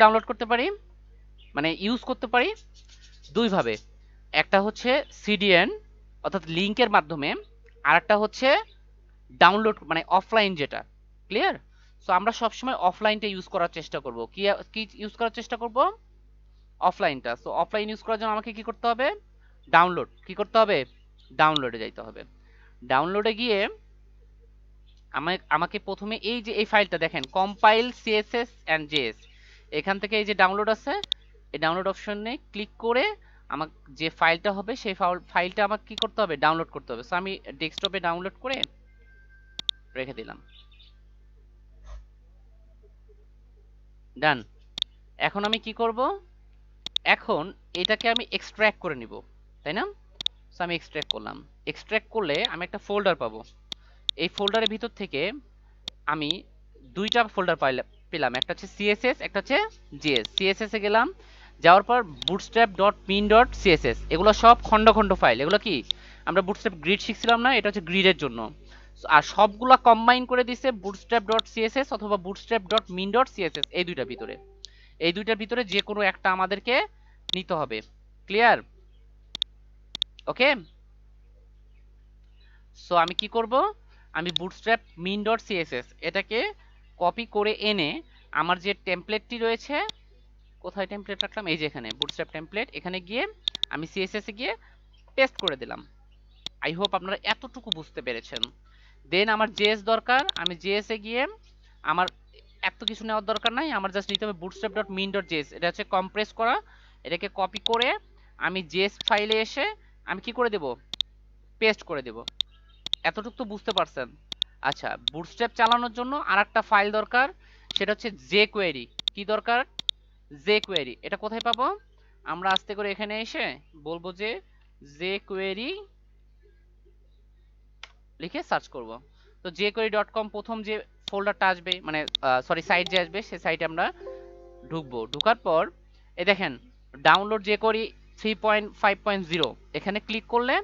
Download করতে পারি, মানে ইউজ করতে পারি দুইভাবে। একটা হচ্ছে সিডিএন অর্থাৎ লিঙ্কের মাধ্যমে, আর একটা হচ্ছে ডাউনলোড মানে অফলাইন যেটা। ক্লিয়ার? সো আমরা সবসময় অফলাইনটা ইউজ করার চেষ্টা করব। কি কি ইউজ করার চেষ্টা করব? অফলাইনটা। সো অফলাইন ইউজ করার জন্য আমাকে কি করতে হবে? ডাউনলোড। কি করতে হবে? ডাউনলোডে যাইতে হবে। ডাউনলোডে গিয়ে আমাকে প্রথমে এই যে এই ফাইলটা দেখেন, কম্পাইল সিএসএস অ্যান্ড জেএস, এখান থেকে এই যে ডাউনলোড আছে, এই ডাউনলোড অপশনে ক্লিক করে আমার যে ফাইলটা হবে সেই ফাইলটা আমাকে কি করতে হবে? ডাউনলোড করতে হবে। সো আমি ডেস্কটপে ডাউনলোড করে রেখে দিলাম। ডান। এখন আমি কি করব? এখন এটাকে আমি এক্সট্র্যাক্ট করে নিব, তাই না? সো আমি এক্সট্র্যাক্ট করলাম। এক্সট্র্যাক্ট করলে আমি একটা ফোল্ডার পাবো। এই ফোল্ডারের ভিতর থেকে আমি দুইটা ফোল্ডার পেলাম, একটা হচ্ছে সিএসএস, একটা হচ্ছে জিএস। সিএসএস এ গেলাম, যাওয়ার পর bootstrap.min.css, এগুলো সব খণ্ড খণ্ড ফাইল। এগুলো কি আমরা বুটস্ট্র্যাপ গ্রিড শিখছিলাম না? এটা হচ্ছে গ্রিডের জন্য। আর সবগুলা কম্বাইন করে দিছে bootstrap.css অথবা bootstrap.min.css, এই দুইটার ভিতরে। এই দুইটার ভিতরে যে কোনো একটা আমাদেরকে নিতে হবে। ক্লিয়ার? ওকে। সো আমি কি করব? আমি bootstrap min.css এটাকে কপি করে এনে আমার যে টেমপ্লেটটি রয়েছে, কোথায় টেমপ্লেট রাখলাম? এই যে এখানে bootstrap টেমপ্লেট, এখানে গিয়ে আমি css এ গিয়ে পেস্ট করে দিলাম। আই হোপ আপনারা এতটুকু বুঝতে পেরেছেন। দেন আমার জেএস দরকার, আমি জেএস এ গিয়ে আমার এত কিছু নেওয়ার দরকার নাই, আমার জাস্ট নিতে হবে bootstrap.min.js, এটা হচ্ছে কম্প্রেস করা। এটাকে কপি করে আমি জেএস ফাইলে এসে আমি কি করে দেব? পেস্ট করে দেব। এতটুকু তো বুঝতে পারছেন? আচ্ছা, বুটস্ট্র্যাপ চালানোর জন্য আরেকটা ফাইল দরকার, সেটা হচ্ছে jQuery। কি দরকার? jQuery। এটা কোথায় পাবো? আমরা আস্তে করে এখানে এসে বলবো যে jQuery লিখে সার্চ করব। তো jQuery.com প্রথম যে ফোল্ডারটা আসবে, মানে সরি সাইট যে আসবে, সেই সাইটে আমরা ঢুকবো। ঢোকার পর এই দেখেন ডাউনলোড jQuery 3.5.0, এখানে ক্লিক করলে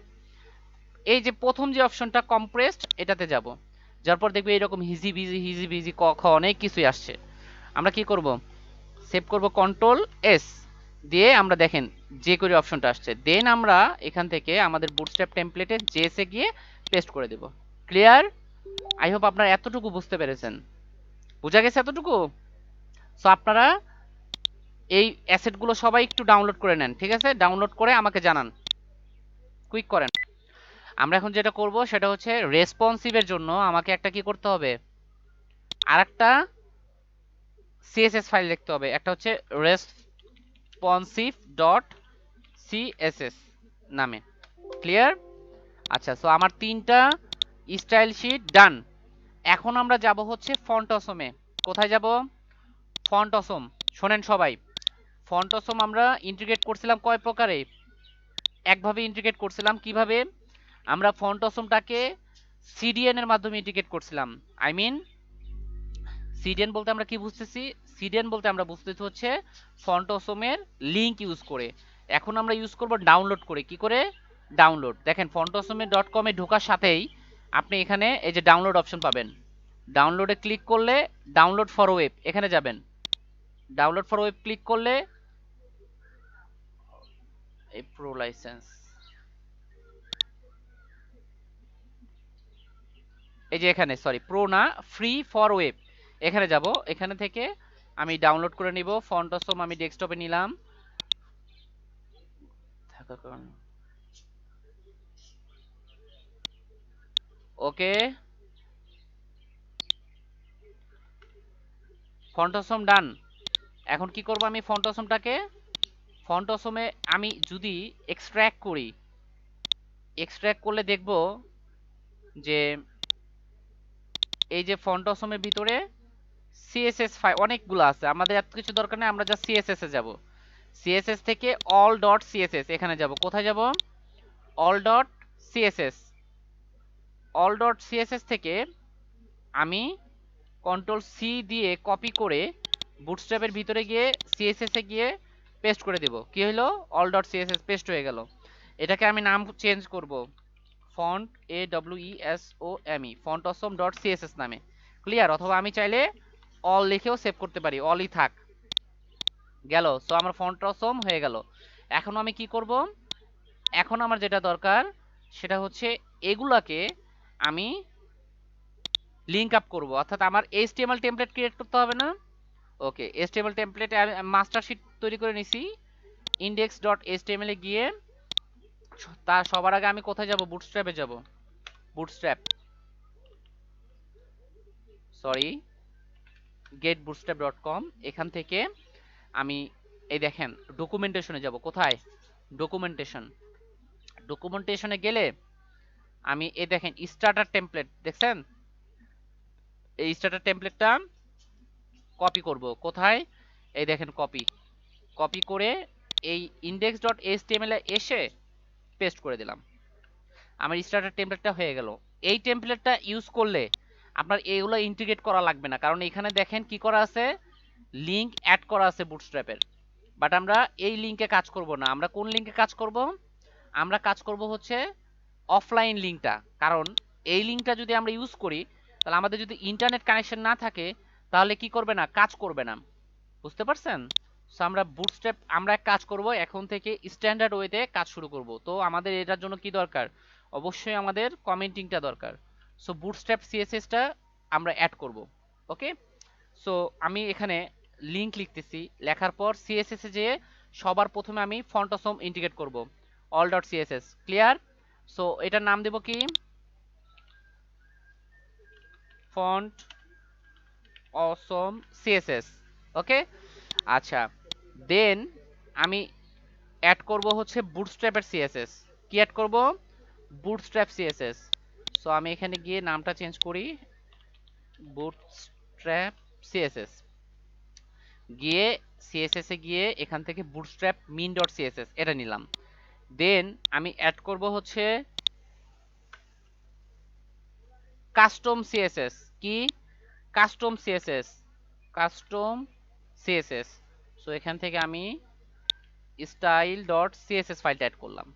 এই যে প্রথম যে অপশনটা কম্প্রেসড, এটাতে যাব। যার পর দেখবে এরকম হিজি বিজি ক খ অনেক কিছুই আসছে। আমরা কি করব? সেভ করব কন্ট্রোল এস দিয়ে, আমরা দেখেন যে করে অপশনটা আসছে। দেন আমরা এখান থেকে আমাদের বুটস্ট্র্যাপ টেমপ্লেটে জেএসে গিয়ে পেস্ট করে দেব। ক্লিয়ার? আই হোপ আপনারা এতটুকু বুঝতে পেরেছেন। বোঝা গেছে এতটুকু? সো আপনারা এই অ্যাসেটগুলো সবাই একটু ডাউনলোড করে নেন, ঠিক আছে? ডাউনলোড করে আমাকে জানান, কুইক করেন। আমরা এখন যেটা করব সেটা হচ্ছে রেসপন্সিভের জন্য আমাকে একটা কি করতে হবে? আরেকটা সিএসএস ফাইল লিখতে হবে। একটা হচ্ছে responsive.css নামে। ক্লিয়ার? আচ্ছা, সো আমার তিনটা স্টাইল শীট ডান। এখন আমরা যাব হচ্ছে ফন্ট অসমে। কোথায় যাব? Font awesome. শোনেন সবাই, ফন্ট অসম আমরা ইন্টিগ্রেট করছিলাম কয় প্রকারে? একভাবে ইন্টিগ্রেট করছিলাম। কিভাবে? আমরা ফন্ট অসমটাকে সিডিএন এর মাধ্যমে ইন্টিগ্রেট করছিলাম। আই মিন সিডিএন বলতে আমরা কি বুঝতেছি? সিডিএন বলতে আমরা বুঝতেছি হচ্ছে ফন্ট অসমের লিংক ইউজ করে। এখন আমরা ইউজ করব ডাউনলোড করে। কি করে? ডাউনলোড। দেখেন fontosome.com এ ঢোকার সাথেই আপনি এখানে এই যে ডাউনলোড অপশন পাবেন। ডাউনলোডে ক্লিক করলে ডাউনলোড ফর ওয়েব এখানে যাবেন। ডাউনলোড ফর ওয়েব ক্লিক করলে এই প্রো লাইসেন্স, এই যে এখানে সরি প্রো না, ফ্রি ফর ওয়েব, এখানে যাব। এখানে থেকে আমি ডাউনলোড করে নিব। ফন্ট অসম আমি ডেস্কটপে নিলাম। ওকে, ফন্ট অসম ডান। এখন কি করব? আমি ফন্ট অসমটাকে, ফন্ট অসমে আমি যদি এক্সট্র্যাক্ট করি, এক্সট্র্যাক্ট করলে দেখব যে এই যে ফন্ট অসমের ভিতরে সিএসএস ফাইল অনেকগুলো আছে। আমাদের এত কিছু দরকার নেই, আমরা জাস্ট সিএসএস এ যাব। সিএসএস থেকে অল ডট সিএসএস এখানে যাব। কোথায় যাব? All dot CSS. All dot CSS থেকে আমি কন্ট্রোল সি দিয়ে কপি করে বুটস্ট্র্যাপের ভিতরে গিয়ে সিএসএস এ গিয়ে পেস্ট করে দেব। কি হলো? অল ডট সিএসএস পেস্ট হয়ে গেল। এটাকে আমি নাম চেঞ্জ করব, font AWESOME, font awesome dot CSS নামে। ক্লিয়ার? অথবা আমি চাইলে অল লিখেও সেভ করতে পারি, অলই থাক। গেল। সো আমার ফন্ট অসম হয়ে গেল। এখন আমি কি করব, এখন আমার যেটা দরকার সেটা হচ্ছে এগুলাকে আমি লিংক আপ করব, অর্থাৎ আমার এইচটিএমএল টেমপ্লেট ক্রিয়েট করতে হবে না। ওকে, এইচটিএমএল টেমপ্লেটে আমি মাস্টার শিট তৈরি করে নিছি। index.html এ গিয়ে তার সবার আগে আমি কোথায় যাব, বুটস্ট্র্যাপে যাব। বুটস্ট্র্যাপ, সরি, getbootstrap.com, এখান থেকে আমি এই দেখেন ডকুমেন্টেশনে যাব। কোথায়, ডকুমেন্টেশন, ডকুমেন্টেশনে গেলে আমি এই দেখেন স্টার্টার টেমপ্লেট দেখছেন, এই স্টার্টার টেমপ্লেটটা কপি করব। কোথায়, এই দেখেন কপি, কপি করে এই index.html এ এসে পেস্ট করে দিলাম। আমার স্টার্টার টেমপ্লেটটা হয়ে গেল। এই টেমপ্লেটটা ইউজ করলে আপনার এগুলো ইন্টিগ্রেট করা লাগবে না, কারণ এখানে দেখেন কি করা আছে, লিংক অ্যাড করা আছে বুটস্ট্র্যাপের। বাট আমরা এই লিংকে কাজ করব না। আমরা কোন লিংকে কাজ করব, আমরা কাজ করব হচ্ছে অফলাইন লিংকটা। কারণ এই লিংকটা যদি আমরা ইউজ করি তাহলে আমাদের যদি ইন্টারনেট কানেকশন না থাকে তাহলে কি করবে না, কাজ করবে না। বুঝতে পারছেন? সো আমরা বুটস্ট্র্যাপ, আমরা এক কাজ করব, এখন থেকে স্ট্যান্ডার্ড ওয়েতে কাজ শুরু করব। তো আমাদের এটার জন্য কি দরকার, অবশ্যই আমাদের কমেন্টিংটা দরকার। সো বুটস্ট্র্যাপ সিএসএসটা আমরা অ্যাড করব। ওকে, সো আমি এখানে লিংক লিখতেছি, লেখার পর সিএসএস এ যেয়ে সবার প্রথমে আমি ফন্ট অসম ইন্টিগ্রেট করব, all dot CSS, clear. So এটার নাম দেব কি, ফন্ট অসম সিএসএস। ওকে, আচ্ছা, দেন আমি অ্যাড করব হচ্ছে বুটস্ট্র্যাপের সিএসএস। কি অ্যাড করব, বুটস্ট্র্যাপ সিএসএস। সো আমি এখানে গিয়ে নামটা চেঞ্জ করি, বুটস্ট্র্যাপ সিএসএস। গিয়ে সিএসএস এ গিয়ে এখান থেকে বুটস্ট্র্যাপ মিন ডট সিএসএস এটা নিলাম। দেন আমি অ্যাড করব হচ্ছে কাস্টম সিএসএস। কি, custom CSS, custom CSS. So এখান থেকে আমি স্টাইল ডট সিএসএস ফাইলটা অ্যাড করলাম।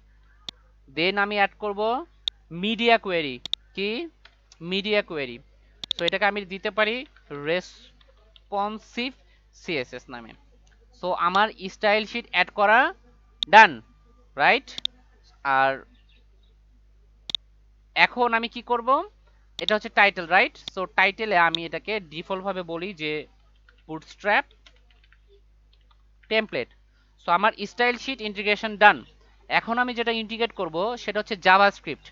দেন আমি অ্যাড করব মিডিয়া কোয়েরি। কি, মিডিয়া কোয়েরি। সো এটাকে আমি দিতে পারি রেসপন্সিভ সিএসএস নামে। সো আমার স্টাইল শিট অ্যাড করা ডান, রাইট। আর এখন আমি কি করব, এটা হচ্ছে টাইটেল, রাইট। সো টাইটেলে আমি এটাকে ডিফল্ট ভাবে বলি যে বুটস্ট্র্যাপ টেমপ্লেট। সো আমার স্টাইল শিট ইন্টিগ্রেশন ডান। এখন আমি যেটা ইন্টিগ্রেট করব সেটা হচ্ছে জাভাস্ক্রিপ্ট।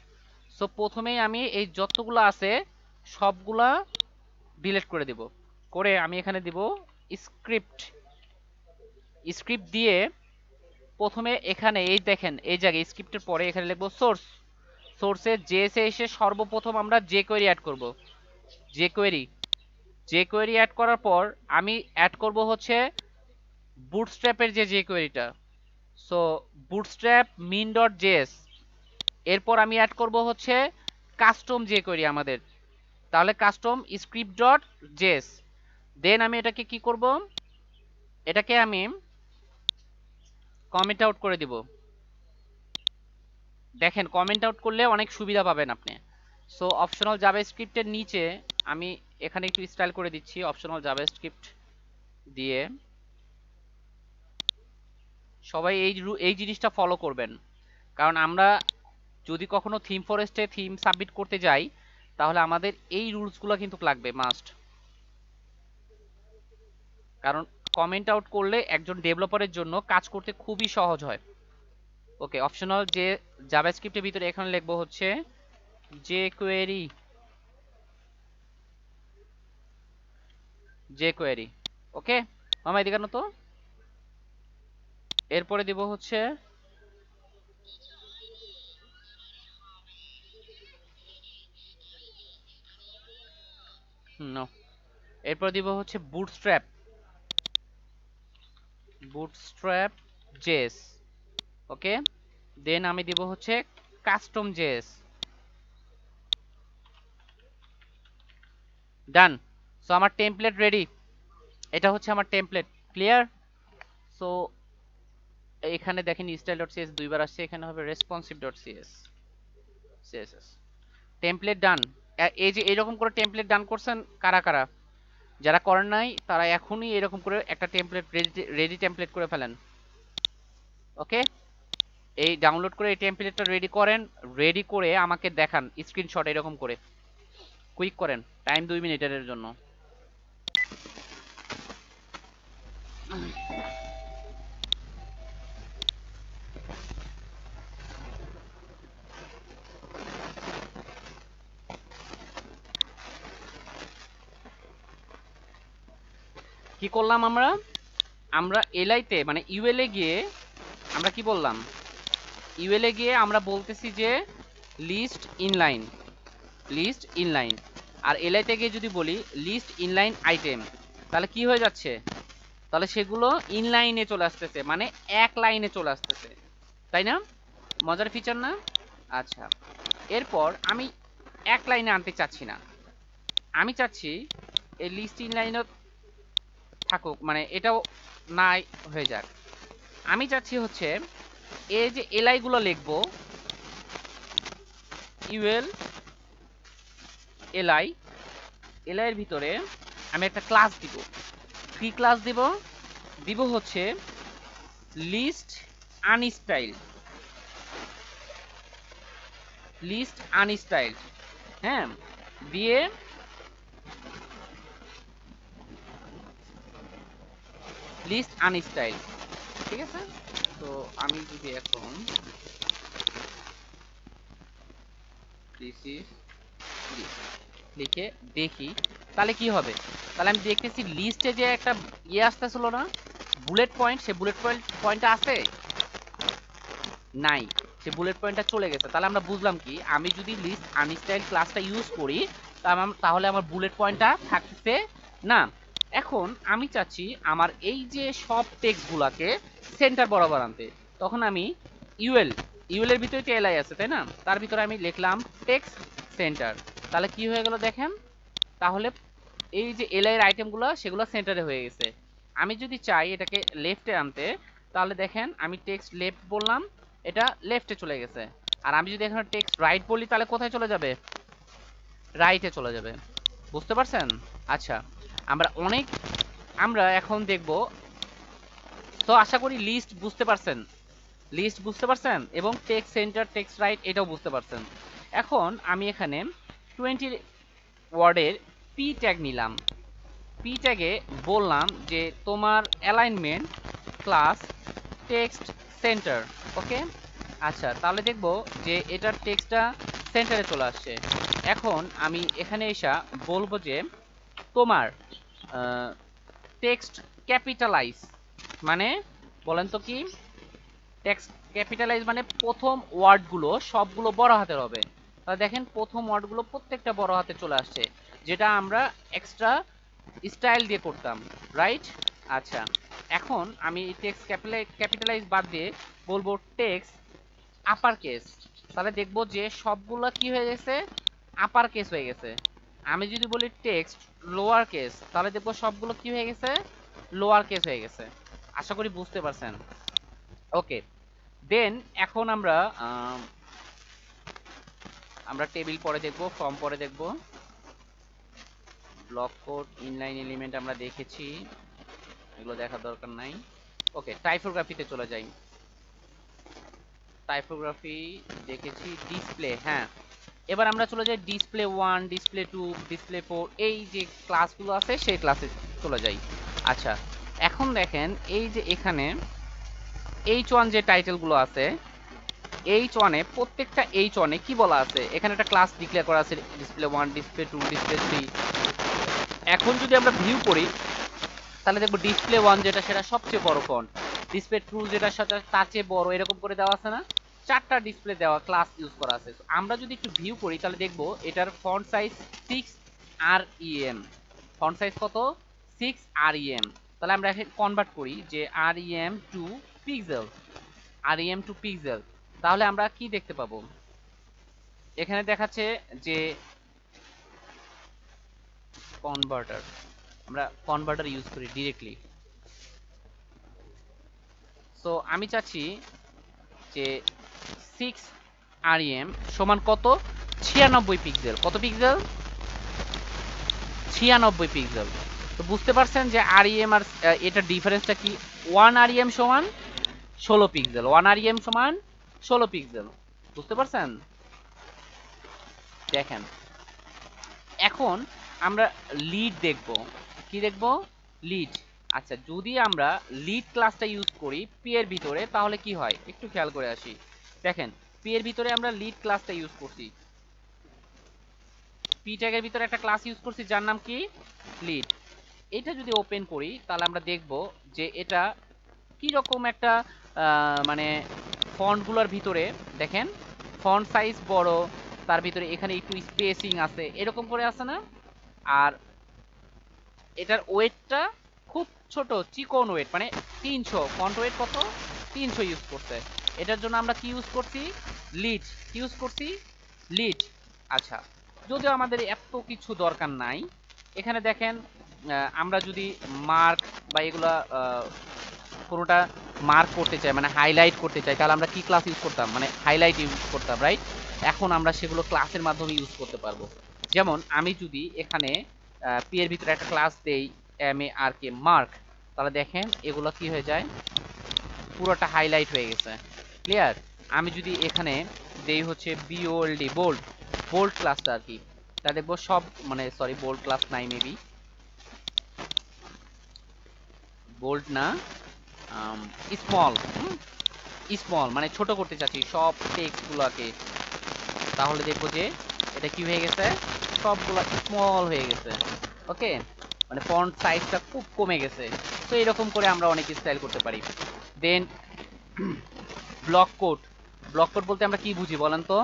সো প্রথমেই আমি এই যতগুলো আছে সবগুলা ডিলিট করে দেব, করে আমি এখানে দিব স্ক্রিপ্ট। স্ক্রিপ্ট দিয়ে প্রথমে এখানে এই দেখেন এই জায়গায় স্ক্রিপ্টের পরে এখানে লিখবো সোর্স। সোর্সে জেএসএ এসে সর্বপ্রথম আমরা যে কোয়েরি অ্যাড করব, যে কোয়েরি। যে কোয়েরি অ্যাড করার পর আমি অ্যাড করব হচ্ছে বুটস্ট্র্যাপের যে কোয়েরিটা। So bootstrap min dot JS. এরপর আমি অ্যাড করব হচ্ছে কাস্টম যে কোয়েরি আমাদের, তাহলে কাস্টম স্ক্রিপ্ট ডট জেএস। দেন আমি এটাকে কি করব, এটাকে আমি কমেন্ট আউট করে দিব। দেখেন কমেন্ট আউট করলে অনেক সুবিধা পাবেন আপনি। সো অপশনাল জাভাস্ক্রিপ্টের নিচে আমি এখানে একটু স্টাইল করে দিচ্ছি, অপশনাল জাভাস্ক্রিপ্ট দিয়ে। সবাই এই জিনিসটা ফলো করবেন, কারণ আমরা যদি কখনো থিম ফরেস্টে থিম সাবমিট করতে যাই তাহলে আমাদের এই রুলসগুলো কিন্তু লাগবে মাস্ট। কারণ কমেন্ট আউট করলে একজন ডেভেলপারের জন্য কাজ করতে খুবই সহজ হয়। ওকে, অপশনাল যে জাভাস্ক্রিপ্টের ভিতরে এখানে লিখবো হচ্ছে যে কোয়েরি, যে কোয়েরি। ওকে মামা এদিকে আনো তো। এরপরে দিব হচ্ছে নো, এরপর দিব হচ্ছে বুটস্ট্র্যাপ, বুটস্ট্র্যাপ জেএস। ওকে, দেন আমি দিব হচ্ছে কাস্টম জেএস। ডান। সো আমার টেমপ্লেট রেডি, এটা হচ্ছে আমার টেমপ্লেট, ক্লিয়ার। সো এখানে দেখেন স্টাইল ডট সিএস দুইবার আসছে, এখানে হবে responsive dot CS CSS. Template done. এই যে এরকম করে টেমপ্লেট ডান করছেন কারা কারা, যারা করেন নাই তারা এখনই এরকম করে একটা টেমপ্লেট রেডি টেমপ্লেট করে ফেলেন। ওকে, এই ডাউনলোড করে এই টেমপ্লেটটা রেডি করেন, রেডি করে আমাকে দেখান স্ক্রিনশট এরকম করে, কুইক করেন, টাইম 2 মিনিটের জন্য। কি করলাম আমরা? আমরা এলআইতে মানে ইউএল এ গিয়ে আমরা কি বললাম? ইউএল এ গিয়ে আমরা বলতেছি যে লিস্ট ইনলাইন, লিস্ট ইনলাইন। আর এলআইতে গিয়ে যদি বলি লিস্ট ইনলাইন আইটেম, তাহলে কি হয়ে যাচ্ছে? তাহলে সেগুলো ইনলাইনে চলে আসতেছে, মানে এক লাইনে চলে আসতেছে, তাই না? মজার ফিচার না? আচ্ছা, এরপর আমি এক লাইনে আনতে চাচ্ছি না, আমি চাচ্ছি এই লিস্ট ইনলাইনও থাকুক, মানে এটাও নাই হয়ে যাক। আমি চাচ্ছি হচ্ছে এই যে এলআই গুলো লিখবো, ইউএল এলআই, এলআই এর ভিতরে আমি একটা ক্লাস দিব। কি ক্লাস দিব? দিব হচ্ছে লিস্ট আনস্টাইল, লিস্ট আনস্টাইল, হ্যাঁ, দিয়ে লিস্ট আনস্টাইল, ঠিক আছে? তো আমি যদি এখন দিস ইজ লিস্ট লিখে দেখি তাহলে কি হবে? তাহলে আমি দেখতেছি লিস্টে যে একটা ইয়ে আসতেছিল না, বুলেট পয়েন্ট, সে বুলেট পয়েন্টটা আছে নাই, সে বুলেট পয়েন্টটা চলে গেছে। তাহলে আমরা বুঝলাম কি, আমি যদি লিস্ট আনস্টাইল ক্লাসটা ইউজ করি তাহলে আমার বুলেট পয়েন্টটা থাকতেছে না। এখন আমি চাচ্ছি আমার এই যে সব টেক্সট গুলাকে সেন্টার বরাবর আনতে, তখন আমি ইউএল, ইউএল এর ভিতরে তো এলআই আছে তাই না, তার ভিতরে আমি লিখলাম টেক্সট সেন্টার। তাহলে কি হয়ে গেল দেখেন? তাহলে এই যে এলআই এর আইটেমগুলো সেগুলো সেন্টারে হয়ে গেছে। আমি যদি চাই এটাকে লেফটে আনতে, তাহলে দেখেন আমি টেক্সট লেফট বললাম, এটা লেফটে চলে গেছে। আর আমি যদি এখানে টেক্সট রাইট বলি তাহলে কোথায় চলে যাবে? রাইটে চলে যাবে। বুঝতে পারছেন? আচ্ছা, আমরা এখন দেখব। তো আশা করি লিস্ট বুঝতে পারছেন, লিস্ট বুঝতে পারছেন এবং টেক্সট সেন্টার টেক্সট রাইট এটাও বুঝতে পারছেন। এখন আমি এখানে 20 ওয়ার্ডের পি ট্যাগ নিলাম, পি ট্যাগে বললাম যে তোমার অ্যালাইনমেন্ট ক্লাস টেক্সট সেন্টার। ওকে, আচ্ছা, তাহলে দেখব যে এটার টেক্সটটা সেন্টারে চলে আসছে। এখন আমি এখানে এসে বলবো যে তোমার টেক্সট ক্যাপিটালাইজ, মানে বলেন তো কি? টেক্সট ক্যাপিটালাইজ মানে প্রথম ওয়ার্ডগুলো সবগুলো বড় হাতের হবে। তাহলে দেখেন প্রথম ওয়ার্ডগুলো প্রত্যেকটা বড় হাতে চলে আসছে, যেটা আমরা এক্সট্রা স্টাইল দিয়ে করতাম, রাইট? আচ্ছা, এখন আমি টেক্সট ক্যাপিটালাইজ বাদ দিয়ে বলবো টেক্সট আপার কেস, তাহলে দেখবো যে সবগুলো কি হয়ে গেছে? আপার কেস হয়ে গেছে। আমি যদি বলি টেক্সট লোয়ার কেস, তাহলে দেখবো সবগুলো কি হয়ে গেছে? লোয়ার কেস হয়ে গেছে। আশা করি বুঝতে পারছেন। ওকে, দেন এখন আমরা টেবিল পরে দেখবো, ফর্ম পরে দেখবো, ব্লক কোড, ইনলাইন এলিমেন্ট আমরা দেখেছি, এগুলো দেখার দরকার নাই। ওকে, টাইপোগ্রাফিতে চলে যাই। টাইপোগ্রাফি দেখেছি, ডিসপ্লে, হ্যাঁ, এবার আমরা চলে যাই ডিসপ্লে 1, ডিসপ্লে 2, ডিসপ্লে 4, এই যে ক্লাসগুলো আছে সেই ক্লাসে চলে যাই। আচ্ছা, এখন দেখেন এই যে এখানে H1 যে টাইটেলগুলো আছে, H1 এ প্রত্যেকটা H1 এ কি বলা আছে? এখানে একটা ক্লাস ডিক্লেয়ার করা আছে ডিসপ্লে 1, ডিসপ্লে 2, ডিসপ্লে 3। এখন যদি আমরা ভিউ করি তাহলে দেখবো ডিসপ্লে 1 যেটা সেটা সবচেয়ে বড় ফন্ট, ডিসপ্লে 2 যেটা সেটা তার চেয়ে বড়, এরকম করে দেওয়া আছে না? চারটা ডিসপ্লে দেওয়া ক্লাস ইউজ করা আছে। আমরা যদি একটু ভিউ করি তাহলে দেখবো এটার font size 6 REM। Font size কত? 6 REM। তাহলে আমরা এখন কনভার্ট করি যে REM to pixel, REM to pixel. তাহলে আমরা কি দেখতে পাবো? এখানে দেখাচ্ছে যে কনভার্টার, আমরা কনভার্টার ইউজ করি ডিরেক্টলি। সো আমি চাচ্ছি যে 6 REM সমান কত? 96 পিক্সেল। কত পিক্সেল? 96 পিক্সেল। তো বুঝতে পারছেন যে আরইএম আর এটা ডিফারেন্সটা কি। 1 আরইএম সমান 16 পিক্সেল, 1 আরইএম সমান 16 পিক্সেল। বুঝতে পারছেন? দেখেন এখন আমরা লিড দেখব। কি দেখব? লিড। আচ্ছা, যদি আমরা লিড ক্লাসটা ইউজ করি পি এর ভিতরে তাহলে কি হয় একটু খেয়াল করে আসি। দেখেন পি এর ভিতরে আমরা লিড ক্লাসটা ইউজ করছি, পি ট্যাগের ভিতরে একটা ক্লাস ইউজ করছি যার নাম কি লিড। এটা যদি ওপেন করি তাহলে আমরা দেখব যে এটা কি রকম একটা মানে ফন্টগুলোর ভিতরে দেখেন ফন্ট সাইজ বড়, তার ভিতরে এখানে একটু স্পেসিং আছে এরকম করে আছে না। আর এটার ওয়েটটা খুব ছোট চিকন ওয়েট, মানে 300, ফন্ট ওয়েট কত 300 ইউজ করছে। এটার জন্য আমরা কি ইউজ করছি? লিড। কি ইউজ করছি? লিড। আচ্ছা, যদিও আমাদের এত কিছু দরকার নাই। এখানে দেখেন আমরা যদি মার্ক বা এগুলা কোনোটা মার্ক করতে চাই মানে হাইলাইট করতে চাই তাহলে আমরা কি ক্লাস ইউজ করতাম? মানে হাইলাইট ইউজ করতাম, রাইট? এখন আমরা সেগুলো ক্লাসের মাধ্যমে ইউজ করতে পারবো। যেমন আমি যদি এখানে পি এর ভিতরে একটা ক্লাস দেই MARK মার্ক, তাহলে দেখেন এগুলো কি হয়ে যায় পুরোটা হাইলাইট হয়ে গেছে। ক্লিয়ার? আমি যদি এখানে দেই হচ্ছে BOLD বোল্ড, বোল্ড ক্লাসটা আর কি, তা দেখবো সব মানে সরি বোল্ড ক্লাস নাই মেবি, বোল্ড না স্মল, স্মল মানে ছোট করতে চাচ্ছি সব টেক্সট গুলাকে, তাহলে দেখবো যে এটা কি হয়ে গেছে সবগুলা স্মল হয়ে গেছে। ওকে, মানে ফন্ট সাইজটা খুব কমে গেছে। তো এরকম করে আমরা অনেক স্টাইল করতে পারি। দেন ব্লক কোড। ব্লক কোড বলতে আমরা কি বুঝি বলেন তো?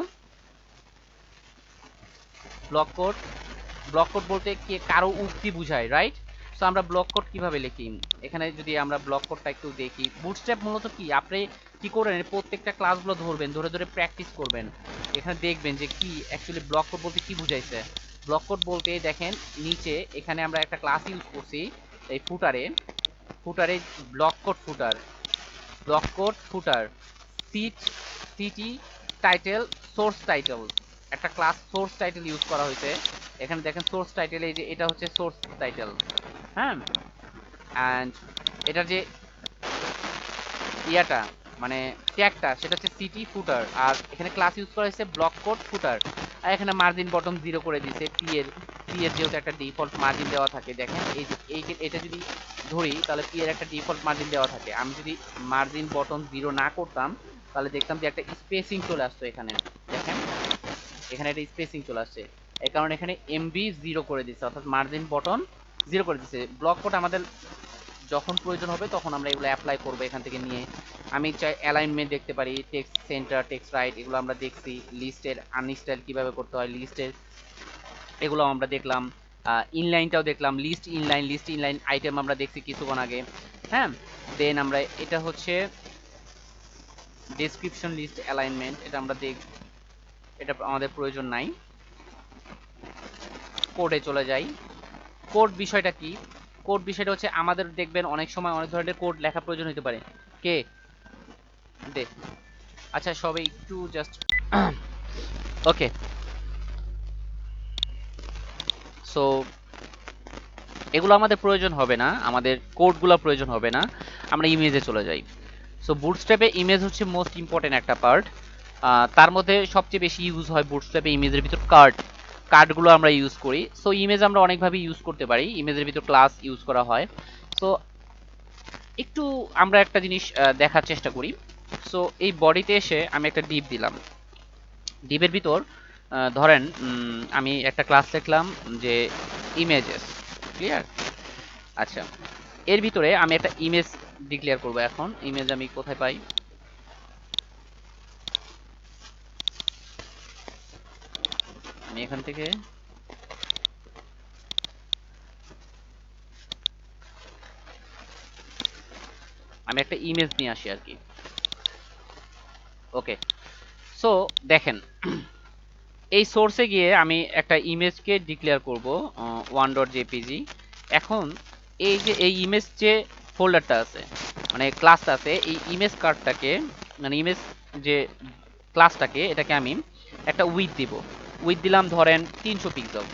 ব্লক কোড, ব্লক কোড বলতে কি কারো উক্তি বুঝায়, রাইট? সো আমরা ব্লক কোড কিভাবে লিখি? এখানে যদি আমরা ব্লক কোডটা একটু দেখি, বুটস্ট্র্যাপ মূলত কি আপনি কি করেন প্রত্যেকটা ক্লাসগুলো ধরবেন, ধরে ধরে প্র্যাকটিস করবেন, এখানে দেখবেন যে কি অ্যাকচুয়ালি ব্লক কোড বলতে কি বুঝাইছে। ব্লক কোড বলতে দেখেন নিচে এখানে আমরা একটা ক্লাস ইউজ করছি এই ফুটারে, ফুটারে block code footer, block code footer, cite, city, title, source title, একটা ক্লাস সোর্স টাইটেল ইউজ করা হয়েছে। এখানে দেখেন সোর্স টাইটেল, এই যে এটা হচ্ছে সোর্স টাইটেল, হ্যাঁ। অ্যান্ড এটার যে ইয়াটা মানে ট্যাগটা সেটা হচ্ছে সিটি ফুটার, আর এখানে ক্লাস ইউজ করা হয়েছে ব্লক কোড ফুটার। আর এখানে মার্জিন বটম 0 করে দিয়েছে পি এর যেহেতু একটা ডিফল্ট মার্জিন দেওয়া থাকে। দেখেন এই যে এটা যদি ধরি তাহলে পি এর একটা ডিফল্ট মার্জিন দেওয়া থাকে। আমি যদি মার্জিন বটম 0 না করতাম তাহলে দেখতাম যে একটা স্পেসিং চলে আসতো এখানে। দেখেন এখানে একটা স্পেসিং চলে আসছে, এই কারণে এখানে এমবি 0 করে দিচ্ছে, অর্থাৎ মার্জিন বটন 0 করে দিচ্ছে। ব্লক কোড আমাদের যখন প্রয়োজন হবে তখন আমরা এগুলো অ্যাপ্লাই করবো এখান থেকে নিয়ে। আমি চাই অ্যালাইনমেন্ট দেখতে পারি, টেক্সট সেন্টার, টেক্সট রাইট, এগুলো আমরা দেখছি। লিস্টের আনস্টাইল কিভাবে করতে হয়, লিস্টের এগুলো আমরা দেখলাম। ইনলাইনটাও দেখলাম, list inline, list inline item আমরা দেখছি কিছুক্ষণ আগে, হ্যাঁ। দেন আমরা এটা হচ্ছে ডেসক্রিপশন লিস্ট অ্যালাইনমেন্ট, এটা আমরা দেখ, এটা আমাদের প্রয়োজন নাই। কোডে চলে যাই। কোড বিষয়টা কি? কোড বিষয়টা হচ্ছে আমাদের দেখবেন অনেক সময় অনেক ধরনের কোড লেখা প্রয়োজন হতে পারে। কে দে, আচ্ছা সবাই একটু জাস্ট ওকে। সো এগুলো আমাদের প্রয়োজন হবে না, আমাদের কোডগুলো প্রয়োজন হবে না, আমরা ইমেজে চলে যাই। সো বুটস্ট্র্যাপে ইমেজ হচ্ছে মোস্ট ইম্পর্টেন্ট একটা পার্ট। তার মধ্যে সবচেয়ে বেশি ইউজ হয় বুটস্ট্র্যাপে ইমেজের ভিতর কার্ডগুলো আমরা ইউজ করি। সো ইমেজ আমরা অনেকভাবে ইউজ করতে পারি, ইমেজের ভিতর ক্লাস ইউজ করা হয়। সো একটু আমরা একটা জিনিস দেখার চেষ্টা করি। সো এই বডিতে এসে আমি একটা ডিপ দিলাম, ডিপের ভিতর ধরেন আমি একটা ক্লাস লিখলাম যে ইমেজেস, ক্লিয়ার? আচ্ছা, এর ভিতরে আমি একটা ইমেজ ডিক্লেয়ার করব। এখন ইমেজ আমি কোথায় পাই? আমি এখান থেকে আমি একটা ইমেজ নিয়ে আসি আর কি। ওকে, সো দেখেন এই সোর্সে গিয়ে আমি একটা ইমেজকে ডিক্লেয়ার করব 1.jpg। এখন এই যে এই ইমেজ যে ফোল্ডারটা আছে মানে ক্লাসটা আছে, এই ইমেজ কার্ডটাকে মানে ইমেজ যে ক্লাসটাকে এটাকে আমি একটা উইথ দিব। উইথ দিলাম ধরেন 300 পিক্সেল,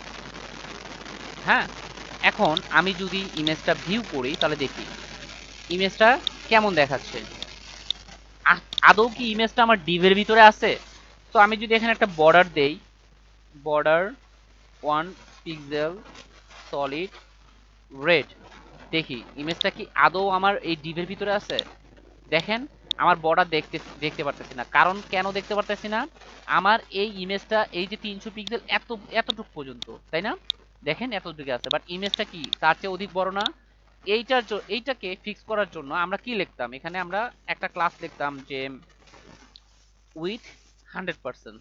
হ্যাঁ। এখন আমি যদি ইমেজটা ভিউ করি তাহলে দেখি ইমেজটা কেমন দেখাচ্ছে। আদৌ কি ইমেজটা আমার ডিভের ভিতরে আছে? তো আমি যদি এখানে একটা বর্ডার দেই, বর্ডার 1 পিক্সেল সলিড রেড, দেখি ইমেজটা কি আদৌ আমার এই ডিভের ভিতরে আছে। দেখেন আমার বর্ডার দেখতে পারতেছি না। কারণ কেন দেখতে পারতেছি না? আমার এই ইমেজটা এই যে 300 পিক্সেল এতটুকু পর্যন্ত, তাই না? দেখেন এতটুকু আছে, বাট ইমেজটা কি তার চেয়ে অধিক বড় না? এইটাকে ফিক্স করার জন্য আমরা কি লিখতাম? এখানে আমরা একটা ক্লাস লিখতাম যে উইথ 100%,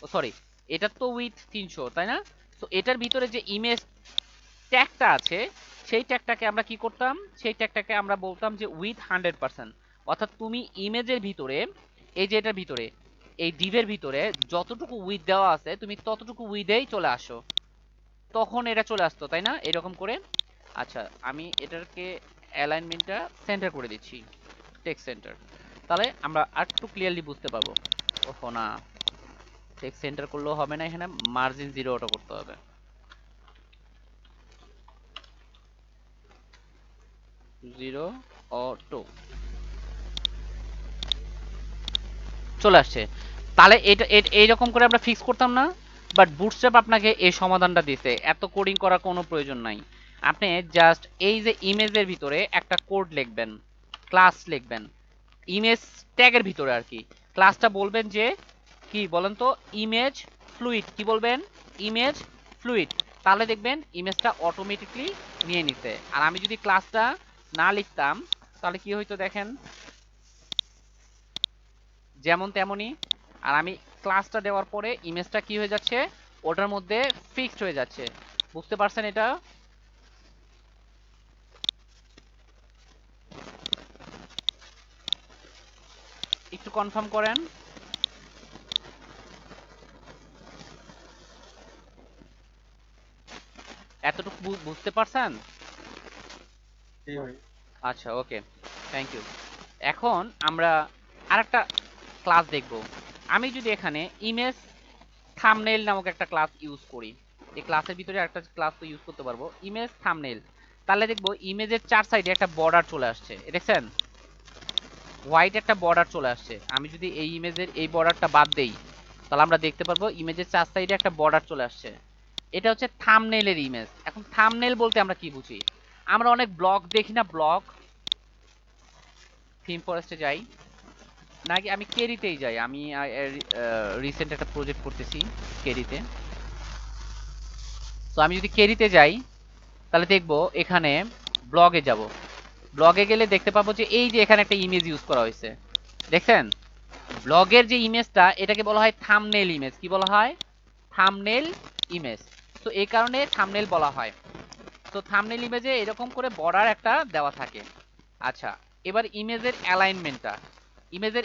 ও সরি, এটা তো উইথ 300, তাই না? তো এটার ভিতরে যে ইমেজ ট্যাগটা আছে সেই ট্যাগটাকে আমরা কি করতাম? সেই ট্যাগটাকে আমরা বলতাম যে উইথ 100%। অর্থাৎ তুমি ইমেজের ভিতরে, এই যে এটার ভিতরে, এই ডিভের ভিতরে যতটুকু উইথ দেওয়া আছে তুমি ততটুকু উইথেই চলে আসো, তখন এটা চলে আসতো, তাই না? এরকম করে। আচ্ছা, আমি এটাকে অ্যালাইনমেন্টটা সেন্টার করে দিচ্ছি, টেক্সট সেন্টার, তাহলে আমরা আরেকটু ক্লিয়ারলি বুঝতে পারবো। ওহো না, টেক্সট সেন্টার করলেও হবে না, এখানে মার্জিন 0 অটো করতে হবে। 0 অটো চলে আসছে। তাহলে এটা এইরকম করে আমরা ফিক্স করতাম না? বাট বুটস্ট্র্যাপ আপনাকে এই সমাধানটা দিতে, এত কোডিং করার কোনো প্রয়োজন নাই। আপনি জাস্ট এই যে ইমেজের ভিতরে একটা কোড লিখবেন, ক্লাস লিখবেন ইমেজ ট্যাগের ভিতরে আর কি। ক্লাসটা বলবেন যে কি বলেন তো, ইমেজ ফ্লুইড, কি বলবেন? Image fluid. তাহলে দেখবেন ইমেজটা অটোমেটিকলি নিয়ে নিতে। আর আমি যদি ক্লাসটা না লিখতাম তাহলে কি হইতো দেখেন, যেমন তেমনই। আর আমি ক্লাসটা দেওয়ার পরে ইমেজটা কি হয়ে যাচ্ছে, ওটার মধ্যে ফিক্সড হয়ে যাচ্ছে। বুঝতে পারছেন এটা? একটু কনফার্ম করেন। এতটুকু বুঝতে পারছেন? আচ্ছা, ওকে, থ্যাংক ইউ। এখন আমরা আরেকটা ক্লাস দেখব। আমি যদি এখানে ইমেজ থাম্বনেইল নামক একটা ক্লাস ইউজ করি, এই ক্লাসের ভিতরে একটা ক্লাস তো ইউজ করতে পারবো, ইমেজ থাম্বনেইল। তাহলে দেখবো ইমেজের 4 সাইডে একটা বর্ডার চলে আসছে, দেখছেন? হোয়াইট একটা বর্ডার চলে আসছে। আমি যদি এই ইমেজের এই বর্ডারটা বাদ দেই তাহলে আমরা দেখতে পারবো ইমেজের 4 সাইডে একটা বর্ডার চলে আসছে। এটা হচ্ছে থাম্বনেইলের ইমেজ। এখন থাম্বনেইল বলতে আমরা কি বুঝি? আমরা অনেক ব্লগ দেখি না, ব্লগ, থিম ফরেস্টে যাই নাকি আমি কেরিতেই যাই, আমি রিসেন্ট একটা প্রজেক্ট করতেছি কেরিতে। তো আমি যদি কেরিতে যাই তাহলে দেখবো এখানে ব্লগে যাব, ব্লগে গেলে দেখতে পাবো যে এই যে এখানে একটা ইমেজ ইউজ করা হয়েছে, দেখছেন? ব্লগের যে ইমেজটা এটাকে বলা হয় থাম্বনেইল ইমেজ। কি বলা হয়? Thumbnail image. তো এই কারণে থাম্বনেইল বলা হয়। তো থাম্বনেইল ইমেজে এরকম করে বর্ডার একটা দেওয়া থাকে। আচ্ছা, এবার ইমেজের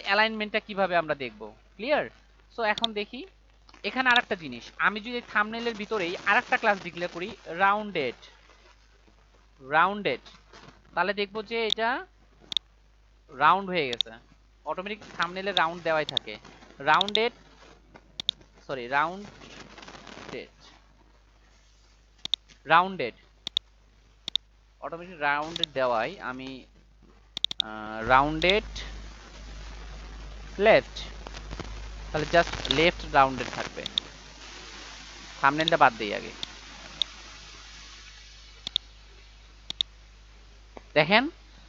অ্যালাইনমেন্টটা কিভাবে আমরা দেখব? ক্লিয়ার? সো এখন দেখি এখানে আরেকটা জিনিস, আমি যদি থাম্বনেইলের ভিতরেই আরেকটা ক্লাস ডিক্লেয়ার করি রাউন্ডেড, রাউন্ডেড, তাহলে দেখবো যে এটা রাউন্ড হয়ে গেছে। অটোমেটিক থাম্বনেইলে রাউন্ড দেওয়াই থাকে। Rounded, sorry, rounded, rounded, automatic rounded দেওয়াই আমি রাউন্ডেড লেফট, তাহলে জাস্ট লেফট রাউন্ডেড থাকবে। থাম্বনেইলটা বাদ দেই আগে। দেখেন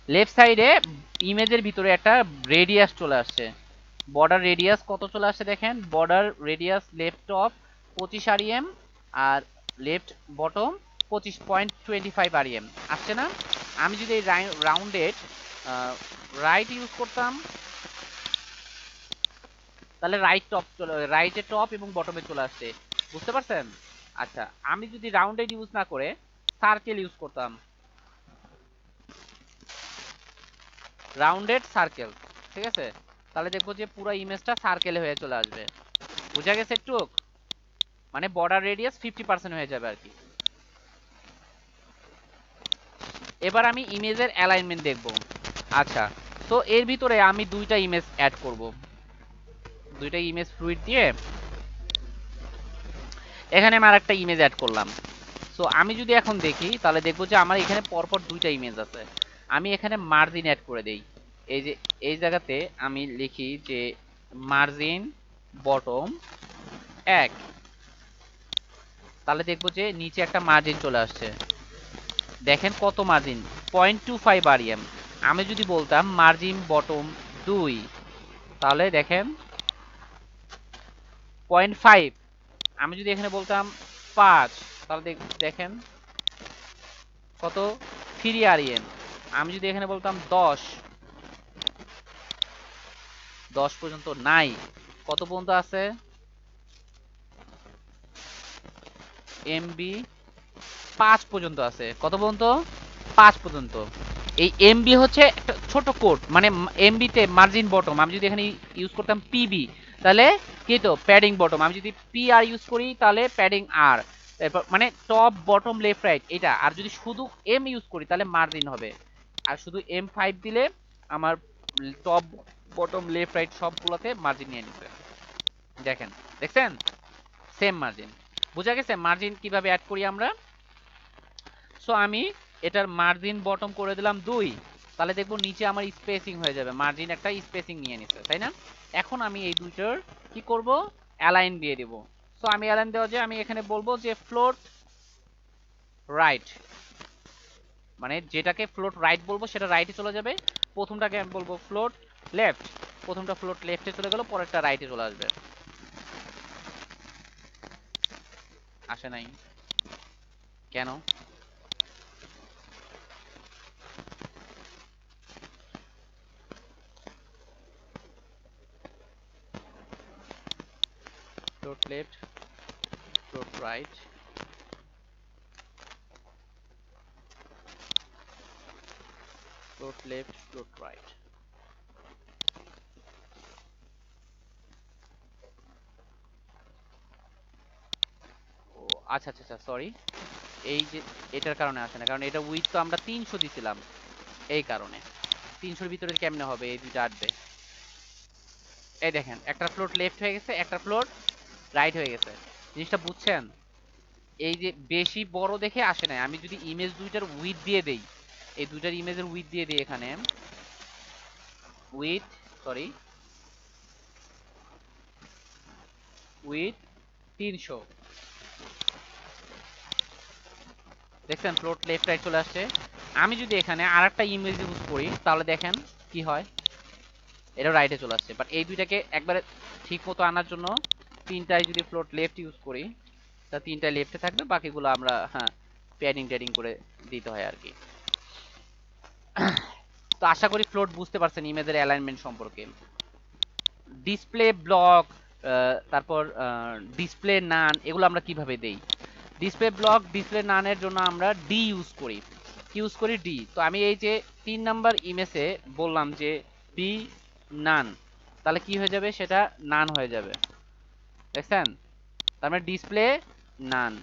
লেফট সাইডে ইমেজের ভিতরে একটা রেডিয়াস চলে আসছে। বর্ডার রেডিয়াস কত চলে আসছে দেখেন, border radius left top 25 REM আর লেফট বটম 25.25 আরইএম আসছে না? আমি যদি এই রাউন্ডেড রাইট ইউজ করতাম তাহলে রাইটে টপ এবং বটমে চলে আসছে। বুঝতে পারছেন? আচ্ছা, আমি যদি রাউন্ডেড ইউজ না করে সার্কেল ইউজ করতাম, রাউন্ডেড সার্কেল, ঠিক আছে, তাহলে দেখবো যে পুরো ইমেজটা সার্কেলে হয়ে চলে আসবে। বুঝা গেছে একটু? মানে বর্ডার রেডিয়াস 50% হয়ে যাবে আর কি। এবার আমি ইমেজের অ্যালাইনমেন্ট দেখব। আচ্ছা, তো এর ভিতরে আমি দুইটা ইমেজ অ্যাড করব, দুইটা ইমেজ ফ্লুইড দিয়ে এখানে আমি আরেকটা ইমেজ অ্যাড করলাম। সো তো আমি যদি এখন দেখি তাহলে দেখবো যে আমার এখানে পরপর দুইটা ইমেজ আছে। আমি এখানে মার্জিন অ্যাড করে দেই। এই যে এই জায়গাতে আমি লিখি যে মার্জিন বটম 1, তাহলে দেখবো যে নিচে একটা মার্জিন চলে আসছে। দেখেন কত মার্জিন, 0.25 আরইএম। আমি যদি বলতাম মার্জিন বটম 2, তাহলে দেখেন 0.5। আমি যদি এখানে বলতাম 5, তাহলে দেখেন কত, 3 আরইএম। আমি যদি এখানে বলতাম 10 পর্যন্ত নাই, কত পর্যন্ত আছে, এমবি 5 পর্যন্ত আছে। কত পর্যন্ত, 5 পর্যন্ত। এই এমবি হচ্ছে একটা ছোট কোড, মানে এমবিতে মার্জিন বটম। আমি যদি এখানে ইউজ করতাম পিবি, তাহলে কি তো প্যাডিং বটম। আমি যদি পি আর ইউজ করি তাহলে প্যাডিং আর, এরপর মানে টপ বটম লেফট রাইট এটা। আর যদি শুধু এম ইউজ করি তাহলে মার্জিন হবে। আর শুধু M5 দিলে আমার টপ বটম লেফট রাইট সবগুলোতে মার্জিন নিয়ে নিতে। দেখেন, দেখছেন, সেম মার্জিন। বোঝা গেছে মার্জিন কিভাবে অ্যাড করি আমরা। সো আমি এটার মার্জিন বটম করে দিলাম 2, তাহলে দেখবো নিচে আমার স্পেসিং হয়ে যাবে, মার্জিন একটা স্পেসিং নিয়ে নিচ্ছে, তাই না? এখন আমি এই দুইটার কি করব, অ্যালাইন দিয়ে দেব। সো আমি অ্যালাইন দেওয়া যে আমি এখানে বলবো যে ফ্লোট রাইট, মানে যেটাকে ফ্লোট রাইট বলবো সেটা রাইটে চলে যাবে। প্রথমটাকে আমি বলবো ফ্লোট লেফট, প্রথমটা ফ্লোট লেফটে চলে গেল, পরেরটা রাইটে চলে আসবে। আসে নাই কেন? Float left, float right, float left, float right. ও আচ্ছা আচ্ছা আচ্ছা, সরি। এই যে এটার কারণে আসে না, কারণ এটা উইথ তো আমরা 300 দিছিলাম, এই কারণে। 300-র ভিতরে কেমনে হবে এই দুইটা আসবে। এই দেখেন একটা ফ্লোট লেফট হয়ে গেছে, একটা ফ্লোট রাইট হয়ে গেছে। জিনিসটা বুঝছেন? এই যে বেশি বড় দেখে আসে না। আমি যদি ইমেজ দুইটার উইথ দিয়ে দেই, এই দুইটার ইমেজের উইথ দিয়ে দিই এখানে, উইথ, সরি, উইথ 300, দেখছেন ফ্লোট লেফট রাইট চলে আসছে। আমি যদি এখানে আরেকটা ইমেজ ইউজ করি তাহলে দেখেন কি হয়, এটা রাইটে চলে আসছে। বাট এই দুইটাকে একবারে ঠিক মতো আনার জন্য তিনটায় যদি ফ্লোট লেফট ইউজ করি, তা তিনটায় লেফটে থাকবে, বাকিগুলো আমরা হ্যাঁ প্যাডিং ট্যাডিং করে দিতে হয় আর কি। তো আশা করি ফ্লোট বুঝতে পারছেন ইমেজের অ্যালাইনমেন্ট সম্পর্কে। ডিসপ্লে ব্লক, তারপর ডিসপ্লে নান, এগুলো আমরা কিভাবে দেই। ডিসপ্লে ব্লক ডিসপ্লে নানের জন্য আমরা ডি ইউজ করি। ইউজ করি ডি। তো আমি এই যে 3 নাম্বার ইমেজে বললাম যে বি নান, তাহলে কি হয়ে যাবে, সেটা নান হয়ে যাবে। দেখছেন, তার মানে ডিসপ্লে নান।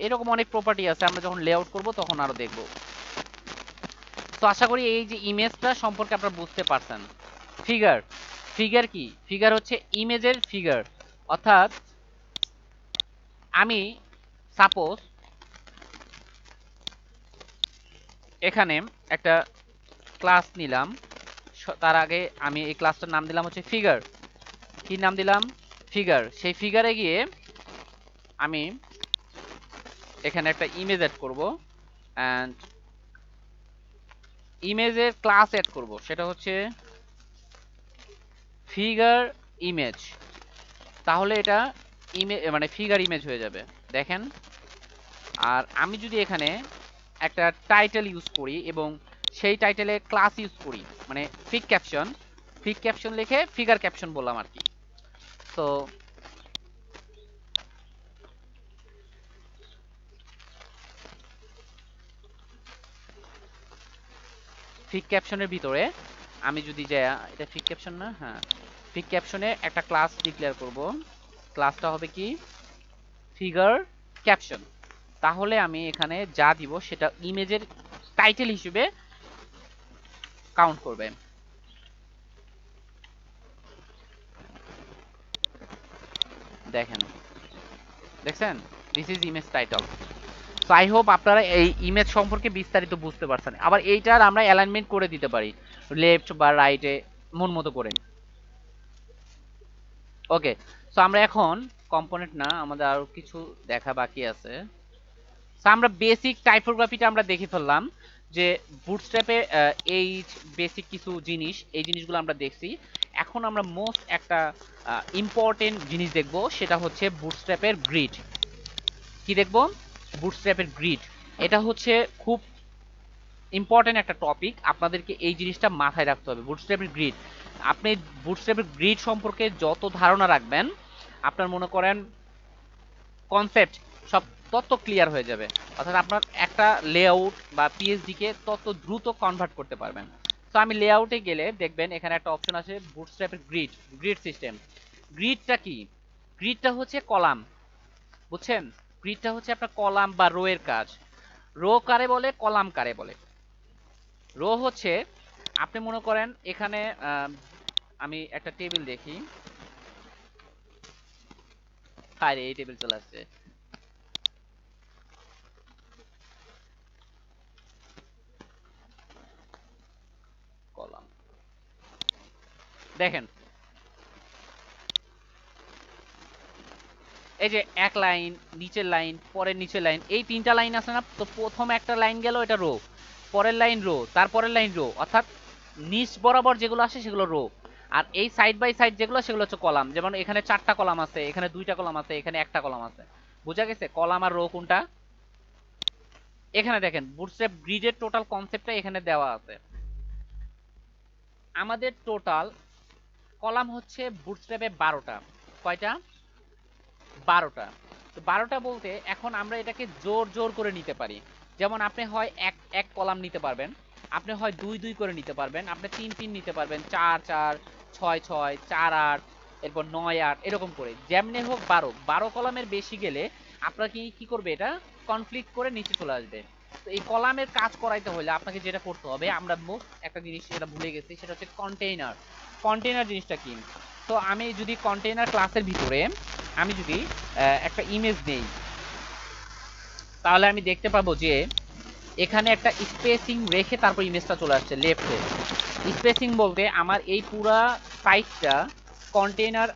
এরকম অনেক প্রপার্টি আছে, আমরা যখন লেআউট করব তখন আরো দেখব। তো আশা করি এই যে ইমেজটা সম্পর্কে আপনারা বুঝতে পারছেন। ফিগার, ফিগার কি, ফিগার হচ্ছে ইমেজের ফিগার। অর্থাৎ আমি সাপোজ এখানে একটা ক্লাস নিলাম, তার আগে আমি এই ক্লাসটার নাম দিলাম হচ্ছে ফিগার। কি নাম দিলাম, ফিগার। সেই ফিগারে গিয়ে আমি এখানে একটা ইমেজ অ্যাড করব, এন্ড ইমেজের ক্লাস অ্যাড করব, সেটা হচ্ছে ফিগার ইমেজ। তাহলে এটা ইমেজ মানে ফিগার ইমেজ হয়ে যাবে, দেখেন। আর আমি যদি এখানে একটা টাইটেল ইউজ করি এবং সেই টাইটেলে ক্লাস ইউজ করি, মানে ফিগ ক্যাপশন, ফিগ ক্যাপশন লিখে ফিগার ক্যাপশন বললাম আর কি। তো ফিগ ক্যাপশনের ভিতরে আমি যদি যাই, এটা ফিগ ক্যাপশন না, হ্যাঁ, ফিগ ক্যাপশনে একটা ক্লাস ডিক্লেয়ার করব। ক্লাসটা হবে কি, ফিগার ক্যাপশন। তাহলে আমি এখানে যা দিব সেটা ইমেজের টাইটেল হিসেবে কাউন্ট করবে। দেখেন, দেখছেন, দিস ইজ ইমেজ টাইটেল। তো আই হোপ আপনারা এই ইমেজ সম্পর্কে বিস্তারিত বুঝতে পারছেন। আবার এইটার আমরা অ্যালাইনমেন্ট করে দিতে পারি লেফট বা রাইটে মন মতো করে। ওকে, সো আমরা এখন কম্পোনেন্ট না, আমাদের আরো কিছু দেখা বাকি আছে। সো আমরা বেসিক টাইপোগ্রাফিটা আমরা দেখে ফেললাম, যে বুটস্ট্র্যাপে এই বেসিক কিছু জিনিস, এই জিনিসগুলো আমরা দেখছি। এখন আমরা মোস্ট একটা ইম্পর্টেন্ট জিনিস দেখব, সেটা হচ্ছে বুটস্ট্র্যাপের গ্রিড। কি দেখব? বুটস্ট্র্যাপের গ্রিড। এটা হচ্ছে খুব ইম্পর্টেন্ট একটা টপিক, আপনাদেরকে এই জিনিসটা মাথায় রাখতে হবে। বুটস্ট্র্যাপের গ্রিড, আপনি বুটস্ট্র্যাপের গ্রিড সম্পর্কে যত ধারণা রাখবেন, আপনার মনে করেন কনসেপ্ট সব তত ক্লিয়ার হয়ে যাবে। অর্থাৎ আপনার একটা লেআউট বা পিএইচডি কে তত দ্রুত কনভার্ট করতে পারবেন। তো আমি লেআউটে গেলে দেখবেন এখানে একটা অপশন আছে বুটস্ট্র্যাপের গ্রিড, গ্রিড সিস্টেম। গ্রিডটা কি? গ্রিডটা হচ্ছে কলাম, বুঝছেন? গ্রিডটা হচ্ছে আপনার কলাম বা রো এর কাজ। রো কারে বলে, কলাম কারে বলে? রো হচ্ছে আপনি মনে করেন এখানে আমি একটা টেবিল দেখি, আরে এই টেবিল চলে আসছে, কলাম। দেখেন এই যে এক লাইন, নিচের লাইন, পরের নিচের লাইন, এই তিনটা লাইন আছে না? তো প্রথম একটা লাইন গেল, এটা রো, পরের লাইন রো, তারপরের লাইন রো, অর্থাৎ নিচ বরাবর যেগুলো আসে সেগুলো রো। আর এই সাইড বাই সাইড যেগুলো, সেগুলো হচ্ছে কলাম। যেমন এখানে 4টা কলাম আছে, এখানে 2টা কলাম আছে, এখানে একটা কলাম আছে। বোঝা গেছে কলাম আর রো কোনটা? এখানে দেখেন বুটস্ট্র্যাপ গ্রিডের টোটাল কনসেপ্টটা এখানে দেওয়া আছে। আমাদের টোটাল কলাম হচ্ছে বুটস্ট্র্যাপে 12টা। কয়টা? 12টা। তো 12টা বলতে এখন আমরা এটাকে জোর জোর করে নিতে পারি। যেমন আপনি হয় এক এক কলাম নিতে পারবেন, আপনি হয় 2 2 করে নিতে পারবেন, আপনি 3 3 নিতে পারবেন, 4 4, 6 6, 4 8, এরপর 9 8, এরকম করে যেমনি হোক 12। 12 কলামের বেশি গেলে আপনার কি কি করবে, এটা কনফ্লিক্ট করে নিচে চলে আসবে। তো এই কলামের কাজ করাইতে হলে আপনাকে যেটা করতে হবে, আমরা মোস্ট একটা জিনিস যেটা ভুলে গেছি, সেটা হচ্ছে কন্টেইনার। কন্টেইনার জিনিসটা কি? তো আমি যদি কন্টেইনার ক্লাসের ভিতরে আমি যদি একটা ইমেজ নেই, তাহলে আমি দেখতে পাবো যে এখানে একটা স্পেসিং রেখে তারপর ইমেজটা চলে আসছে লেফটে। স্পেসিং বলতে আমার এই পুরা সাইডটা কন্টেইনার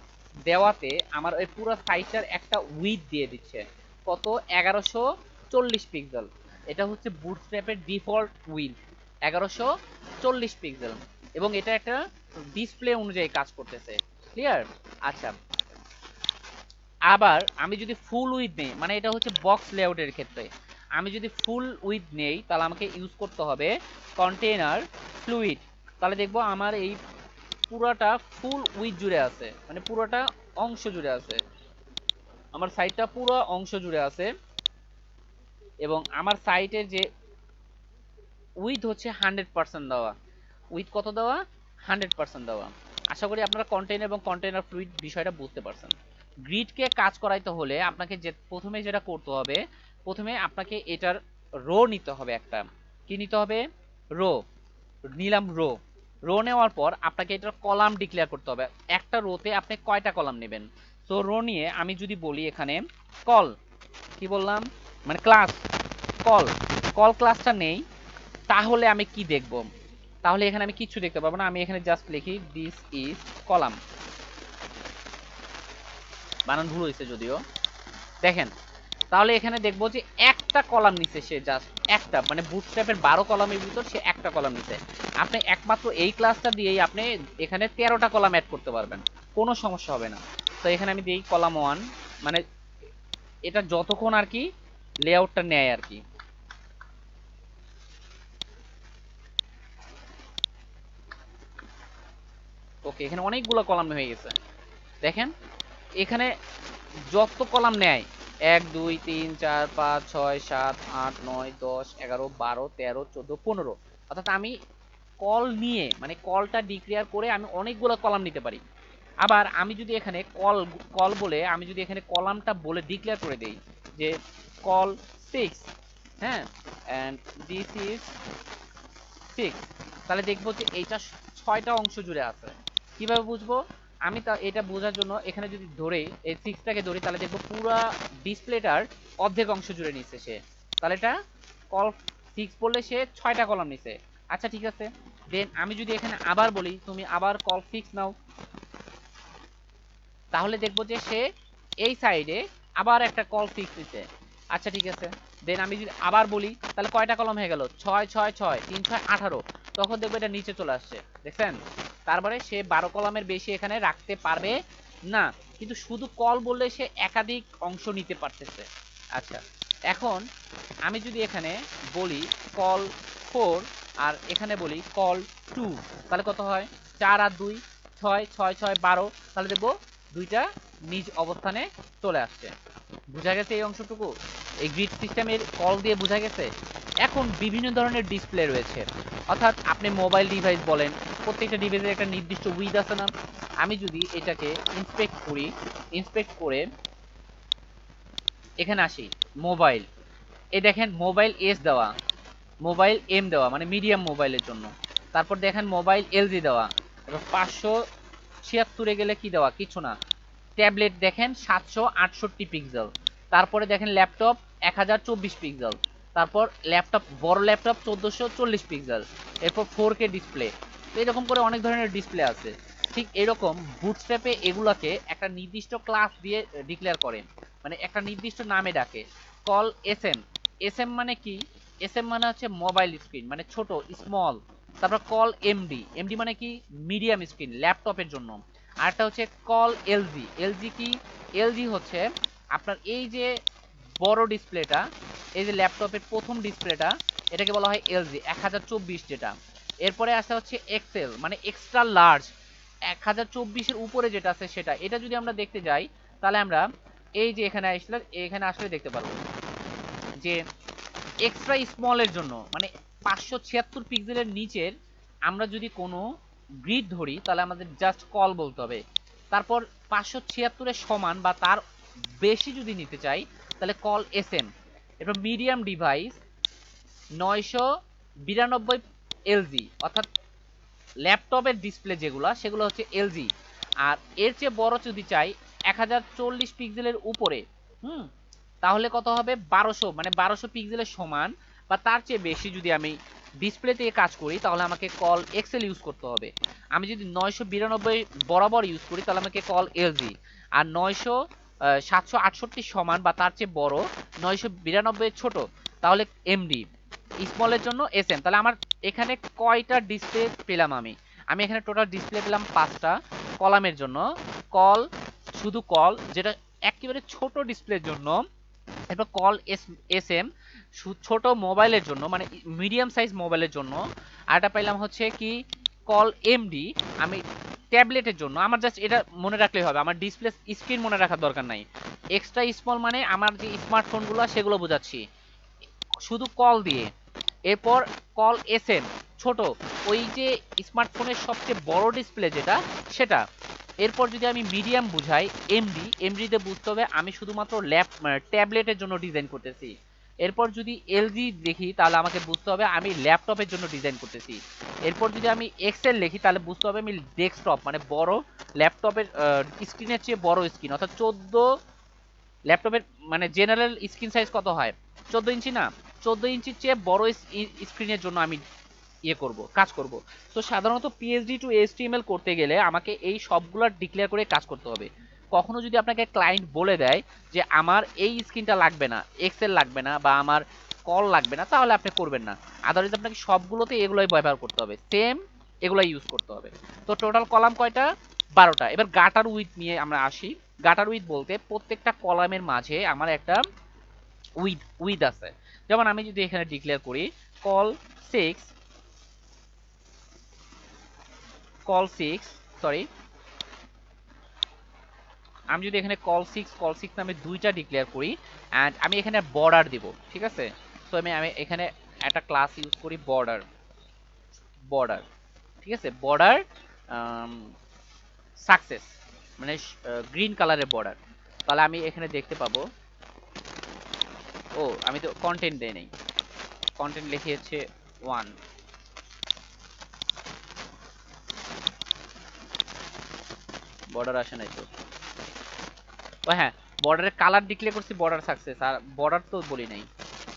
দেওয়াতে আমার এই পুরো সাইডটার একটা উইডথ দিয়ে দিচ্ছে কত, 1140 পিক্সেল। এটা হচ্ছে বুটস্ট্র্যাপের ডিফল্ট উইডথ 1140 পিক্সেল, এবং এটা একটা ডিসপ্লে অনুযায়ী কাজ করতেছে। ক্লিয়ার? আচ্ছা, আবার আমি যদি ফুল উইথ নেই, মানে এটা হচ্ছে বক্স লেআউটের ক্ষেত্রে, আমি যদি ফুল উইথ নেই তাহলে আমাকে ইউজ করতে হবে কন্টেইনার ফ্লুইড। তাহলে দেখবো আমার এই পুরোটা ফুল উইথ জুড়ে আছে, মানে পুরোটা অংশ জুড়ে আছে, আমার সাইটটা পুরো অংশ জুড়ে আছে। এবং আমার সাইটের যে উইথ হচ্ছে 100% দেওয়া। উইথ কত দেওয়া? 100% দেওয়া। আশা করি আপনারা কন্টেইনার এবং কন্টেইনার ফ্লুইড বিষয়টা বুঝতে পারছেন। গ্রিডকে কাজ করাইতে হলে আপনাকে যে প্রথমে যেটা করতে হবে, প্রথমে আপনাকে এটার রো নিতে হবে একটা। কি নিতে হবে? রো। নিলাম রো। রো নেওয়ার পর আপনাকে এটার কলাম ডিক্লেয়ার করতে হবে। একটা রোতে আপনি কয়টা কলাম নেবেন? তো রো নিয়ে আমি যদি বলি এখানে কল, কি বললাম, মানে ক্লাস, কল, কল ক্লাসটা নেই, তাহলে আমি কি দেখব? তাহলে এখানে আমি কিছু দেখতে পাবো না। আমি এখানে জাস্ট লিখি দিস ইজ কলাম, বানান ভুল হয়েছে যদিও। দেখেন, তাহলে এখানে দেখবো যে একটা কলাম নিছে সে, জাস্ট একটা, মানে বুটস্ট্র্যাপের 12 কলামের ভিতর সে একটা কলাম নিছে। আপনি একমাত্র এই ক্লাসটা দিয়েই আপনি এখানে 13টা কলাম অ্যাড করতে পারবেন, কোনো সমস্যা হবে না। তো এখানে আমি দিই কলাম 1, মানে এটা যতক্ষণ আর কি লেআউটটা নেয় আর কি। ওকে, এখানে অনেকগুলো কলাম হয়ে গেছে। দেখেন এখানে যত কলাম নেয়, 1 2 3 4 5 6 7 8 9 10 11 12 13 14 15, অর্থাৎ আমি কল নিয়ে, মানে কলটা ডিক্লেয়ার করে আমি অনেকগুলো কলাম নিতে পারি। আবার আমি যদি এখানে কল কল বলে আমি যদি এখানে কলামটা বলে ডিক্লেয়ার করে দেই যে কল 6, হ্যাঁ, এন্ড দিস ইজ 6, তাহলে দেখবো যে এইটা 6টা অংশ জুড়ে আছে। কিভাবে বুঝবো? আমি তা এটা বোঝার জন্য এখানে যদি ধরে এই 6টাকে ধরি, তাহলে দেখবো পুরো ডিসপ্লেটার অর্ধেক অংশ জুড়ে নিচ্ছে সে। তাহলে এটা কল 6 বললে সে 6টা কলাম নিছে। আচ্ছা ঠিক আছে, দেন আমি যদি এখানে আবার বলি তুমি আবার কল 6 নাও, তাহলে দেখবো যে সে এই সাইডে আবার একটা কল 6 নিছে। আচ্ছা ঠিক আছে, দেন আমি যদি আবার বলি তাহলে কয়টা কলম হয়ে গেল, 6 6 6 3 6 18, তখন দেখবো এটা নিচে চলে আসছে। দেখছেন, তারপরে সে 12 কলামের বেশি এখানে রাখতে পারবে না, কিন্তু শুধু কল বললে সে একাধিক অংশ নিতে পারতেছে। আচ্ছা, এখন আমি যদি এখানে বলি কল 4 আর এখানে বলি কল 2, তাহলে কত হয়, 4 আর 2 6 6 6 12, তাহলে দেখবো দুইটা নিজ অবস্থানে চলে আসছে। বুঝা গেছে এই অংশটুকু, এই গ্রিড সিস্টেমের কল দিয়ে বুঝা গেছে। এখন বিভিন্ন ধরনের ডিসপ্লে রয়েছে, অর্থাৎ আপনি মোবাইল ডিভাইস বলেন, প্রত্যেকটা ডিভাইসের একটা নির্দিষ্ট উইথ আছে না। আমি যদি এটাকে ইন্সপেক্ট করি, ইন্সপেক্ট করে এখানে আসি মোবাইল, এই দেখেন মোবাইল এস দেওয়া, মোবাইল এম দেওয়া মানে মিডিয়াম মোবাইলের জন্য, তারপর দেখেন মোবাইল এলজি দেওয়া, এবার 576 গেলে কি দেওয়া, কিছু না। ট্যাবলেট দেখেন 768 পিক্সেল, তারপরে দেখেন ল্যাপটপ 1024 পিক্সেল, তারপর ল্যাপটপ বড় ল্যাপটপ 1440 পিক্সেল, এরপর 4K ডিসপ্লে। তো এরকম করে অনেক ধরনের ডিসপ্লে আছে। ঠিক এরকম বুটস্ট্র্যাপে এগুলাকে একটা নির্দিষ্ট ক্লাস দিয়ে ডিক্লেয়ার করে, মানে একটা নির্দিষ্ট নামে ডাকে। কল এসএম, এসএম মানে কি, এসএম মানে হচ্ছে মোবাইল স্ক্রিন মানে ছোট স্মল। তারপর কল এমডি, এমডি মানে কি মিডিয়াম স্ক্রিন ল্যাপটপের জন্য। আরেকটা হচ্ছে কল এলজি, এলজি কি, এলজি হচ্ছে আপনার এই যে বড় ডিসপ্লেটা, এই যে ল্যাপটপের প্রথম ডিসপ্লেটা, এটাকে বলা হয় এলজি 1024 যেটা। এরপরে আসে হচ্ছে এক্সেল মানে এক্সট্রা লার্জ, 1024-এর উপরে যেটা আছে সেটা। এটা যদি আমরা দেখতে যাই তাহলে আমরা এই যে এখানে আসলে দেখতে পারবো যে এক্সট্রা স্মলের জন্য মানে 576 পিক্সেলের নিচের আমরা যদি কোনো গ্রিড ধরি তাহলে আমাদের জাস্ট কল বলতে হবে। তারপর 576-এর সমান বা তার বেশি যদি নিতে চাই তাহলে কল এসএম। এরপর মিডিয়াম ডিভাইস 992 এলজি, অর্থাৎ ল্যাপটপের ডিসপ্লে যেগুলো সেগুলো হচ্ছে এলজি। আর এর চেয়ে বড় যদি চাই 1040 পিক্সেলের উপরে, তাহলে কত হবে 1200, মানে 1200 পিক্সেলের সমান বা তার চেয়ে বেশি যদি আমি ডিসপ্লে থেকে কাজ করি তাহলে আমাকে কল এক্সেল ইউজ করতে হবে। আমি যদি 992 বরাবর ইউজ করি তাহলে আমাকে কল এলজি, আর 768 সমান বা তার চেয়ে বড় 992 ছোট তাহলে এমডি, স্মলের জন্য এসএম। তাহলে আমার এখানে কয়টা ডিসপ্লে পেলাম, আমি আমি এখানে টোটাল ডিসপ্লে পেলাম 5টা কলামের জন্য। কল, শুধু কল যেটা একেবারে ছোট ডিসপ্লের জন্য, এরপর কল এসএম ছোট মোবাইলের জন্য মানে মিডিয়াম সাইজ মোবাইলের জন্য। আরেকটা পাইলাম হচ্ছে কি কল এমডি আমি ট্যাবলেটের জন্য। আমার জাস্ট এটা মনে রাখলেই হবে, আমার ডিসপ্লে স্ক্রিন মনে রাখার দরকার নাই। এক্সট্রা স্মল মানে আমার যে স্মার্টফোনগুলো সেগুলো বোঝাচ্ছি শুধু কল দিয়ে। এরপর কল এসএম ছোট, ওই যে স্মার্টফোনের সবচেয়ে বড় ডিসপ্লে যেটা সেটা। এরপর যদি আমি মিডিয়াম বুঝাই এমডি, এমডিতে বুঝতে হবে আমি শুধুমাত্র ট্যাবলেটের জন্য ডিজাইন করতেছি। এরপর যদি এলজি দেখি তাহলে আমাকে বুঝতে হবে আমি ল্যাপটপের জন্য ডিজাইন করতেছি। এরপর যদি আমি এক্সেল লিখি তাহলে বুঝতে হবে আমি ডেস্কটপ মানে বড় ল্যাপটপের স্ক্রিনের চেয়ে বড় স্ক্রিন, অর্থাৎ 14 ল্যাপটপের মানে জেনারেল স্ক্রিন সাইজ কত হয় 14 ইঞ্চি না, 14 ইঞ্চির চেয়ে বড় স্ক্রিনের জন্য আমি কাজ করব। তো সাধারণত পিএইচডি টু এইচটিএমএল করতে গেলে আমাকে এই সবগুলো ডিক্লেয়ার করে কাজ করতে হবে। কখনো যদি আপনাকে ক্লায়েন্ট বলে দেয় যে আমার এই স্ক্রিনটা লাগবে না, এক্সেল লাগবে না বা আমার কল লাগবে না, তাহলে আপনি করবেন না। আদারওয়াইজ আপনাকে সবগুলোতে এগুলোই ব্যবহার করতে হবে, সেম এগুলাই ইউজ করতে হবে। তো টোটাল কলাম কয়টা, 12টা। এবার গাটার উইথ নিয়ে আমরা আসি। গাটার উইথ বলতে প্রত্যেকটা কলামের মাঝে আমার একটা উইথ আছে। যেমন আমি যদি এখানে ডিক্লেয়ার করি কল 6, সরি, আমি যদি এখানে কল 6 নামে দুইটা ডিক্লেয়ার করি অ্যান্ড আমি এখানে বর্ডার দিব, ঠিক আছে। সো আমি এখানে একটা ক্লাস ইউজ করি বর্ডার, ঠিক আছে, বর্ডার সাকসেস মানে গ্রিন কালারের বর্ডার। তাহলে আমি এখানে দেখতে পাবো, ও আমি তো কন্টেন্ট দেই নাই, কন্টেন্ট লিখিয়েছে 1, বর্ডার আসে নাই তো। ও হ্যাঁ, বর্ডারের কালার ডিক্লেয়ার করছি বর্ডার সাকসেস, আর বর্ডার তো বলি নাই।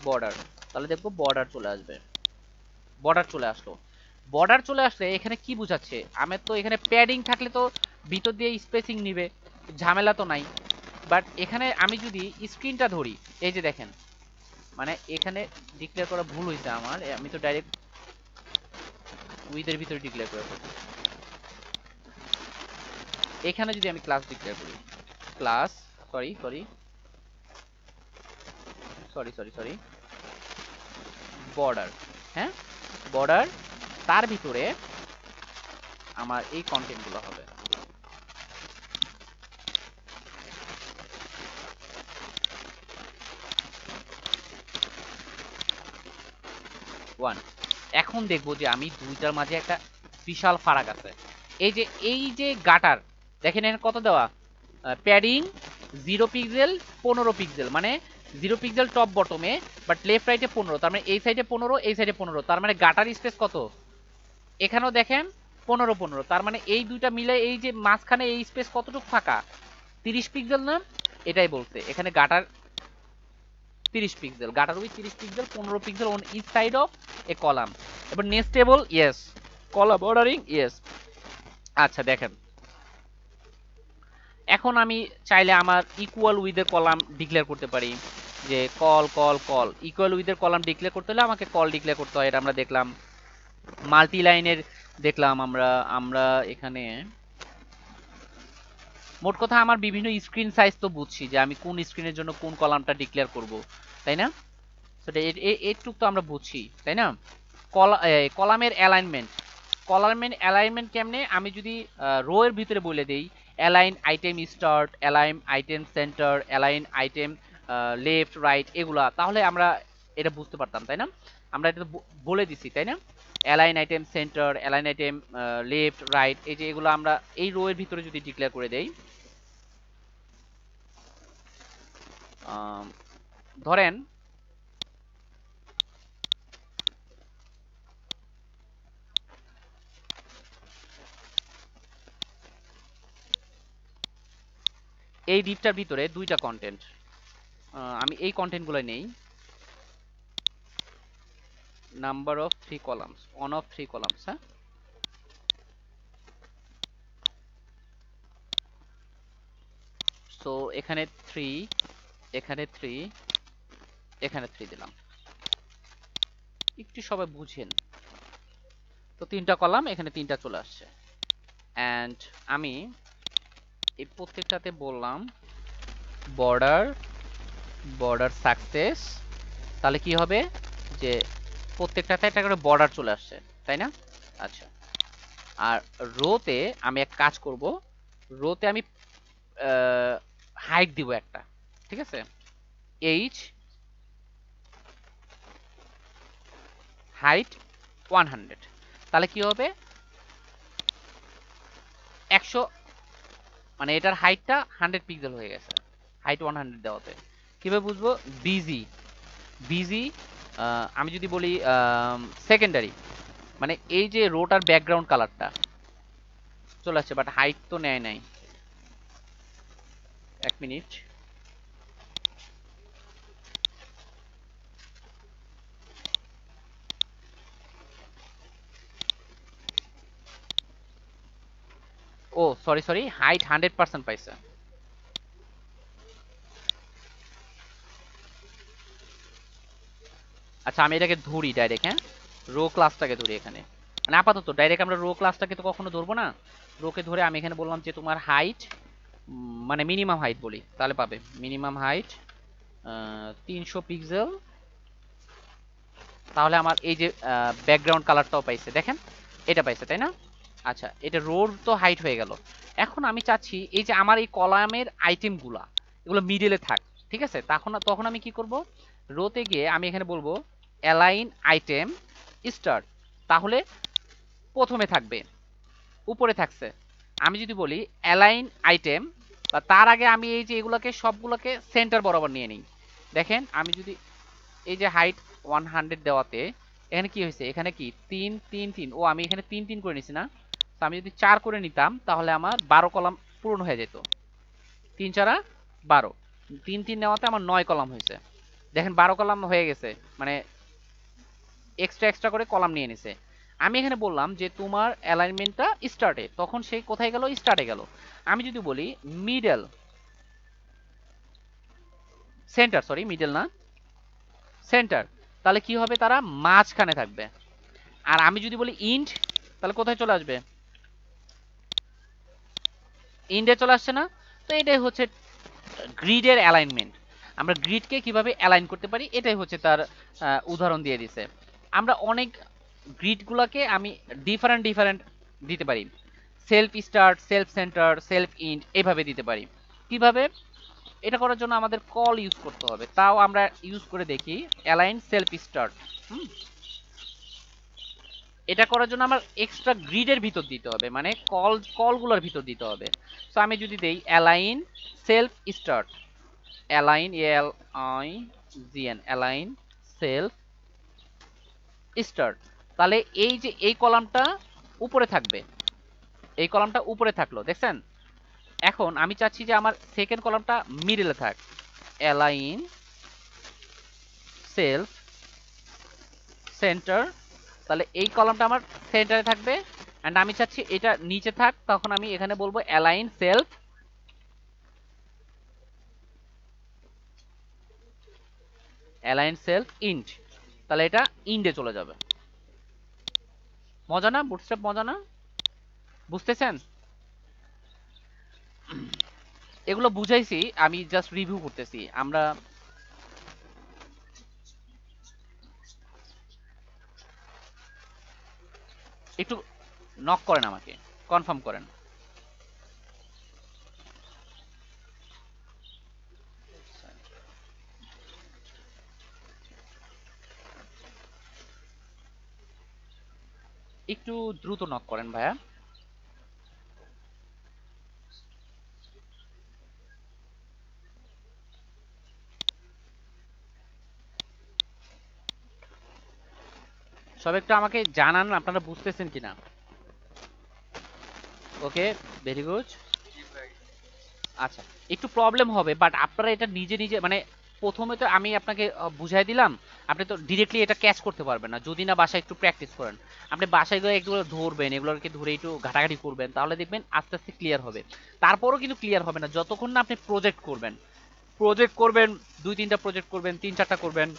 বর্ডার, তাহলে দেখবো বর্ডার চলে আসবে। বর্ডার চলে আসলো। বর্ডার চলে আসলে এখানে কি বোঝাচ্ছে, আমার তো এখানে প্যাডিং থাকলে তো ভিতর দিয়ে স্পেসিং নিবে, ঝামেলা তো নাই। বাট এখানে আমি যদি স্ক্রিনটা ধরি, এই যে দেখেন, মানে এখানে ডিক্লেয়ার করা ভুল হয়েছে আমার, আমি তো ডাইরেক্ট উইথের ভিতরে ডিক্লেয়ার করে ফেলছি। এখানে যদি আমি ক্লাস ডিক্লেয়ার করি, class sorry sorry sorry sorry sorry border, হ্যাঁ বর্ডার, তার ভিতরে আমার এই কন্টেন্টগুলো হবে। ওয়ান। এখন দেখবো যে আমি দুইটার মাঝে একটা বিশাল ফারাক আছে। এই যে গাটার দেখেন এখানে কত দেওয়া, প্যাডিং 0 পিক্সেল 15 পিক্সেল, মানে 0 পিক্সেল টপ বটমে, বাট লেফট রাইটে 15, তার মানে এই সাইডে 15 এই সাইডে 15, তার মানে গাটার স্পেস কত, এখানেও দেখেন 15 15, তার মানে এই দুইটা মিলে এই যে মাঝখানে এই স্পেস কতটুকু ফাঁকা, 30 পিক্সেল না, এটাই বলছে এখানে gutter 30 pixel, gutter with 30 pixel, 15 pixel on each side of a column. এবার nestable yes, column ordering yes. আচ্ছা দেখেন, এখন আমি চাইলে আমার ইকুয়াল উইথের কলাম ডিক্লেয়ার করতে পারি, যে কল কল কল, ইকুয়াল উইথের কলাম ডিক্লেয়ার করতে হলে আমাকে কল ডিক্লেয়ার করতে হয়, এটা আমরা দেখলাম। মাল্টি লাইনের দেখলাম আমরা আমরা এখানে মোট কথা আমার বিভিন্ন স্ক্রিন সাইজ তো বুঝছি যে আমি কোন স্ক্রিনের জন্য কোন কলামটা ডিক্লেয়ার করব, তাই না? সেটা এইটুক তো আমরা বুঝছি, তাই না? কলামের অ্যালাইনমেন্ট, কলামের অ্যালাইনমেন্ট কেমনে, আমি যদি রো এর ভিতরে বলে দেই align item start, align item centre, align item left right, এগুলা, তাহলে আমরা এটা বুঝতে পারতাম, তাই না? আমরা এটা বলে দিছি, তাই না? Align item centre, align item left right, এই যে এগুলো আমরা এই রো এর ভিতরে যদি ডিক্লেয়ার করে দেই, ধরেন এই ডিপটার ভিতরে দুইটা কন্টেন্ট, আমি এই কন্টেন্টগুলো নেই, number of 3 columns, on of 3 columns, হ্যাঁ, সো এখানে 3, এখানে 3, এখানে 3 দিলাম, একটু সবাই বুঝেন তো, 3টা কলাম এখানে 3টা চলে আসছে। অ্যান্ড আমি এই প্রত্যেকটাতে বললাম বর্ডার, বর্ডার সাকসেস, তাহলে কি হবে যে প্রত্যেকটাতে একটা করে বর্ডার চলে আসছে, তাই না? আচ্ছা, আর রোতে আমি এক কাজ করব, রোতে আমি হাইট দিব একটা, ঠিক আছে, এইচ হাইট 100, তাহলে কি হবে 100, মানে এটার হাইটটা 100 পিক্সেল হয়ে গেছে, হাইট 100 দেওয়াতে। কিভাবে বুঝবো, বিজি বিজি, আমি যদি বলি সেকেন্ডারি, মানে এই যে রোটার ব্যাকগ্রাউন্ড কালারটা চলে আসছে, বাট হাইট তো নেয় নাই, 1 মিনিট, ও সরি সরি, হাইট 100% পাইছে। আচ্ছা আমি এটাকে ধরি ডাইরেক্ট, হ্যাঁ, রো ক্লাসটাকে ধরি এখানে, মানে আপাতত ডাইরেক্ট আমরা রো ক্লাসটাকে তো কখনো ধরবো না, রোকে ধরে আমি এখানে বললাম যে তোমার হাইট, মানে মিনিমাম হাইট বলি, তাহলে পাবে মিনিমাম হাইট 300 পিক্সেল, তাহলে আমার এই যে ব্যাকগ্রাউন্ড কালারটাও পাইছে, দেখেন এটা পাইছে, তাই না? আচ্ছা, এটা রোর তো হাইট হয়ে গেল। এখন আমি চাচ্ছি এই যে আমার এই কলামের আইটেমগুলা এগুলো মিডলে থাক, ঠিক আছে, তখন তখন আমি কি করব, রোতে গিয়ে আমি এখানে বলবো অ্যালাইন আইটেম স্টার্ট, তাহলে প্রথমে থাকবে, উপরে থাকছে। আমি যদি বলি অ্যালাইন আইটেম, বা তার আগে আমি এই যে এগুলোকে সবগুলোকে সেন্টার বরাবর নিয়ে নিই, দেখেন আমি যদি এই যে হাইট 100 দেওয়াতে এখানে কি হয়েছে, এখানে কি 3 3 3, ও আমি এখানে 3 3 করে নিছি না, তো আমি যদি 4 করে নিতাম তাহলে আমার 12 কলাম পূরণ হয়ে যেত, 3 4 12, 3 3 নেওয়াতে আমার 9 কলাম হয়েছে, দেখেন 12 কলাম হয়ে গেছে, মানে এক্সট্রা এক্সট্রা করে কলাম নিয়ে নিছে। আমি এখানে বললাম যে তোমার অ্যালাইনমেন্টটা স্টার্টে, তখন সেই কোথায় গেল, স্টার্টে গেল। আমি যদি বলি মিডল সেন্টার, সরি মিডল না সেন্টার, তাহলে কি হবে, তারা মাঝখানে থাকবে। আর আমি যদি বলি ইন্ড, তাহলে কোথায় চলে আসবে, ইন্ডে চলে আসছে না। তো এটাই হচ্ছে গ্রিডের অ্যালাইনমেন্ট। আমরা গ্রিডকে কিভাবে অ্যালাইন করতে পারি এটাই হচ্ছে তার উদাহরণ দিয়ে দিছে। আমরা অনেক গ্রিডগুলোকে আমি ডিফারেন্ট ডিফারেন্ট দিতে পারি, self start, self centre, self ইন্ড, এইভাবে দিতে পারি। কিভাবে, এটা করার জন্য আমাদের কল ইউজ করতে হবে, তাও আমরা ইউজ করে দেখি অ্যালাইন সেলফ স্টার্ট। এটা করার জন্য আমার এক্সট্রা গ্রিডের ভিতর দিতে হবে, মানে কলগুলোর ভিতর দিতে হবে। সো আমি যদি দেই align self start, align L I G N, align self start, তাহলে এই যে এই কলামটা উপরে থাকবে, এই কলামটা উপরে থাকলো, দেখছেন। এখন আমি চাচ্ছি যে আমার সেকেন্ড কলামটা মিডলে থাক, অ্যালাইন সেলফ সেন্টার, তাহলে এই কলামটা আমার সেন্টারে থাকবে। এন্ড আমি চাচ্ছি এটা নিচে থাক, তখন আমি এখানে বলবো অ্যালাইন সেলফ ইন্ড, তাহলে এটা ইন্ডে চলে যাবে। মজা না, বুটস্ট্র্যাপ মজা না, বুঝতেছেন? এগুলো বুঝাইছি, আমি জাস্ট রিভিউ করতেছি। আমরা একটু নক করেন, আমাকে কনফার্ম করেন। একটু দ্রুত নক করেন ভাইয়া। সব একটু আমাকে জানান আপনারা বুঝতেছেন কিনা। ওকে, ভেরি গুড। আচ্ছা, একটু প্রবলেম হবে, বাট আপনারা এটা নিজে নিজে মানে প্রথমে তো আমি আপনাকে বুঝাই দিলাম, আপনি তো ডিরেক্টলি এটা ক্যাচ করতে পারবেন না যদি না বাসায় একটু প্র্যাকটিস করেন। আপনি বাসায় গিয়ে এগুলো ধরবেন, এগুলোকে ধরে একটু ঘাটাঘাটি করবেন, তাহলে দেখবেন আস্তে আস্তে ক্লিয়ার হবে। তারপরও কিন্তু ক্লিয়ার হবে না যতক্ষণ না আপনি প্রজেক্ট করবেন। প্রজেক্ট করবেন, 2-3টা প্রজেক্ট করবেন, 3-4টা করবেন।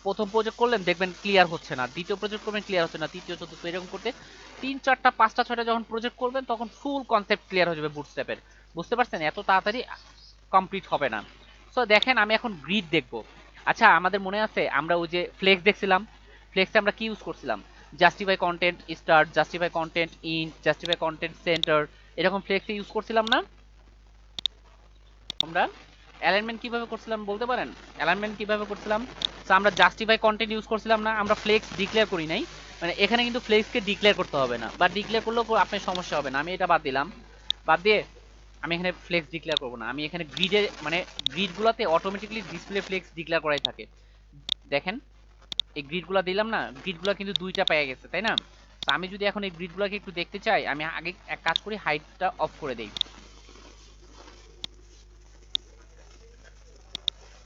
প্রথম প্রজেক্ট করলেন দেখবেন ক্লিয়ার হচ্ছে না, দ্বিতীয় প্রজেক্ট করবেন ক্লিয়ার হচ্ছে না, তৃতীয় চতুর্থ এরকম করতে 3-4টা 5টা 6টা যখন প্রজেক্ট করবেন তখন ফুল কনসেপ্ট ক্লিয়ার হয়ে যাবে বুটস্ট্র্যাপের। বুঝতে পারছেন? এত তাড়াতাড়ি কমপ্লিট হবে না। সো দেখেন আমি এখন গ্রিড দেখব। আচ্ছা, আমাদের মনে আছে আমরা ওই যে ফ্লেক্স দেখছিলাম, ফ্লেক্সে আমরা কি ইউজ করছিলাম, justify content start, justify contained in, justify content centre, এরকম ফ্লেক্সে ইউজ করছিলাম না আমরা? অ্যালাইনমেন্ট কিভাবে করছিলাম বলতে পারেন? অ্যালাইনমেন্ট কিভাবে করছিলাম? সো আমরা জাস্টিফাই কন্টেন্ট ইউজ করছিলাম না, আমরা ফ্লেক্স ডিক্লেয়ার করি নাই। মানে এখানে কিন্তু ফ্লেক্সকে ডিক্লেয়ার করতে হবে না, বা ডিক্লেয়ার করলেও আপনার সমস্যা হবে না। আমি এটা বাদ দিলাম, বাদ দিয়ে আমি এখানে ফ্লেক্স ডিক্লেয়ার করব না। আমি এখানে গ্রিডে মানে গ্রিডগুলোতে অটোমেটিক্যালি ডিসপ্লে ফ্লেক্স ডিক্লেয়ার করাই থাকে। দেখেন এই গ্রিডগুলো দিলাম না, গ্রিডগুলো কিন্তু দুইটা পেয়ে গেছে, তাই না? তো আমি যদি এখন এই গ্রিডগুলোকে একটু দেখতে চাই, আমি আগে এক কাজ করি, হাইটটা অফ করে দেই।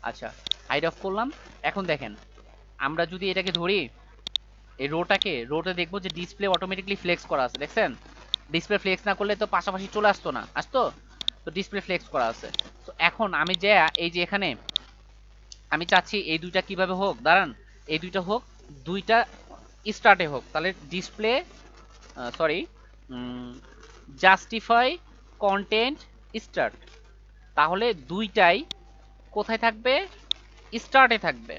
আচ্ছা, হাইট অফ করলাম। এখন দেখেন আমরা যদি এটাকে ধরি, এই রোতে দেখবো যে ডিসপ্লে অটোমেটিক্যালি ফ্লেক্স করা আছে, দেখছেন? ডিসপ্লে ফ্লেক্স না করলে তো পাশাপাশি চলে আসতো না, আসতো? তো ডিসপ্লে ফ্লেক্স করা আছে। তো এখন আমি যে এই যে এখানে আমি চাচ্ছি এই দুইটা কিভাবে হোক, দাঁড়ান, এই দুইটা হোক, দুইটা স্টার্টে হোক, তাহলে display sorry justify content start, তাহলে দুইটাই কোথায় থাকবে, স্টার্টে থাকবে।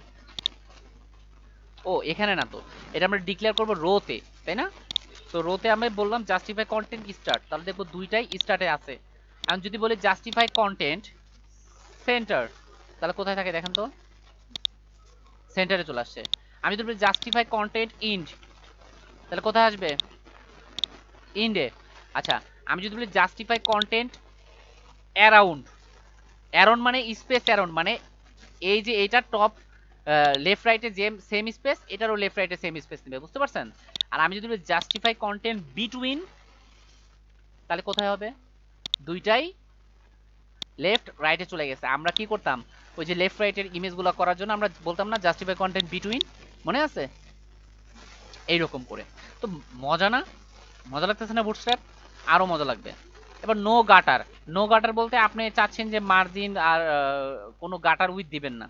ও এখানে না, তো এটা আমরা ডিক্লেয়ার করব রোতে, তাই না? তো রোতে আমি বললাম জাস্টিফাই কন্টেন্ট স্টার্ট, তাহলে দেখবো দুইটাই স্টার্টে আছে। আমি যদি বলি জাস্টিফাই কন্টেন্ট সেন্টার, তাহলে কোথায় থাকে দেখেন তো, সেন্টারে চলে আসছে। আমি যদি বলি জাস্টিফাই কন্টেন্ট ইন্ড, তাহলে কোথায় আসবে, ইন্ডে। আচ্ছা, আমি যদি বলি জাস্টিফাই কন্টেন্ট অ্যারাউন্ড, অ্যারাউন্ড মানে স্পেস অ্যারাউন্ড, মানে এই যে এইটা টপ লেফট রাইটে যে সেম স্পেস, এটারও লেফট রাইটে সেম স্পেস নেবে, বুঝতে পারছেন? আর আমি যদি বলি জাস্টিফাই কন্টেন্ট বিটুইন, তাহলে কোথায় হবে, দুইটাই লেফট রাইটে চলে গেছে। আমরা কি করতাম, ওই যে লেফট রাইটের ইমেজগুলো করার জন্য আমরা বলতাম না জাস্টিফাই কন্টেন্ট বিটুইন, মনে আছে? এইরকম করে। তো মজা না? মজা লাগতেছে না বুটস্ট্র্যাপ? আরো মজা লাগবে। এবার নো গাটার। নো গাটার বলতে আপনি চাচ্ছেন যে মার্জিন আর কোনো গাটার উইথ দিবেন না।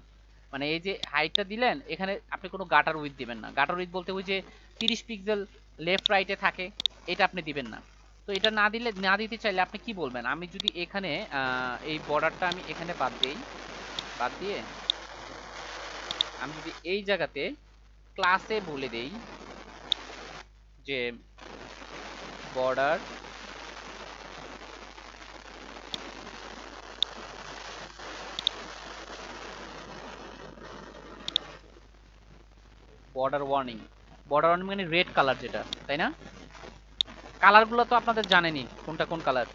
মানে এই যে হাইটটা দিলেন, এখানে আপনি কোনো গাটার উইথ দিবেন না। গাটার উইথ বলতে ওই যে 30 পিক্সেল লেফট রাইটে থাকে, এটা আপনি দিবেন না। তো এটা না দিলে, না দিতে চাইলে আপনি কি বলবেন? আমি যদি এখানে এই বর্ডারটা আমি এখানে বাদ দেই, বাদ দিয়ে আমি যদি এই জায়গাতে ক্লাসে বলে দেই যে border border warning, border warning মানে রেড কালার যেটা, তাই না? কালারগুলো তো আপনাদের জানেনই কোনটা কোন কালার,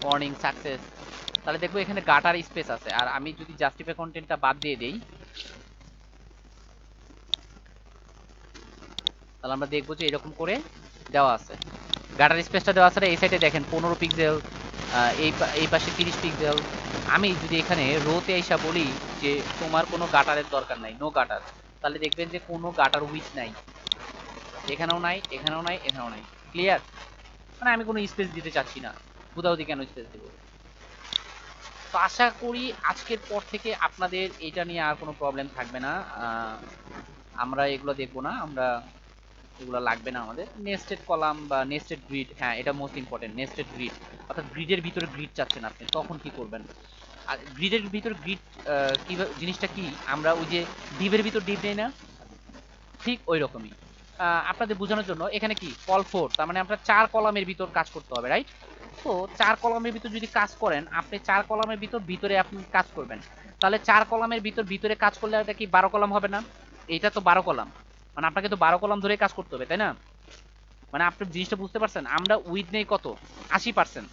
ওয়ার্নিং, সাকসেস। তাহলে দেখবো এখানে গাটার স্পেস আছে। আর আমি যদি জাস্টিফাই কন্টেন্টটা বাদ দিয়ে দেই, তাহলে আমরা দেখবো যে এরকম করে দেওয়া আছে। গাটার স্পেসটা দেওয়া আছে। এই সাইডে দেখেন 15 পিক্সেল, এই পাশে 30 পিক্সেল। আমি যদি এখানে রোতে এসে বলি যে তোমার কোনো গাটারের দরকার নাই, নো গাটার, তাহলে দেখবেন যে কোনো গাটার উইথ নাই, এখানেও নাই, এখানেও নাই, এখানেও নাই। ক্লিয়ার? মানে আমি কোনো স্পেস দিতে চাচ্ছি না, হুদাহুদি কেন স্পেস দেবো? তো আশা করি আজকের পর থেকে আপনাদের এটা নিয়ে আর কোনো প্রবলেম থাকবে না। আমরা এগুলো দেখবো না, আমরা এগুলো লাগবে না আমাদের। নেস্টেড কলাম বা নেস্টেড গ্রিড, হ্যাঁ এটা মোস্ট ইম্পর্টেন্ট। নেস্টেড গ্রিড অর্থাৎ গ্রিডের ভিতরে গ্রিড চাচ্ছেন আপনি, তখন কি করবেন? আর গ্রিডের ভিতরে গ্রিড কি জিনিসটা কি, আমরা ওই যে ডিভের ভিতর ডিভ নেই না, ঠিক ওই রকমই। আপনাদের বোঝানোর জন্য এখানে কি কল ফোর, তার মানে আপনার 4 কলামের ভিতর কাজ করতে হবে, রাইট? তো 4 কলামের ভিতর যদি কাজ করেন, আপনি 4 কলামের ভিতর ভিতরে আপনি কাজ করবেন, তাহলে 4 কলামের ভিতর ভিতরে কাজ করলে এটা কি 12 কলাম হবে না? এইটা তো 12 কলাম, মানে আপনাকে তো 12 কলাম ধরে কাজ করতে হবে, তাই না? মানে আপনি জিনিসটা বুঝতে পারছেন? আমরা উইথ নেই কত, 80%।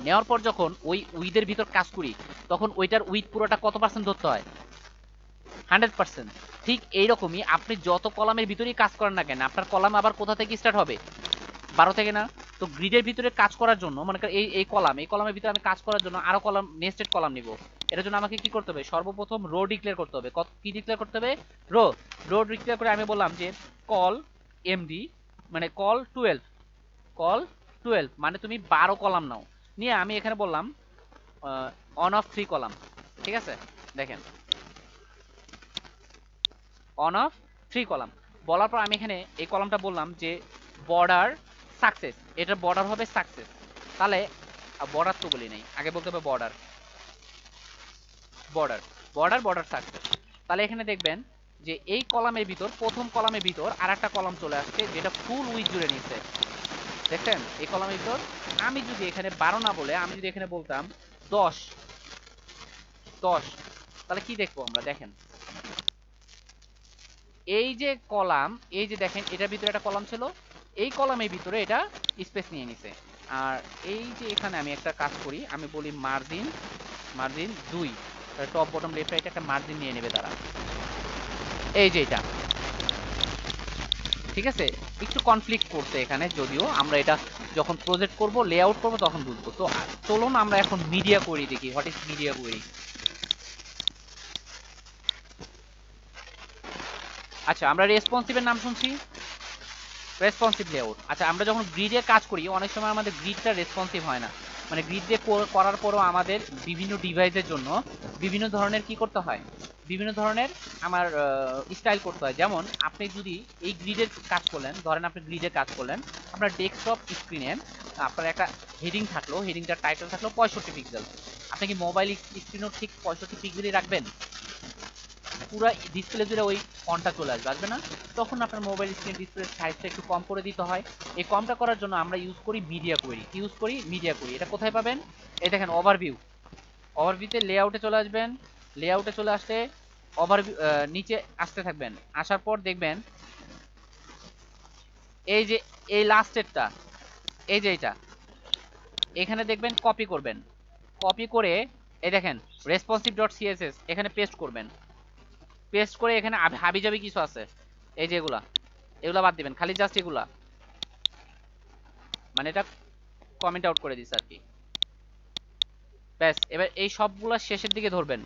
নেওয়ার পর যখন ওই উইথের ভিতর কাজ করি, তখন ওইটার উইথ পুরোটা কত পার্সেন্ট ধরতে হয়? 100%। ঠিক এইরকমই আপনি যত কলামের ভিতরেই কাজ করেন না কেন, আপনার কলাম আবার কোথা থেকে স্টার্ট হবে? 12 থেকে না? তো গ্রিডের ভিতরে কাজ করার জন্য, মানে এই এই কলাম, এই কলামের ভিতরে আমি কাজ করার জন্য আরো কলাম, নেস্টেড কলাম নিব। এটার জন্য আমাকে কি করতে হবে? সর্বপ্রথম রো ডিক্লেয়ার করতে হবে। কি ডিক্লেয়ার করতে হবে? রো। রো ডিক্লেয়ার করে আমি বললাম যে কল এমডি, মানে কল 12, কল 12 মানে তুমি 12 কলাম নাও। নিয়ে আমি এখানে বললাম অন অফ 3 কলাম, ঠিক আছে? দেখেন অন অফ 3 কলাম বলার পর আমি এখানে এই কলামটা বললাম যে বর্ডার সাকসেস, এটার বর্ডার হবে সাকসেস। তাহলে বর্ডার তো বলি নাই, আগে বলতে হবে border, border, border, border success. তাহলে এখানে দেখবেন যে এই কলামের ভিতর, প্রথম কলামের ভিতর আর একটা কলাম চলে আসছে যেটা ফুল উইথ জুড়ে নিচ্ছে। দেখছেন এই কলামের ভিতর? আমি যদি এখানে 12 না বলে আমি যদি এখানে বলতাম 10, 10, তাহলে কি দেখবো আমরা? দেখেন এই যে কলাম, এই যে দেখেন এটার ভিতরে একটা কলাম ছিল, এই কলামের ভিতরে এটা স্পেস নিয়ে নিছে। আর এই যে এখানে আমি একটা কাজ করি, আমি বলি margin, margin 2, top bottom left right একটা মার্জিন নিয়ে নেবে তারা, এই যে এটা, ঠিক আছে? একটু কনফ্লিক্ট করছে এখানে, যদিও আমরা এটা যখন প্রজেক্ট করব, লেআউট করব, তখন বুঝবো। তো চলুন আমরা এখন মিডিয়া কোয়েরি দেখি। What is media query? আচ্ছা, আমরা রেসপন্সিভের নাম শুনছি, রেসপন্সিভ লেআউট। আচ্ছা, আমরা যখন গ্রিডে কাজ করি অনেক সময় আমাদের গ্রিডটা রেসপন্সিভ হয় না, মানে গ্রিড দিয়ে করার পরও আমাদের বিভিন্ন ডিভাইসের জন্য বিভিন্ন ধরনের কি করতে হয়, বিভিন্ন ধরনের আমার স্টাইল করতে হয়। যেমন আপনি যদি এই গ্রিডের কাজ করলেন, ধরেন আপনি গ্রিডে কাজ করলেন, আপনার ডেস্কটপ স্ক্রিনে আপনার একটা হেডিং থাকলো, হেডিংটার টাইটেল থাকলো 65 পিক্সেল। আপনি কি মোবাইল স্ক্রিনও ঠিক 65 পিক্সেলই রাখবেন? পুরো ডিসপ্লে জুড়ে ওই ফন্টটা চলে আসবে, আসবে না? তখন আপনার মোবাইল স্ক্রিন ডিসপ্লে সাইজটা একটু কম করে দিতে হয়। এই কমটা করার জন্য আমরা ইউজ করি মিডিয়া কোয়েরি। ইউজ করি মিডিয়া কোয়েরি। এটা কোথায় পাবেন? এই দেখেন ওভারভিউ, ওভারভিউতে লেআউটে চলে আসবেন, লেআউটে চলে আসলে ওভারভিউ নিচে আসতে থাকবেন, আসার পর দেখবেন এই যে এই লাস্টেরটা, এই যে এটা, এখানে দেখবেন কপি করবেন, কপি করে এই দেখেন রেসপন্সিভ ডট সিএসএস এখানে পেস্ট করবেন। পেস্ট করে এখানে হাবিজাবি কিছু আছে, এই যে এগুলা, এগুলা বাদ দিবেন, খালি জাস্ট এগুলা, মানে এটা কমেন্ট আউট করে দিছে আর কি। ব্যাস, এবার এই সবগুলা শেষের দিকে ধরবেন,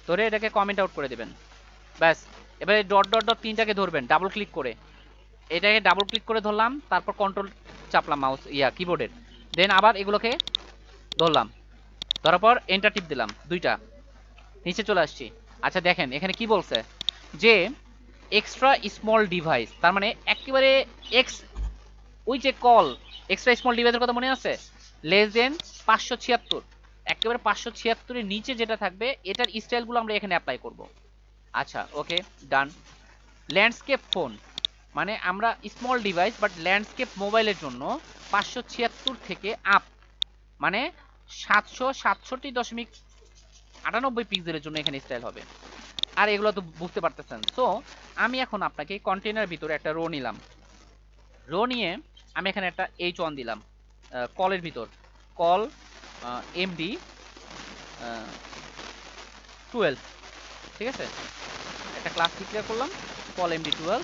ধরে এটাকে কমেন্ট আউট করে দেবেন। ব্যাস, এবারে ডট ডট ডট তিনটাকে ধরবেন ডাবল ক্লিক করে, এটাকে ডাবল ক্লিক করে ধরলাম, তারপর কন্ট্রোল চাপলাম মাউস কিবোর্ডের, দেন আবার এগুলোকে ধরলাম, ধরার পর এন্টার টিপ দিলাম দুইটা, নিচে চলে আসছি। আচ্ছা দেখেন এখানে কি বলছে যে এক্সট্রা স্মল ডিভাইস, তার মানে একেবারে এক্স, ওই যে কল এক্সট্রা স্মল ডিভাইসের কথা মনে আছে, লেস দেন 576, একেবারে 576 এর নিচে যেটা থাকবে এটার স্টাইলগুলো আমরা এখানে অ্যাপ্লাই করব। আচ্ছা ওকে ডান। ল্যান্ডস্কেপ ফোন, মানে আমরা স্মল ডিভাইস বাট ল্যান্ডস্কেপ মোবাইলের জন্য 576 থেকে আপ, মানে 767.98 পিক্সেলের জন্য এখানে স্টাইল হবে। আর এগুলো তো বুঝতে পারতেছেন। সো আমি এখন আপনাকে কন্টেনার ভিতরে একটা রো নিলাম, রো নিয়ে আমি এখানে একটা H1 দিলাম, কলের ভিতর কল এমডি 12, ঠিক আছে, একটা ক্লাস ডিক্লেয়ার করলাম কল এমডি 12,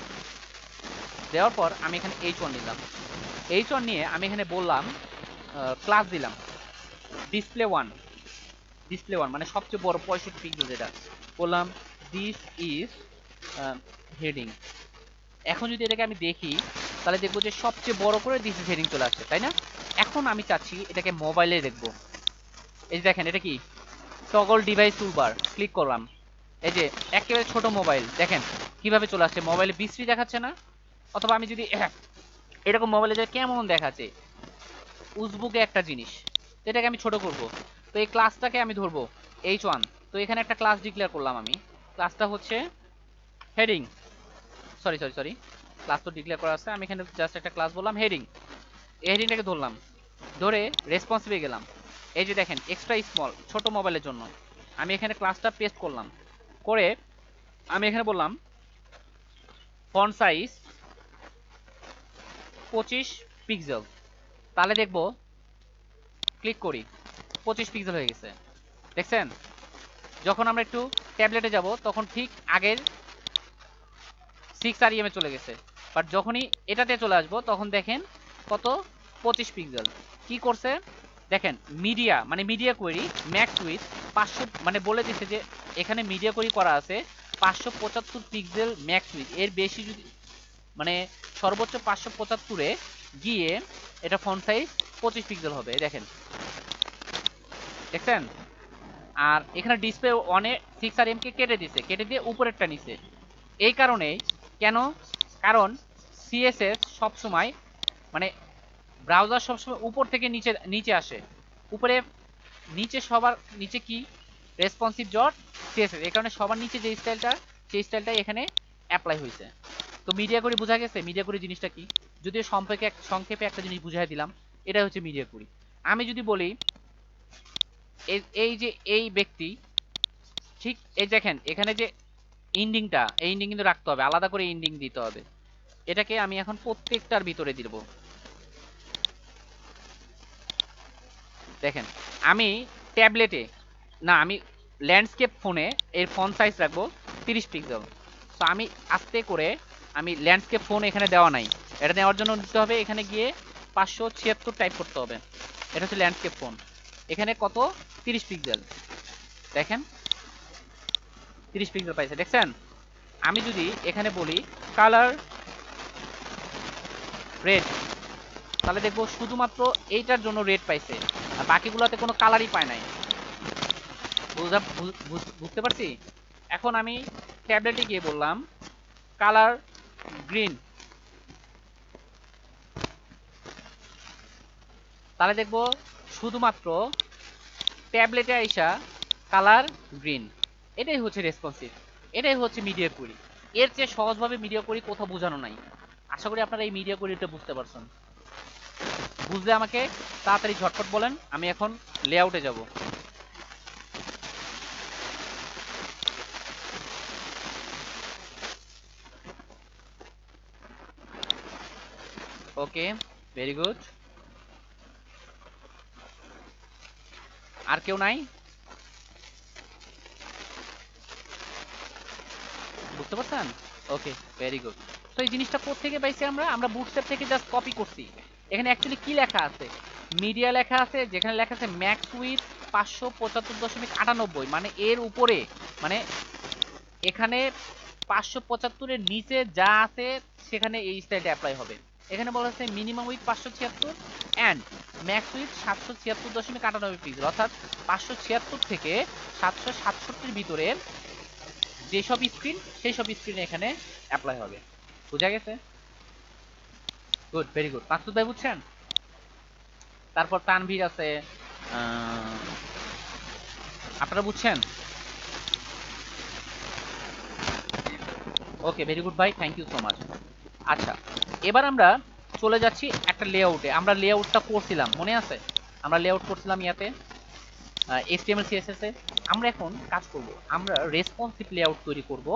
দেওয়ার পর আমি এখানে H1 নিলাম, H1 নিয়ে আমি এখানে বললাম ক্লাস দিলাম ডিসপ্লে 1, ডিসপ্লে 1 মানে সবচেয়ে বড় 65 পিক্সেল যেটা, বললাম দিস ইজ হেডিং। এখন যদি এটাকে আমি দেখি তাহলে দেখবো যে সবচেয়ে বড় করে দিস ইজ হেডিং চলে আসছে, তাই না? এখন আমি চাচ্ছি এটাকে মোবাইলে দেখবো। এই যে দেখেন এটা কি টগল ডিভাইস টুলবার, ক্লিক করলাম, এই যে একেবারে ছোট মোবাইল, দেখেন কিভাবে চলে আসছে, মোবাইলে বিশ্রী দেখাচ্ছে না? অথবা আমি যদি এরকম মোবাইলে যে কেমন দেখাচ্ছে উজবুকে একটা জিনিস, তো এটাকে আমি ছোট করব, তো এই ক্লাসটাকে আমি ধরবো H1, তো এখানে একটা ক্লাস ডিক্লেয়ার করলাম আমি, ক্লাসটা হচ্ছে heading, sorry sorry sorry class তো ডিক্লেয়ার করা আছে, আমি এখানে জাস্ট একটা ক্লাস বললাম হেডিং, এই হেডিংটাকে ধরলাম, ধরে রেসপন্সিভে গেলাম, এই যে দেখেন এক্সট্রা স্মল ছোট মোবাইলের জন্য, আমি এখানে ক্লাসটা পেস্ট করলাম, করে আমি এখানে বললাম ফন্ট সাইজ 25 পিক্সেল, তাহলে দেখবো ক্লিক করি 25 পিক্সেল হয়ে গেছে, দেখছেন? যখন আমরা একটু ট্যাবলেটে যাব তখন ঠিক আগের 6 REM এ চলে গেছে, বাট যখনই এটাতে চলে আসবো তখন দেখেন কত, 25 পিক্সেল। কি করছে দেখেন, মিডিয়া মানে মিডিয়া কোয়েরি ম্যাক্স উইথ 500, মানে বলে দিচ্ছে যে এখানে মিডিয়া কোয়েরি করা আছে 575 পিক্সেল ম্যাক্স উইথ, এর বেশি যদি মানে সর্বোচ্চ 575-এ গিয়ে এটা ফন্ট সাইজ 25 পিক্সেল হবে, দেখেন দেখছেন? আর এখানে ডিসপ্লে অনে 6 REM কে কেটে দিছে, কেটে দিয়ে উপরেরটা নিছে, এই কারণেই কেন, কারণ সিএসএস সবসময় মানে ব্রাউজার সবসময় উপর থেকে নিচে নিচে আসে, উপরে নিচে সবার নিচে কি রেসপন্সিভ ডট সিএসএস, এই কারণে সবার নিচে যে স্টাইলটা সেই স্টাইলটাই এখানে অ্যাপ্লাই হয়েছে। তো মিডিয়া করি বোঝা গেছে মিডিয়া করি জিনিসটা কি, যদিও সংক্ষেপে একটা জিনিস বুঝাই দিলাম, এটা হচ্ছে মিডিয়া করি। আমি যদি বলি এই যে এই ব্যক্তি, ঠিক এই দেখেন এখানে যে ইন্ডিংটা, এই ইন্ডিং কিন্তু রাখতে হবে, আলাদা করে ইন্ডিং দিতে হবে, এটাকে আমি এখন প্রত্যেকটার ভিতরে দিব। দেখেন আমি ট্যাবলেটে না, আমি ল্যান্ডস্কেপ ফোনে এর ফন্ট সাইজ রাখবো 30 পিক্সেল, তো আমি আস্তে করে, আমি ল্যান্ডস্কেপ ফোন এখানে দেওয়া নাই, এটা নেওয়ার জন্য দিতে হবে এখানে গিয়ে 576 টাইপ করতে হবে, এটা হচ্ছে ল্যান্ডস্কেপ ফোন, এখানে কত 30 পিক্সেল, দেখেন 30 পিক্সেল পাইছে, দেখছেন? আমি যদি এখানে বলি কালার রেড, তাহলে দেখবো শুধুমাত্র এইটার জন্য রেড পাইছে, আর বাকিগুলোতে কোনো কালারই পায় নাই, বুঝতে পারছি? এখন আমি ট্যাবলেটে গিয়ে বললাম কালার গ্রিন, তাহলে দেখবো শুধুমাত্র ট্যাবলেটে আইসা কালার গ্রিন, এটাই হচ্ছে রেসপন্সিভ, এটাই হচ্ছে মিডিয়া কোয়েরি, এর চেয়ে সহজভাবে মিডিয়া কোয়েরি কোথাও বোঝানো নাই। আশা করি আপনারা এই মিডিয়া কোয়েরিটা বুঝতে পারছেন, বুঝলে আমাকে তাড়াতাড়ি ঝটপট বলেন, আমি এখন লেআউটে যাব। ওকে ভেরি গুড, আর কেউ নাই? বুঝতে পারছেন? Okay very good. তো এই জিনিসটা কোথা থেকে পাইছি আমরা? আমরা বুটস্ট্র্যাপ থেকে জাস্ট কপি করছি। এখানে অ্যাকচুয়ালি কি লেখা আছে? মিডিয়া লেখা আছে, যেখানে লেখা আছে ম্যাক্স উইথ 575.98, মানে এর উপরে, মানে এখানে 575 এর নিচে যা আছে সেখানে এই স্টাইলটা অ্যাপ্লাই হবে। এখানে বলা হচ্ছে minimum with 576 and max with 776.98 pixel, অর্থাৎ 576 থেকে 767 ভিতরে যেসব স্ক্রিন সেই সব স্ক্রিনে এখানে অ্যাপ্লাই হবে। বুঝা গেছে? Good, very good. মাকসুদ ভাই বুঝছেন? তারপর তানভীর আছে, আপনারা বুঝছেন? ওকে, ভেরি গুড ভাই, থ্যাংক ইউ সো মাচ। আচ্ছা, এবার আমরা চলে যাচ্ছি একটা লেআউটে। আমরা লেআউটটা করছিলাম, মনে আছে? আমরা লেআউট করছিলাম ইয়াতে, HTML CSS এ। আমরা এখন কাজ করব, আমরা রেসপন্সিভ লেআউট তৈরি করব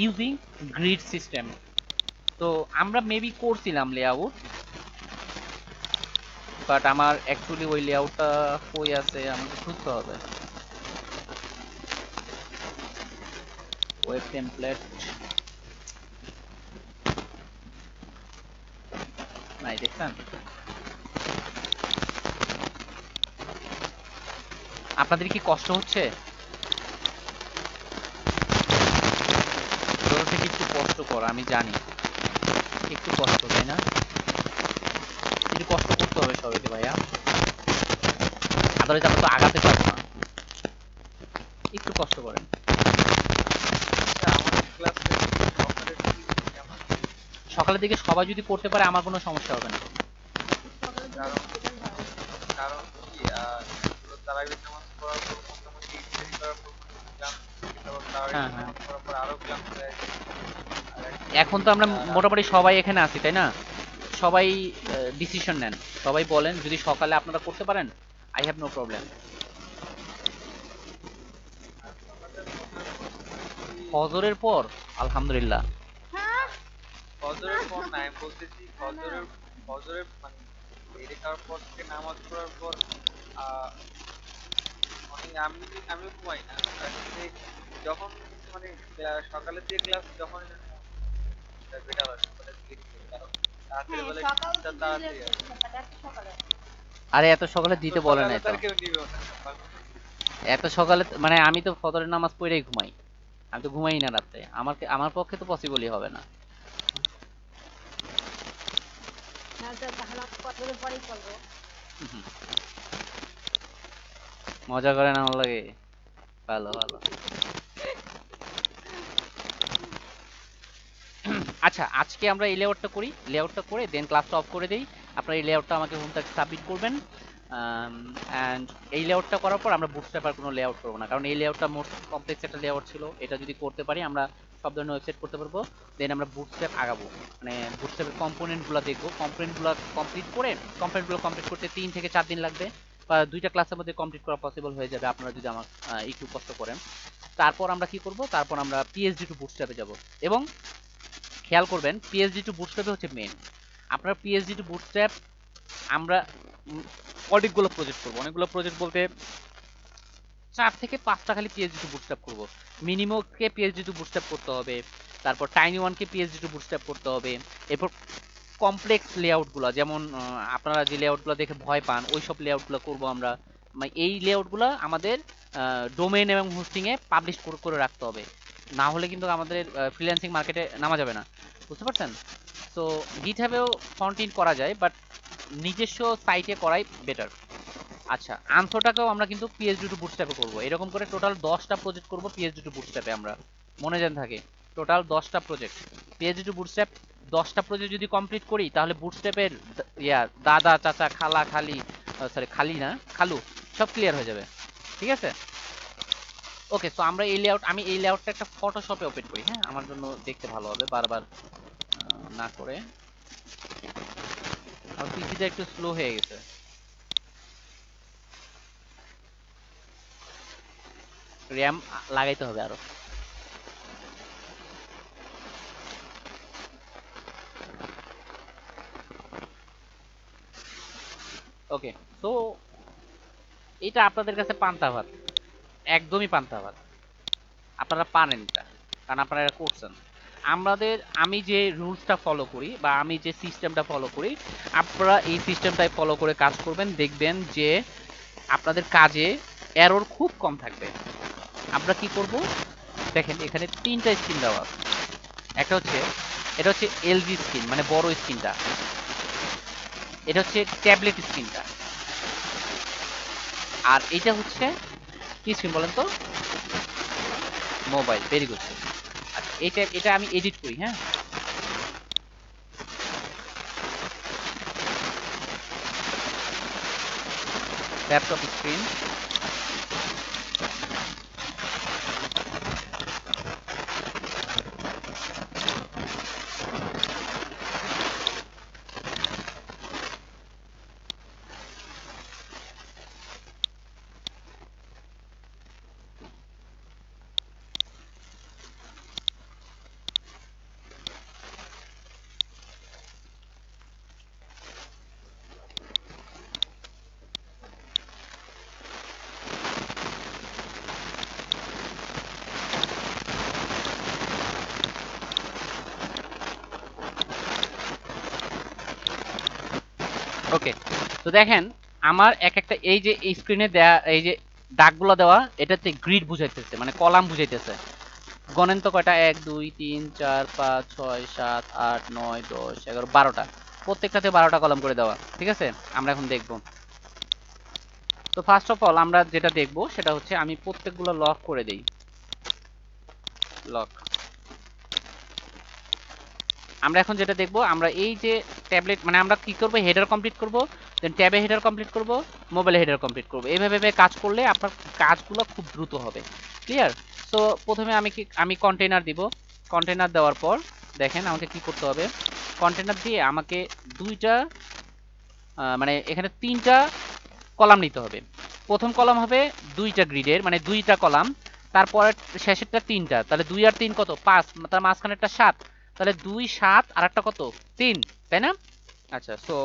ইউজিং গ্রিড সিস্টেম। তো আমরা মেবি করছিলাম লেআউট, বাট আমার অ্যাকচুয়ালি ওই লেআউটটা কই আছে আমাকে খুঁজতে হবে। ওয়েব টেমপ্লেট নাই, দেখছেন? আপনাদের কি কষ্ট হচ্ছে? ছোট থেকে একটু কষ্ট কর, আমি জানি একটু কষ্ট, তাই না? একটু কষ্ট করতে হবে সবাইকে ভাইয়া, আদারওয়াইজ আমরা তো আগাতে পারবো না। একটু কষ্ট করেন। সকালের দিকে সবাই যদি করতে পারে আমার কোনো সমস্যা হবে না। হ্যাঁ হ্যাঁ, এখন তো আমরা মোটামুটি সবাই এখানে আছি, তাই না? সবাই ডিসিশন নেন, সবাই বলেন যদি সকালে আপনারা করতে পারেন, আই হ্যাভ নো প্রবলেম। ফজরের পর? আলহামদুলিল্লাহ। আরে এত সকালে দিতে বলে নাই তো, এত সকালে মানে আমি তো ফজরের নামাজ পড়েই ঘুমাই, আমি তো ঘুমাই না রাতে, আমার পক্ষে তো পসিবলই হবে না। মজা করে না, আমার লাগে, ভালো ভালো। আচ্ছা, আজকে আমরা এই লেআউটটা করি, লেআউটটা করে দেন ক্লাসটা অফ করে দেই। আপনারা এই লেআউটটা আমাকে হোম থেকে সাবমিট করবেন, অ্যান্ড এই লেআউটটা করার পর আমরা বুটস্ট্র্যাপের কোনো লেআউট করবো না, কারণ এই লেআউটটা মোস্ট কমপ্লেক্স একটা লেআউট ছিল। এটা যদি করতে পারি আমরা সব ধরনের ওয়েবসাইট করতে পারবো। দেন আমরা বুটস্ট্র্যাপ আগাবো, মানে বুটস্ট্র্যাপের কম্পোনেন্টগুলো দেখবো, কম্পোনেন্টগুলো কমপ্লিট করতে 3 থেকে 4 দিন লাগবে, বা 2টা ক্লাসের মধ্যে কমপ্লিট করা পসিবল হয়ে যাবে আপনারা যদি আমার একটু কষ্ট করেন। তারপর আমরা কি করব, তারপর আমরা পিএইচডি টু বুটস্ট্র্যাপে যাব, এবং খেয়াল করবেন পিএইচডি টু বুটস্ট্র্যাপে হচ্ছে মেন। আপনার পিএইচডি টু বুটস্ট্র্যাপ আমরা অনেকগুলো প্রজেক্ট করব, অনেকগুলো প্রজেক্ট বলতে 4 থেকে 5টা খালি পিএইচডি টু বুটস্ট্র্যাপ করব। মিনিমোকে পিএইচডি টু বুটস্ট্র্যাপ করতে হবে, তারপর টাইনি ওয়ানকে পিএইচডি টু বুটস্ট্র্যাপ করতে হবে, এরপর কমপ্লেক্স লেআউটগুলো, যেমন আপনারা যে লেআউটগুলো দেখে ভয় পান ওই সব লেআউটগুলো করব আমরা। মানে এই লেআউটগুলো আমাদের ডোমেইন এবং হোস্টিংয়ে পাবলিশ করে রাখতে হবে, না হলে কিন্তু আমাদের ফ্রিল্যান্সিং মার্কেটে নামা যাবে না, বুঝতে পারছেন? তো গিটহাবেও ফ্রন্ট এন্ড করা যায়, বাট নিজস্ব সাইটে করাই বেটার। আচ্ছা, আনসোটাকেও আমরা কিন্তু পিএইচডি টু বুটস্ট্র্যাপে করব, এরকম করে টোটাল 10টা প্রজেক্ট করব পিএইচডি টু বুটস্ট্র্যাপে আমরা, মনে যেন থাকে। টোটাল 10টা প্রজেক্ট পিএইচডি টু বুটস্ট্র্যাপ। 10টা প্রজেক্ট যদি কমপ্লিট করি তাহলে বুটস্ট্র্যাপের দাদা চাচা খালা খালি, সরি খালি না খালু, সব ক্লিয়ার হয়ে যাবে, ঠিক আছে? ওকে, সো আমরা এই লেআউট, আমি এই লেআউটটা একটা ফটোশপে ওপেন করি, হ্যাঁ, আমার জন্য দেখতে ভালো হবে বারবার না করে। আমার পিসিটা একটু স্লো হয়ে গেছে। র্যাম লাগাইতে হবে আরো। ওকে, সো এটা আপনাদের কাছে পান্তা ভাত, একদমই পান্তা ভাত, আপনারা পানেন এটা, কারণ আপনারা এটা করছেন। আমি যে রুলসটা ফলো করি বা আমি যে সিস্টেমটা ফলো করি, আপনারা এই সিস্টেমটাই ফলো করে কাজ করবেন, দেখবেন যে আপনাদের কাজে এরর খুব কম থাকবে। আমরা কি করব, দেখেন এখানে তিনটা স্ক্রিন দেওয়া আছে। একটা হচ্ছে, এটা হচ্ছে এলজি স্ক্রিন মানে বড় স্ক্রিনটা, এটা হচ্ছে ট্যাবলেট স্ক্রিনটা, আর এটা হচ্ছে কি স্ক্রিন বলেন তো, মোবাইল। Very good. আচ্ছা এটা এটা আমি এডিট করি, হ্যাঁ। ল্যাপটপ স্ক্রিন, ওকে। তো দেখেন আমার এক একটা এই যে এই স্ক্রিনে দেয়া এই যে দাগগুলো দেওয়া, এটাতে গ্রিড বুঝাইতেছে মানে কলাম বুঝাইতেছে। গণেন তো কয়টা, 1 2 3 4 5 6 7 8 9 10 11 12টা, প্রত্যেকটাতে 12টা কলাম করে দেওয়া, ঠিক আছে। আমরা এখন দেখব। তো ফার্স্ট অফ অল আমরা যেটা দেখব সেটা হচ্ছে আমি প্রত্যেকগুলো লক করে দেই, লক। আমরা এখন যেটা দেখব, আমরা এই যে ট্যাবলেট মানে আমরা কি করব, হেডার কমপ্লিট করব, দেন ট্যাবে হেডার কমপ্লিট করব, মোবাইলে হেডার কমপ্লিট করব। এইভাবে কাজ করলে আপনার কাজগুলো খুব দ্রুত হবে। ক্লিয়ার? সো প্রথমে আমি কন্টেইনার দিব। কন্টেইনার দেওয়ার পর দেখেন আমাকে কি করতে হবে, কন্টেইনার দিয়ে আমাকে দুইটা মানে এখানে তিনটা কলাম নিতে হবে। প্রথম কলাম হবে দুইটা গ্রিডের মানে দুইটা কলাম, তারপরে শেষেরটা তিনটা, তাহলে 2 আর 3 কত 5, তার মাঝখানেরটা 7, তাহলে 2 7 আর একটা কত 3, তাই না? আচ্ছা সো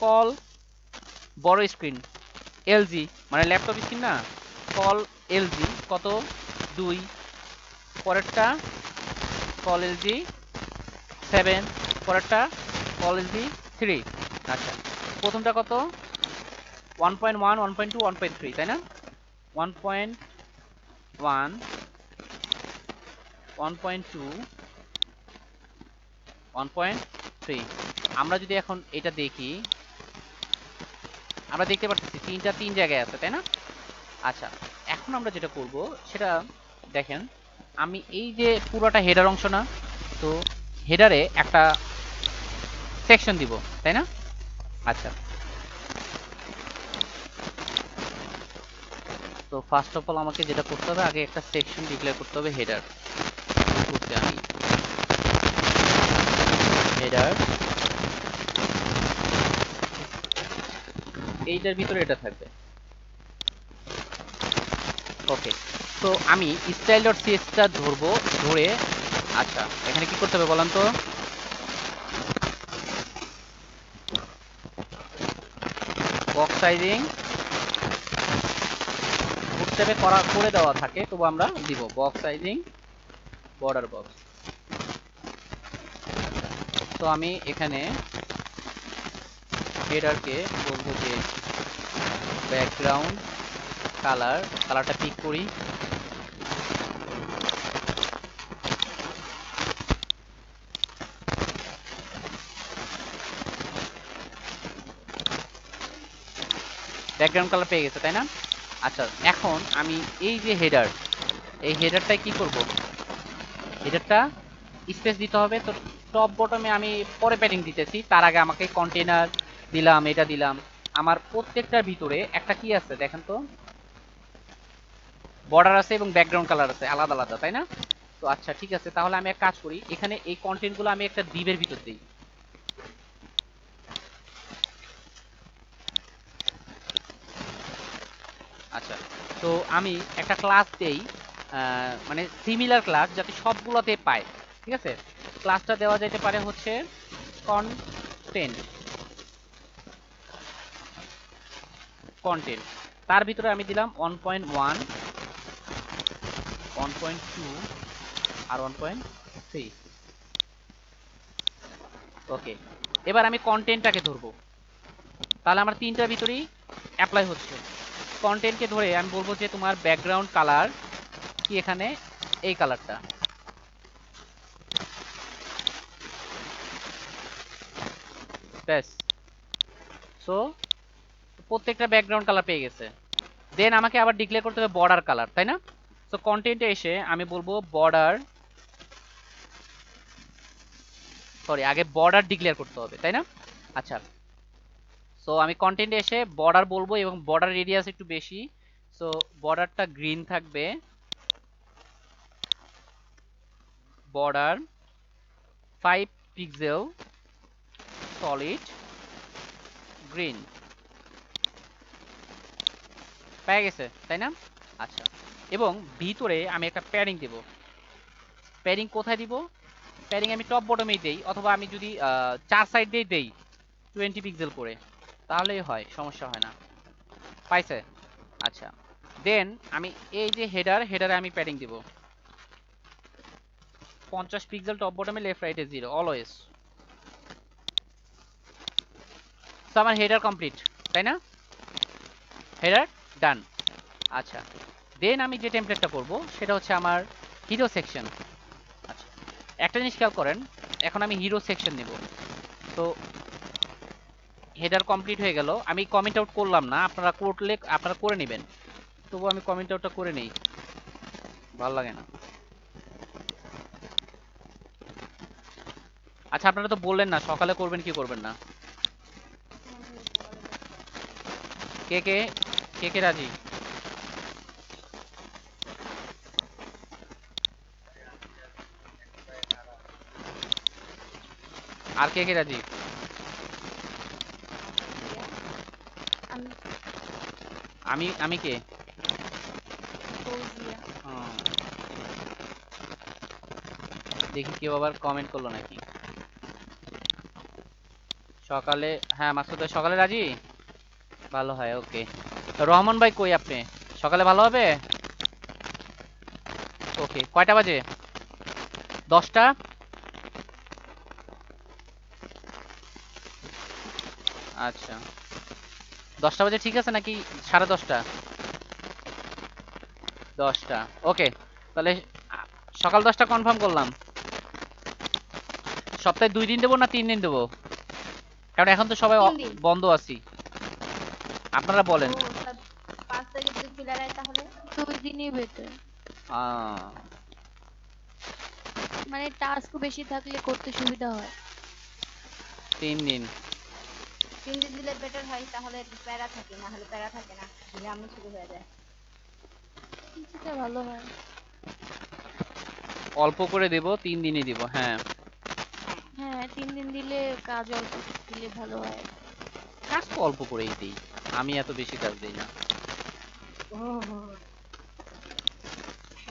কল বড় স্ক্রিন এলজি মানে ল্যাপটপ স্ক্রিন না, কল এলজি কত 2, পরেরটা কল এলজি 7, পরেরটা কল এলজি 3। আচ্ছা প্রথমটা কত 1.1 1.2 1.3, তাই না? 1.1 1.2 1.3। আমরা যদি এখন এটা দেখি, আমরা দেখতে পাচ্ছি তিনটা তিন জায়গায় আছে, তাই না? আচ্ছা এখন আমরা যেটা করব সেটা দেখেন, আমি এই যে পুরোটা হেডার অংশ না, তো হেডারে একটা সেকশন দিব, তাই না? আচ্ছা তো ফার্স্ট অফ অল আমাকে যেটা করতে হবে, আগে একটা সেকশন ডিক্লেয়ার করতে হবে হেডার। করতে আমি হেডার, এইটার ভিতরে এটা থাকবে। ওকে। তো আমি স্টাইল ডট সিএসটা ধরবো, ধরে আচ্ছা এখানে কি করতে হবে বলেন তো, বক্স সাইজিং ফুটস্টেপে করে দেওয়া থাকে, তবু আমরা দিব বক্স সাইজিং বর্ডার বক্স। তো আমি এখানে হেডারকে বলবো যে ব্যাকগ্রাউন্ড কালারটা পিক করি, ব্যাকগ্রাউন্ড কালার পেয়ে গেছে, তাই না? আচ্ছা এখন আমি এই যে হেডার, এই হেডারটাই কি করব, হেডারটা স্পেস দিতে হবে। তো টপ বটমে আমি পরে প্যাডিং দিতেছি, তার আগে আমাকে কন্টেইনার দিলাম, এটা দিলাম। আমার প্রত্যেকটার ভিতরে একটা কি আছে দেখেন তো, বর্ডার আছে এবং ব্যাকগ্রাউন্ড কালার আছে আলাদা আলাদা, তাই না? তো আচ্ছা ঠিক আছে, তাহলে আমি এক কাজ করি, এখানে এই কন্টেন্টগুলো আমি একটা ডিভের ভিতর দিই। আচ্ছা তো আমি একটা ক্লাস দেই, মানে সিমিলার ক্লাস যাতে সবগুলোতে পায়, ঠিক আছে। ক্লাসটা দেওয়া যেতে পারে হচ্ছে কন্টেন্ট, কন্টেন্ট তার ভিতরে আমি দিলাম 1.1 1.2 আর 1.3। সি। ওকে, এবার আমি কন্টেন্টটাকে ধরবো, তাহলে আমার তিনটার ভিতরেই অ্যাপ্লাই হচ্ছে। কন্টেন্টকে ধরে আমি বলবো যে তোমার ব্যাকগ্রাউন্ড কালার কি এখানে এই কালারটা, ব্যাস। সো প্রত্যেকটা ব্যাকগ্রাউন্ড কালার পেয়ে গেছে। দেন আমাকে আবার ডিক্লেয়ার করতে হবে বর্ডার কালার, তাই না? সো কন্টেন্টে এসে আমি বলবো বর্ডার, সরি আগে বর্ডার ডিক্লেয়ার করতে হবে, তাই না? আচ্ছা, সো আমি কন্টেন্টে এসে বর্ডার বলবো এবং বর্ডার রেডিয়াস একটু বেশি, সো বর্ডারটা গ্রিন থাকবে, বর্ডার 5 পিক্সেল সলিড গ্রিন, পেয়ে গেছে, তাই না? আচ্ছা, এবং ভিতরে আমি একটা প্যাডিং দেব। প্যাডিং কোথায় দিব? প্যাডিং আমি টপ বটমেই দেই, অথবা আমি যদি 4 সাইড দিয়ে দেই 20 পিক্সেল করে, তাহলেই হয়, সমস্যা হয় না। পাইছে? আচ্ছা, দেন আমি এই যে হেডারে আমি প্যাডিং দিব 50 পিক্সেল টপ বটমে, লেফট রাইটে 0 অলওয়েজ। তো আমার হেডার কমপ্লিট, তাই না? হেডার ডান। আচ্ছা, দেন আমি যে টেমপ্লেটটা করব সেটা হচ্ছে আমার হিরো সেকশন। আচ্ছা, একটা জিনিস খেয়াল করেন, এখন আমি হিরো সেকশন নেব। তো হেডার কমপ্লিট হয়ে গেল, আমি কমেন্ট আউট করলাম না, আপনারা করলে আপনারা করে নেবেন, তবু আমি কমেন্ট আউটটা করে নেই, ভালো লাগে না। আচ্ছা, আপনারা তো বললেন না সকালে করবেন কি করবেন না, কে কে কে কে রাজি? আর কে কে রাজি? আমি আমি আমি কে? ফৌজিয়া। হুম, দেখি কেউ আবার কমেন্ট করলো নাকি সকালে। হ্যাঁ, মাসুদ ভাই সকালে রাজি, ভালো হয়, ওকে। রহমান ভাই কই আপনি? সকালে ভালো হবে? ওকে, কয়টা বাজে? 10টা? আচ্ছা, 10টা বাজে ঠিক আছে নাকি 10:30? 10টা, ওকে। তাহলে সকাল 10টা কনফার্ম করলাম। সপ্তাহে 2 দিন দেবো না 3 দিন দেবো? কারণ এখন তো সবাই 3 দিন। বন্ধ আছি, আপনারা ও বলেন। তা 5 তারিখ যদি খুলে নেয় তাহলে 2 দিনই বেটার। আহ, মানে টাস্ক বেশি থাকলে করতে সুবিধা হয়। 3 দিন। 3 দিন দিলে বেটার হয়, তাহলে প্যারা থাকে, না হলে প্যারা থাকে না, ঝামেলা শুরু হয়ে যায়। সেটা ভালো হয়। অল্প করে দেব, 3 দিনই দিব, হ্যাঁ। হ্যাঁ, 3 দিন দিলে কাজ অল্প দিলে ভালো হয়। কাজ তো অল্প করেই দিই, আমি এত বেশি কাজ দিই না।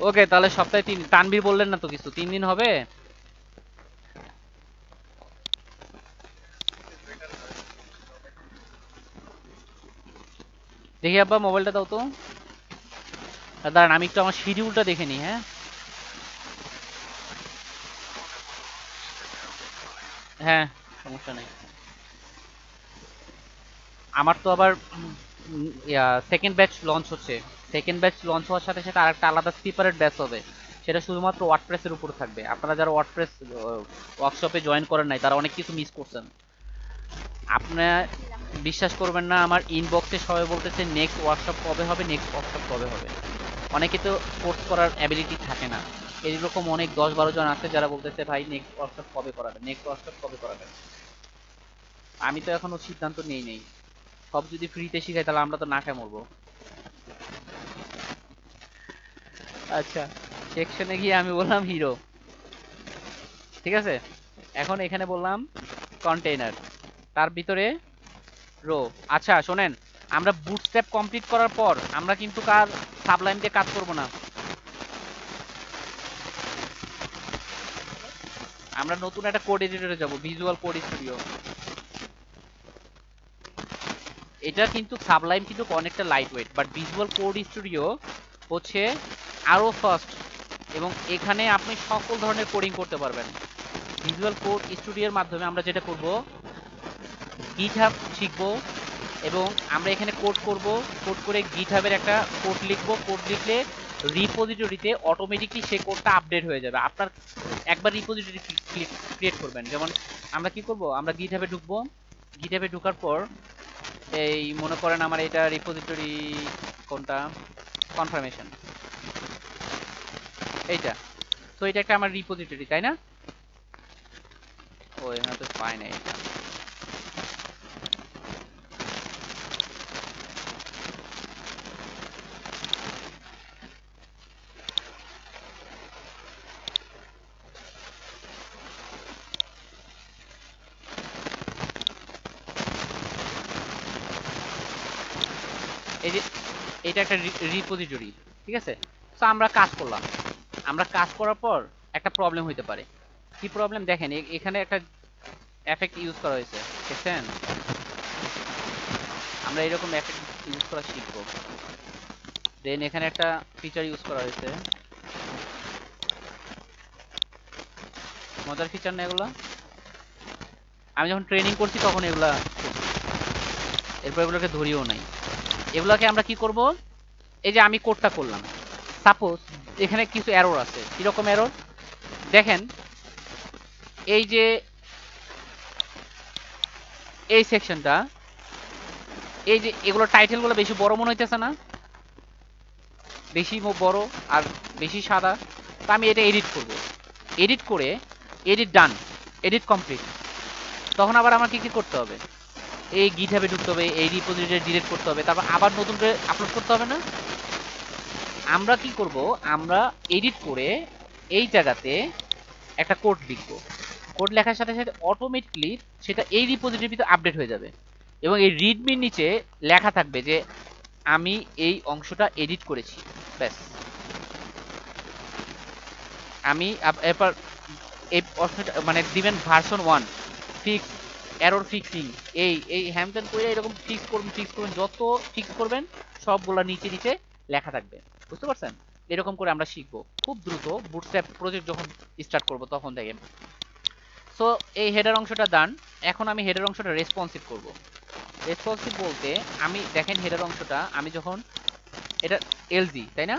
ওকে, তাহলে সপ্তাহে 3 তানভীর বললেন না তো কিছু, 3 দিন হবে? দেখি আব্বা মোবাইলটা দাও তো। দাঁড়ান আমি একটু আমার শিডিউলটা দেখে নিই, হ্যাঁ। হ্যাঁ, সমস্যা নেই। আমার তো আবার সেকেন্ড ব্যাচ লঞ্চ হচ্ছে। সেকেন্ড ব্যাচ লঞ্চ হওয়ার সাথে সাথে আরেকটা আলাদা সেপারেট ব্যাচ হবে, সেটা শুধুমাত্র ওয়ার্ডপ্রেসের উপর থাকবে। আপনারা যারা ওয়ার্ডপ্রেস ওয়ার্কশপে জয়েন করেন নাই তারা অনেক কিছু মিস করছেন। আপনারা বিশ্বাস করবেন না, আমার ইনবক্সে সবাই বলতেছে নেক্সট ওয়ার্কশপ কবে হবে, নেক্সট ওয়ার্কশপ কবে হবে। অনেকে তো কোর্স করার অ্যাবিলিটি থাকে না, এইরকম অনেক 10-12 জন আছে যারা বলতেছে ভাই নেক্সট ওয়ার্কশপ কবে করাবেন, নেক্সট ওয়ার্কশপ কবে করাবেন। আমি তো এখনো সিদ্ধান্ত নেই নেই, সব যদি ফ্রিতে শিখাই তাহলে আমরা তো না খেয়ে মরবো। আচ্ছা, সেকশনে গিয়ে আমি বললাম হিরো, ঠিক আছে। এখন এখানে বললাম কন্টেইনার, তার ভিতরে রো। আচ্ছা শোনেন, আমরা বুটস্ট্র্যাপ কমপ্লিট করার পর আমরা কিন্তু কার সাবলাইম দিয়ে কাজ করব না, আমরা নতুন একটা কোড এডিটরে যাব, ভিজুয়াল কোড স্টুডিও। এটা কিন্তু সাবলাইম কিন্তু অনেকটা light weight, but visual code studio হচ্ছে আরো ফাস্ট, এবং এখানে আপনি সকল ধরনের কোডিং করতে পারবেন। ভিজুয়াল কোড স্টুডিওর মাধ্যমে আমরা যেটা করব, গিটহাব শিখব এবং আমরা এখানে কোড করব। কোড করে গিটহাবের একটা কোড লিখব। কোড লিখলে রিপোজিটরিতে অটোমেটিকলি সেই কোডটা আপডেট হয়ে যাবে। আপনার একবার রিপোজিটরি ক্রিয়েট করবেন, যেমন আমরা কি করব, আমরা গিটহাবে ঢুকবো। গিটহাবে ঢোকার পর এই মনে করেন আমার এটা রিপোজিটরি কোনটা, কনফার্মেশন এইটা। তো এটা একটা আমার রিপোজিটরি, তাই না? ও এখানে তো পাই না এটা। এই যে এটা একটা রিপোজিটরি, ঠিক আছে? তো আমরা কাজ করলাম। আমরা কাজ করার পর একটা প্রবলেম হইতে পারে। কি প্রবলেম দেখেন, এখানে একটা এফেক্ট ইউজ করা হয়েছে, দেখছেন? আমরা এরকম এফেক্ট ইউজ করা শিখবো। দেন এখানে একটা ফিচার ইউজ করা হয়েছে, মজার ফিচার না এগুলা? আমি যখন ট্রেনিং করছি তখন এগুলা, এরপর এগুলোকে ধরিও নাই। এগুলাকে আমরা কি করব, এই যে আমি কোডটা করলাম, সাপোজ এখানে কিছু এরর আছে। কিরকম এরর দেখেন, এই যে এই সেকশনটা, এই যে এগুলো টাইটেলগুলো বেশি বড় মনে হইতেছে না? বেশি বড় আর বেশি সাদা। তো আমি এটা এডিট করব। এডিট করে, এডিট ডান, এডিট কমপ্লিট। তখন আবার আমাকে কি করতে হবে, এই গিটহাবে ঢুকতে হবে, এই রিপোজিটরি ডিলিট করতে হবে, তারপর আবার নতুন করে আপলোড করতে হবে না? আমরা কি করব, আমরা এডিট করে এই জায়গাতে একটা কোড লিখব। কোড লেখার সাথে সাথে অটোমেটিকলি সেটা এই রিপোজিটরিতে আপডেট হয়ে যাবে এবং এই রিডমির নিচে লেখা থাকবে যে আমি এই অংশটা এডিট করেছি। ব্যাস। আমি এরপর এই অপশনটা মানে দিবেন ভার্সন 1 ফিক্স, এরর ফিক্সিং, এই এই হ্যামটেন করে এরকম ফিক্স করবেন, যত ফিক্স করবেন সবগুলা নিচে নিচে লেখা থাকবে। বুঝতে পারছেন? এরকম করে আমরা শিখবো খুব দ্রুত বুটস্ট্র্যাপ প্রজেক্ট যখন স্টার্ট করব তখন থেকে। সো এই হেডার অংশটা ডান। এখন আমি হেডার অংশটা রেসপন্সিভ করব। রেসপন্সিভ বলতে আমি দেখেন হেডার অংশটা আমি যখন, এটা এলজি তাই না?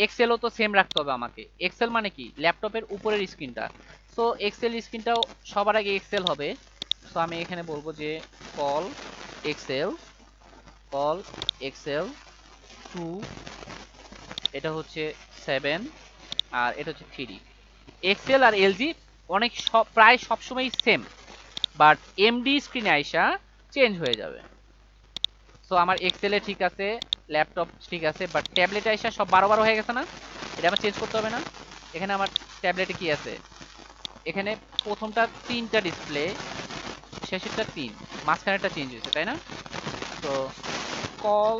এক্সেলও তো সেম রাখতে হবে আমাকে। এক্সেল মানে কি, ল্যাপটপের উপরের স্ক্রিনটা। সো এক্সেল স্ক্রিনটাও সবার আগে এক্সেল হবে। সো আমি এখানে বলবো যে কল এক্সেল, কল এক্সেল 2, এটা হচ্ছে 7 আর এটা হচ্ছে 3। এক্সেল আর এলজি অনেক প্রায় সবসময় সেম, বাট এমডি স্ক্রিনে আইসা চেঞ্জ হয়ে যাবে। সো আমার এক্সেলে ঠিক আছে, ল্যাপটপ ঠিক আছে, বাট ট্যাবলেটে আইসা সব 12 হয়ে গেছে না? এটা আমার চেঞ্জ করতে হবে না? এখানে আমার ট্যাবলেটে কি আছে, এখানে প্রথমটা 3টা ডিসপ্লে, শেষেরটা 3, মাঝখানেরটা চেঞ্জ হয়েছে, তাই না? তো কল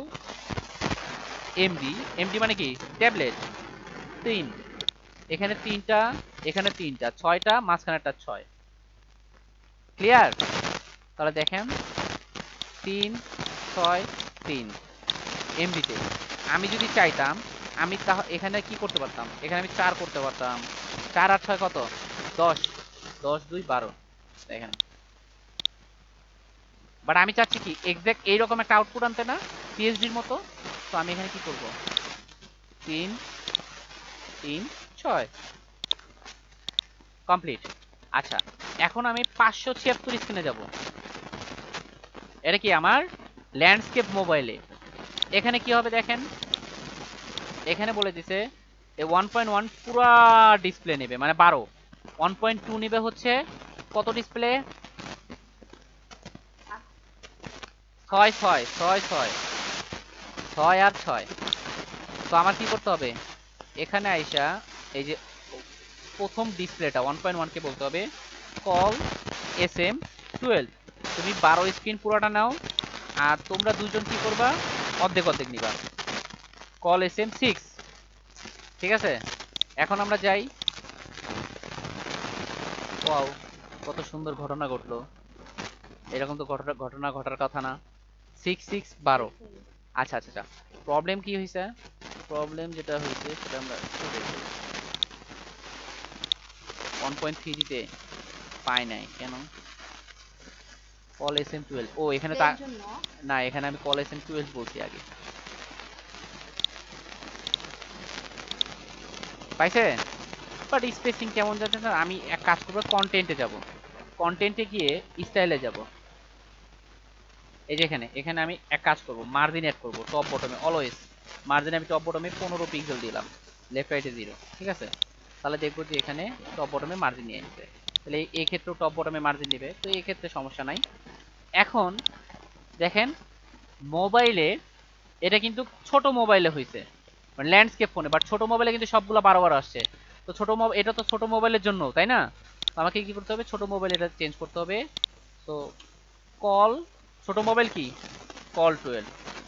এমডি, এমডি মানে কি, ট্যাবলেট 3, এখানে 3টা, এখানে 3টা, 6টা, মাঝখানেরটা 6। ক্লিয়ার? তাহলে দেখেন 3 6 3 এমবিতে। আমি যদি চাইতাম আমি এখানে কি করতে পারতাম, এখানে আমি 4 করতে পারতাম। 4 আর 6 কত, 10, 10 2 12। দেখেন, বাট আমি চাচ্ছি কি এক্সাক্ট এইরকম একটা আউটপুট আনতে না, পিএইচডির মতো। তো আমি এখানে কি করব, 3 3 6 কমপ্লিট। আচ্ছা, এখন আমি 576 স্ক্রিনে যাব। এটা কি আমার ল্যান্ডস্কেপ মোবাইলে। এখানে কি হবে দেখেন, এখানে বলে দিছে এই 1.1 পুরা ডিসপ্লে নেবে মানে 12, 1.2 নেবে হচ্ছে কত ডিসপ্লে, 6 6 6 6 6 আর 6। তো আমার কি করতে হবে, এখানে আইসা এই যে প্রথম ডিসপ্লেটা 1.1 কে বলতে হবে কল এসএম 12। তুমি 12 স্ক্রিন পুরোটা নাও, আর তোমরা দুজন কি করবা, অর্ধেক অর্ধেক নিবা, কল এসএম 6। ঠিক আছে? এখন আমরা যাই। ওয়াও, কত সুন্দর ঘটনা ঘটলো। এরকম তো ঘটনা ঘটার কথা না। 6 6 12। আচ্ছা আচ্ছা আচ্ছা, প্রবলেম কি হয়েছে, প্রবলেম যেটা হয়েছে সেটা আমরা একটু দেখি। 1.3 দিতে পাই নাই কেন? কল SM12, ও এখানে তা এর জন্য না, এখানে আমি কল SM12 বলছি আগে। পাইছে? বাট স্পেসিং কেমন যাচ্ছে না, আমি এক কাজ করবো, কন্টেন্টে যাব, কন্টেন্টে গিয়ে স্টাইলে যাব। এই যে এখানে এখানে আমি এক কাজ করব, মার্জিন অ্যাড করব টপ বটমে অলওয়েজ। মার্জিন আমি টপ বটমে 15 পিক্সেল দিলাম, লেফট রাইটে 0, ঠিক আছে? তাহলে দেখবো যে এখানে টপ বটমে মার্জিন নিয়ে নিতে। তাহলে এই ক্ষেত্রেও টপ বটমে মার্জিন নেবে, তো এই ক্ষেত্রে সমস্যা নাই। এখন দেখেন মোবাইলে এটা কিন্তু ছোট মোবাইলে হয়েছে, মানে ল্যান্ডস্কেপ ফোনে, বাট ছোট মোবাইলে কিন্তু সবগুলো 12 আসছে। তো ছোট মোবাইল, এটা তো ছোট মোবাইলের জন্য, তাই না? তো আমাকে কি করতে হবে, ছোট মোবাইল এটা চেঞ্জ করতে হবে। তো কল, ছোট মোবাইল কি কল 12,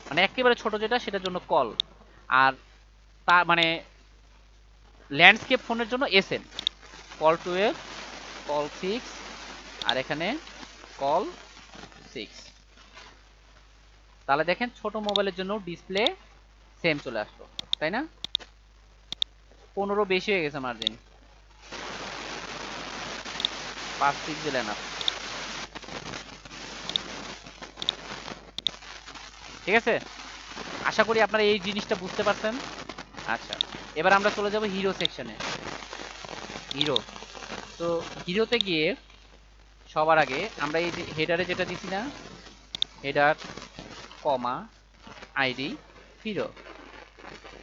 মানে একেবারে ছোট যেটা সেটার জন্য কল। আর তা মানে ল্যান্ডস্কেপ ফোনের জন্য এসএন, কল 12, কল 6, আর এখানে কল 6। তাহলে দেখেন ছোট মোবাইলের জন্য ডিসপ্লে সেম চলে আসলো, তাই না? 15 বেশি হয়ে গেছে মার্জিন, 5 পিক্সেল এনাফ, ঠিক আছে? আশা করি আপনারা এই জিনিসটা বুঝতে পারছেন। আচ্ছা, এবার আমরা চলে যাব হিরো সেকশনে। হিরো, তো হিরোতে গিয়ে সবার আগে আমরা এই যে হেডারে যেটা দিছি না, হেডার কমা আইডি হিরো,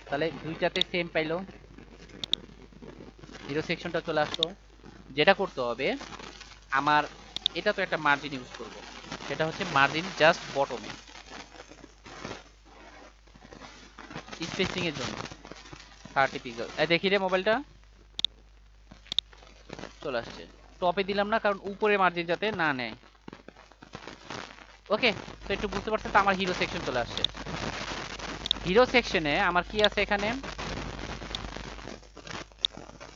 তাহলে দুইটাতে সেম পাইলো, হিরো সেকশনটা চলে আসলো। যেটা করতে হবে, আমার এটা তো একটা মার্জিন ইউজ করব, সেটা হচ্ছে মার্জিন জাস্ট বটমে স্পেসিং এর জন্য 30 পিক্সেল। দেখি রে মোবাইলটা চলে আসছে। টপে দিলাম না কারণ উপরে মার্জিন যাতে না নেয়। ওকে, তো একটু বুঝতে পারছেন তো, আমার হিরো সেকশন চলে আসছে। হিরো সেকশনে আমার কি আছে এখানে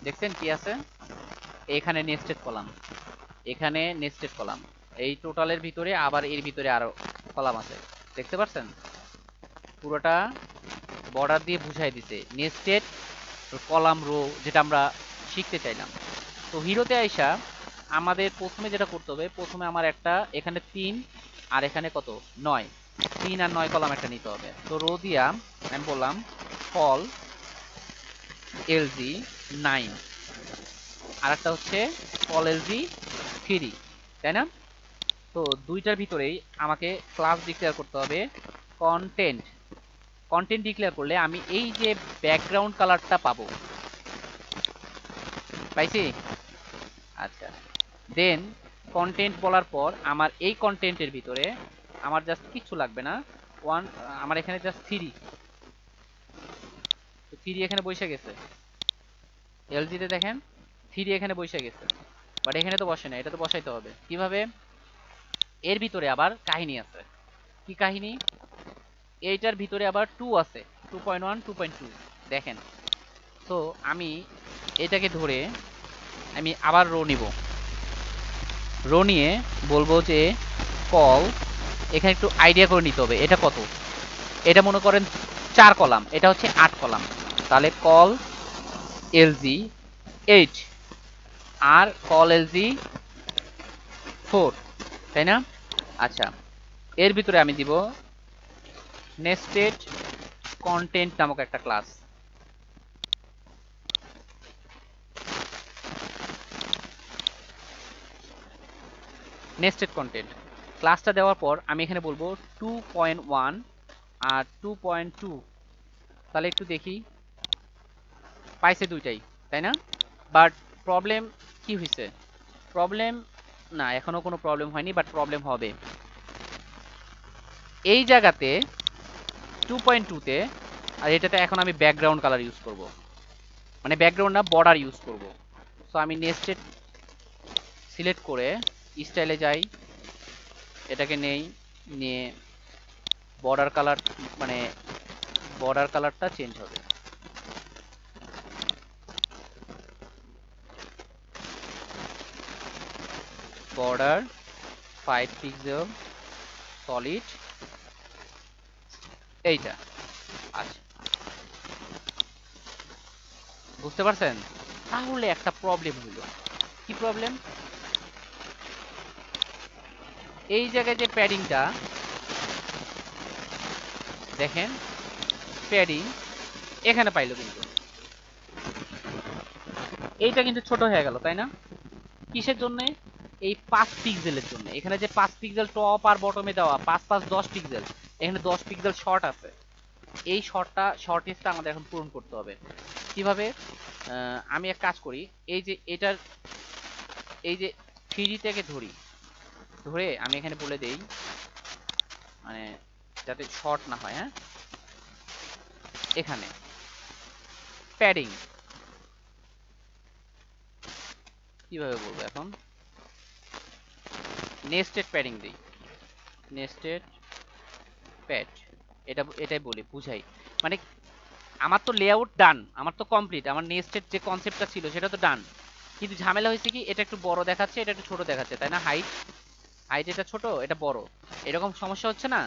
দেখছেন কি আছে, এখানে নেস্টেড কলাম, এখানে নেস্টেড কলাম, এই টোটালের ভিতরে আবার এর ভিতরে আরো কলাম আছে, দেখতে পাচ্ছেন? পুরোটা বর্ডার দিয়ে বুঝাই দিতে নেস্টেড কলাম রো, যেটা আমরা শিখতে চাইলাম। তো হিরোতে আইসা আমাদের প্রথমে যেটা করতে হবে, প্রথমে আমার একটা এখানে 3 আর এখানে কত 9, 3 আর 9 কলাম একটা নিতে হবে। তো রো দিয়া আমি বললাম কল এলজি 9, আর একটা হচ্ছে কল এলজি 3, তাই না? তো দুইটার ভিতরেই আমাকে ক্লাস ডিক্লেয়ার করতে হবে কন্টেন্ট। কন্টেন্ট ডিক্লেয়ার করলে আমি এই যে ব্যাকগ্রাউন্ড কালারটা পাবো, পাইছি? আচ্ছা, দেন কন্টেন্ট বলার পর আমার এই কন্টেন্টের ভিতরে আমার জাস্ট কিছু লাগবে না, ওয়ান, আমার এখানে জাস্ট 3, তো 3 এখানে বসে গেছে। এলজি তে দেখেন 3 এখানে বসে গেছে, বাট এখানে তো বসে না, এটা তো বসাইতে হবে কিভাবে? এর ভিতরে আবার কাহিনী আছে। কি কাহিনী? এইটার ভিতরে আবার 2 আছে, 2.1 2.2, দেখেন। তো আমি এটাকে ধরে আমি আবার রো নিব, রো নিয়ে বলবো যে কল, এখানে একটু আইডিয়া করে নিতে হবে এটা কত। এটা মনে করেন 4 কলাম, এটা হচ্ছে 8 কলাম, তাহলে কল এলজি 8 আর কল এলজি 4, তাই না? আচ্ছা, এর ভিতরে আমি দিব নেস্টেড কন্টেন্ট নামক একটা ক্লাস। নেস্টেড কন্টেন্ট ক্লাসটা দেওয়ার পর আমি এখানে বলবো 2.1 আর 2.2, তাহলে একটু দেখি, পাইছে দুইটাই, তাই না? বাট প্রবলেম কি হয়েছে? প্রবলেম না, এখনো কোনো প্রবলেম হয়নি, বাট প্রবলেম হবে এই জায়গাতে 2.2 তে। আর এটাতে এখন আমি ব্যাকগ্রাউন্ড কালার ইউজ করব, মানে ব্যাকগ্রাউন্ড না বর্ডার ইউজ করব। সো আমি নেস্টেড সিলেক্ট করে স্টাইলে যাই, এটাকে নেই, নিয়ে বর্ডার কালার, মানে বর্ডার কালারটা চেঞ্জ হবে। বর্ডার 5 পিক্সেল সলিড, এইটা। আচ্ছা, বুঝতে পারছেন? তাহলে একটা প্রবলেম হইল, কি প্রবলেম? এই জায়গায় যে প্যাডিংটা দেখেন, প্যাডিং এখানে পাইলো, কিন্তু এইটা কিন্তু ছোট হয়ে গেল, তাই না? কিসের জন্য? এই 5 পিক্সেলের জন্য। এখানে যে 5 পিক্সেল টপ আর বটমে দেওয়া, 5 5 10 পিক্সেল, এখানে 10 পিক্সেল শর্ট আছে। এই শর্টেজটা আমাদের এখন পূরণ করতে হবে। কিভাবে? আমি এক কাজ করি, এই যে এটার এই যে 3D থেকে ধরে আমি এখানে বলে দেই, মানে যাতে শর্ট না হয়। হ্যাঁ, এখানে প্যাডিং কিভাবে বলবো এখন, নেস্টেড প্যাডিং দিই, নেস্টেড প্যাড, এটাই বলি, বুঝাই। মানে আমার তো লেআউট ডান, আমার তো কমপ্লিট, আমার নেস্টেড যে কনসেপ্টটা ছিল সেটা তো ডান, কিন্তু ঝামেলা হয়েছে কি, এটা একটু বড় দেখাচ্ছে, এটা একটু ছোট দেখাচ্ছে, তাই না? হাইট হাইট এটা ছোট, এটা বড়, এরকম সমস্যা হচ্ছে না?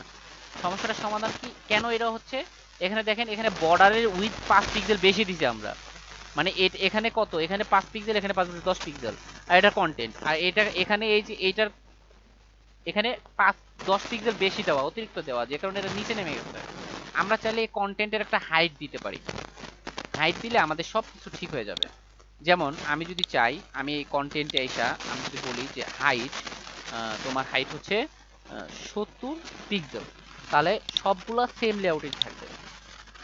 সমস্যাটার সমাধান কি, কেন এটা হচ্ছে? এখানে দেখেন, এখানে বর্ডারের উইথ 5 পিক্সেল বেশি দিছি আমরা, মানে এখানে কত, এখানে 5 পিক্সেল, এখানে 5 পিক্সেল, 10 পিক্সেল, আর এটা কন্টেন্ট, আর এটা এখানে এই যে এইটার এখানে 5 10 পিক্সেল বেশি দেওয়া, অতিরিক্ত দেওয়া, যে কারণে এটা নিচে নেমে গেছে। আমরা চাইলে এই কন্টেন্টের একটা হাইট দিতে পারি, হাইট দিলে আমাদের সব কিছু ঠিক হয়ে যাবে। যেমন আমি যদি চাই, আমি এই কন্টেন্টে আইসা আমি যদি বলি যে হাইট, তোমার হাইট হচ্ছে 70 পিক্সেল, তাহলে সবগুলা সেম লেআউটেই থাকবে,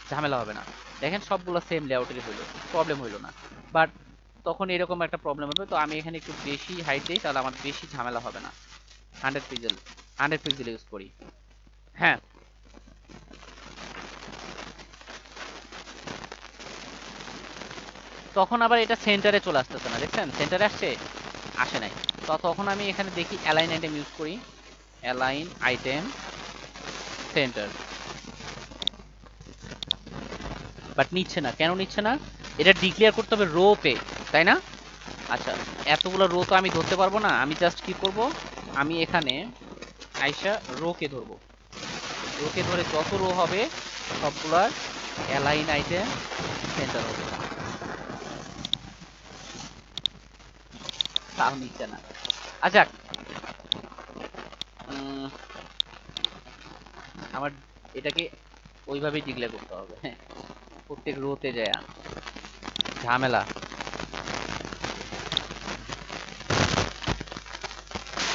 ঝামেলা হবে না। দেখেন সবগুলো সেম লেআউটেরই হইলো, প্রবলেম হইলো না। বাট তখন এরকম একটা প্রবলেম হবে, তো আমি এখানে একটু বেশি হাইট দিই, তাহলে আমার বেশি ঝামেলা হবে না। 100 পিক্সেল, 100 পিক্সেল ইউজ করি। হ্যাঁ, তখন আবার এটা সেন্টারে চলে আসতেছে না, দেখছেন সেন্টারে আসছে, আসে নাই। তো তখন আমি এখানে দেখি অ্যালাইন আইটেম ইউজ করি, অ্যালাইন আইটেম সেন্টার, বাট নিচ্ছে না। কেন নিচ্ছে না? এটা ডিক্লেয়ার করতে হবে রোতে, তাই না? আচ্ছা, এতগুলো রো তো আমি ধরতে পারবো না, আমি জাস্ট কি করব, আমি এখানে আইসা রোকে ধরবো, রোকে ধরে যত রো হবে সবগুলার অ্যালাইন আইটেম সেন্টার হবে। তাও নিচ্ছে না। আচ্ছা, আমার এটাকে ওইভাবেই ডিক্লেয়ার করতে হবে, হ্যাঁ, প্রত্যেক রোতে যায় ঝামেলা।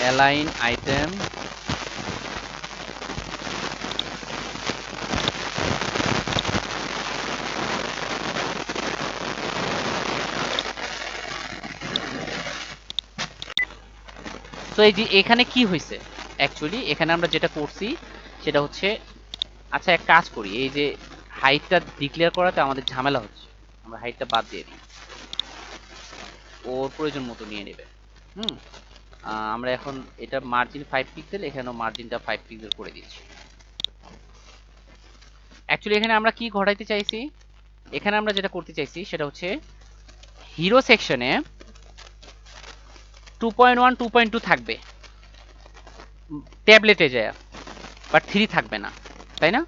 অ্যালাইন আইটেম, তো এই যে এখানে কি হয়েছে, অ্যাকচুয়ালি এখানে আমরা যেটা করছি সেটা হচ্ছে, আচ্ছা এক কাজ করি, এই যে হাইটটা ডিক্লেয়ার করাতে আমাদের ঝামেলা হচ্ছে, আমরা হাইটটা বাদ দিয়ে দিই, ওর প্রয়োজন মতো নিয়ে নেবে। হুম, আমরা এখন এটা মার্জিন 5 পিক্সেল, এখানেও মার্জিনটা 5 পিক্সেল করে দিচ্ছি। অ্যাকচুয়ালি এখানে আমরা কি ঘটাইতে চাইছি, এখানে আমরা যেটা করতে চাইছি সেটা হচ্ছে হিরো সেকশনে 2.1 2.2 থাকবে ট্যাবলেটে যায়, বাট 3 থাকবে না, তাই না?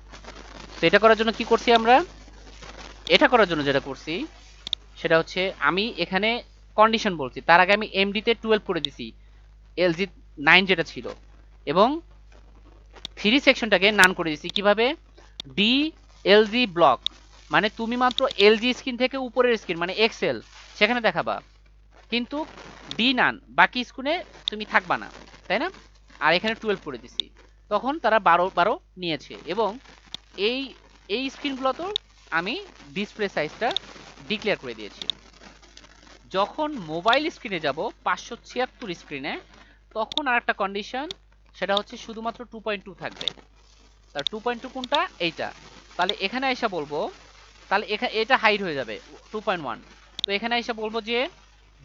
তো এটা করার জন্য কি করছি আমরা, এটা করার জন্য যেটা করছি সেটা হচ্ছে, আমি এখানে কন্ডিশন বলছি, তার আগে আমি এমডিতে 12 করে দিছি, এলজি 9 যেটা ছিল, এবং 3 সেকশনটাকে নান করে দিছি কিভাবে, ডি এলজি ব্লক, মানে তুমি মাত্র এলজি স্ক্রিন থেকে উপরের স্ক্রিন মানে এক্সেল সেখানে দেখাবা, কিন্তু ডি নান বাকি স্ক্রিনে তুমি থাকবা না, তাই না? আর এখানে 12 করে দিছি, তখন তারা 12 নিয়েছে, এবং এই এই স্ক্রিনগুলোতেও আমি ডিসপ্লে সাইজটা ডিক্লেয়ার করে দিয়েছি। যখন মোবাইল স্ক্রিনে যাব 576 স্ক্রিনে, তখন আর একটা কন্ডিশন, সেটা হচ্ছে শুধুমাত্র 2.2 থাকবে। তার 2.2 কোনটা, এইটা। তাহলে এখানে এসে বলবো, তাহলে এখানে এটা হাইড হয়ে যাবে 2.1, তো এখানে এসে বলবো যে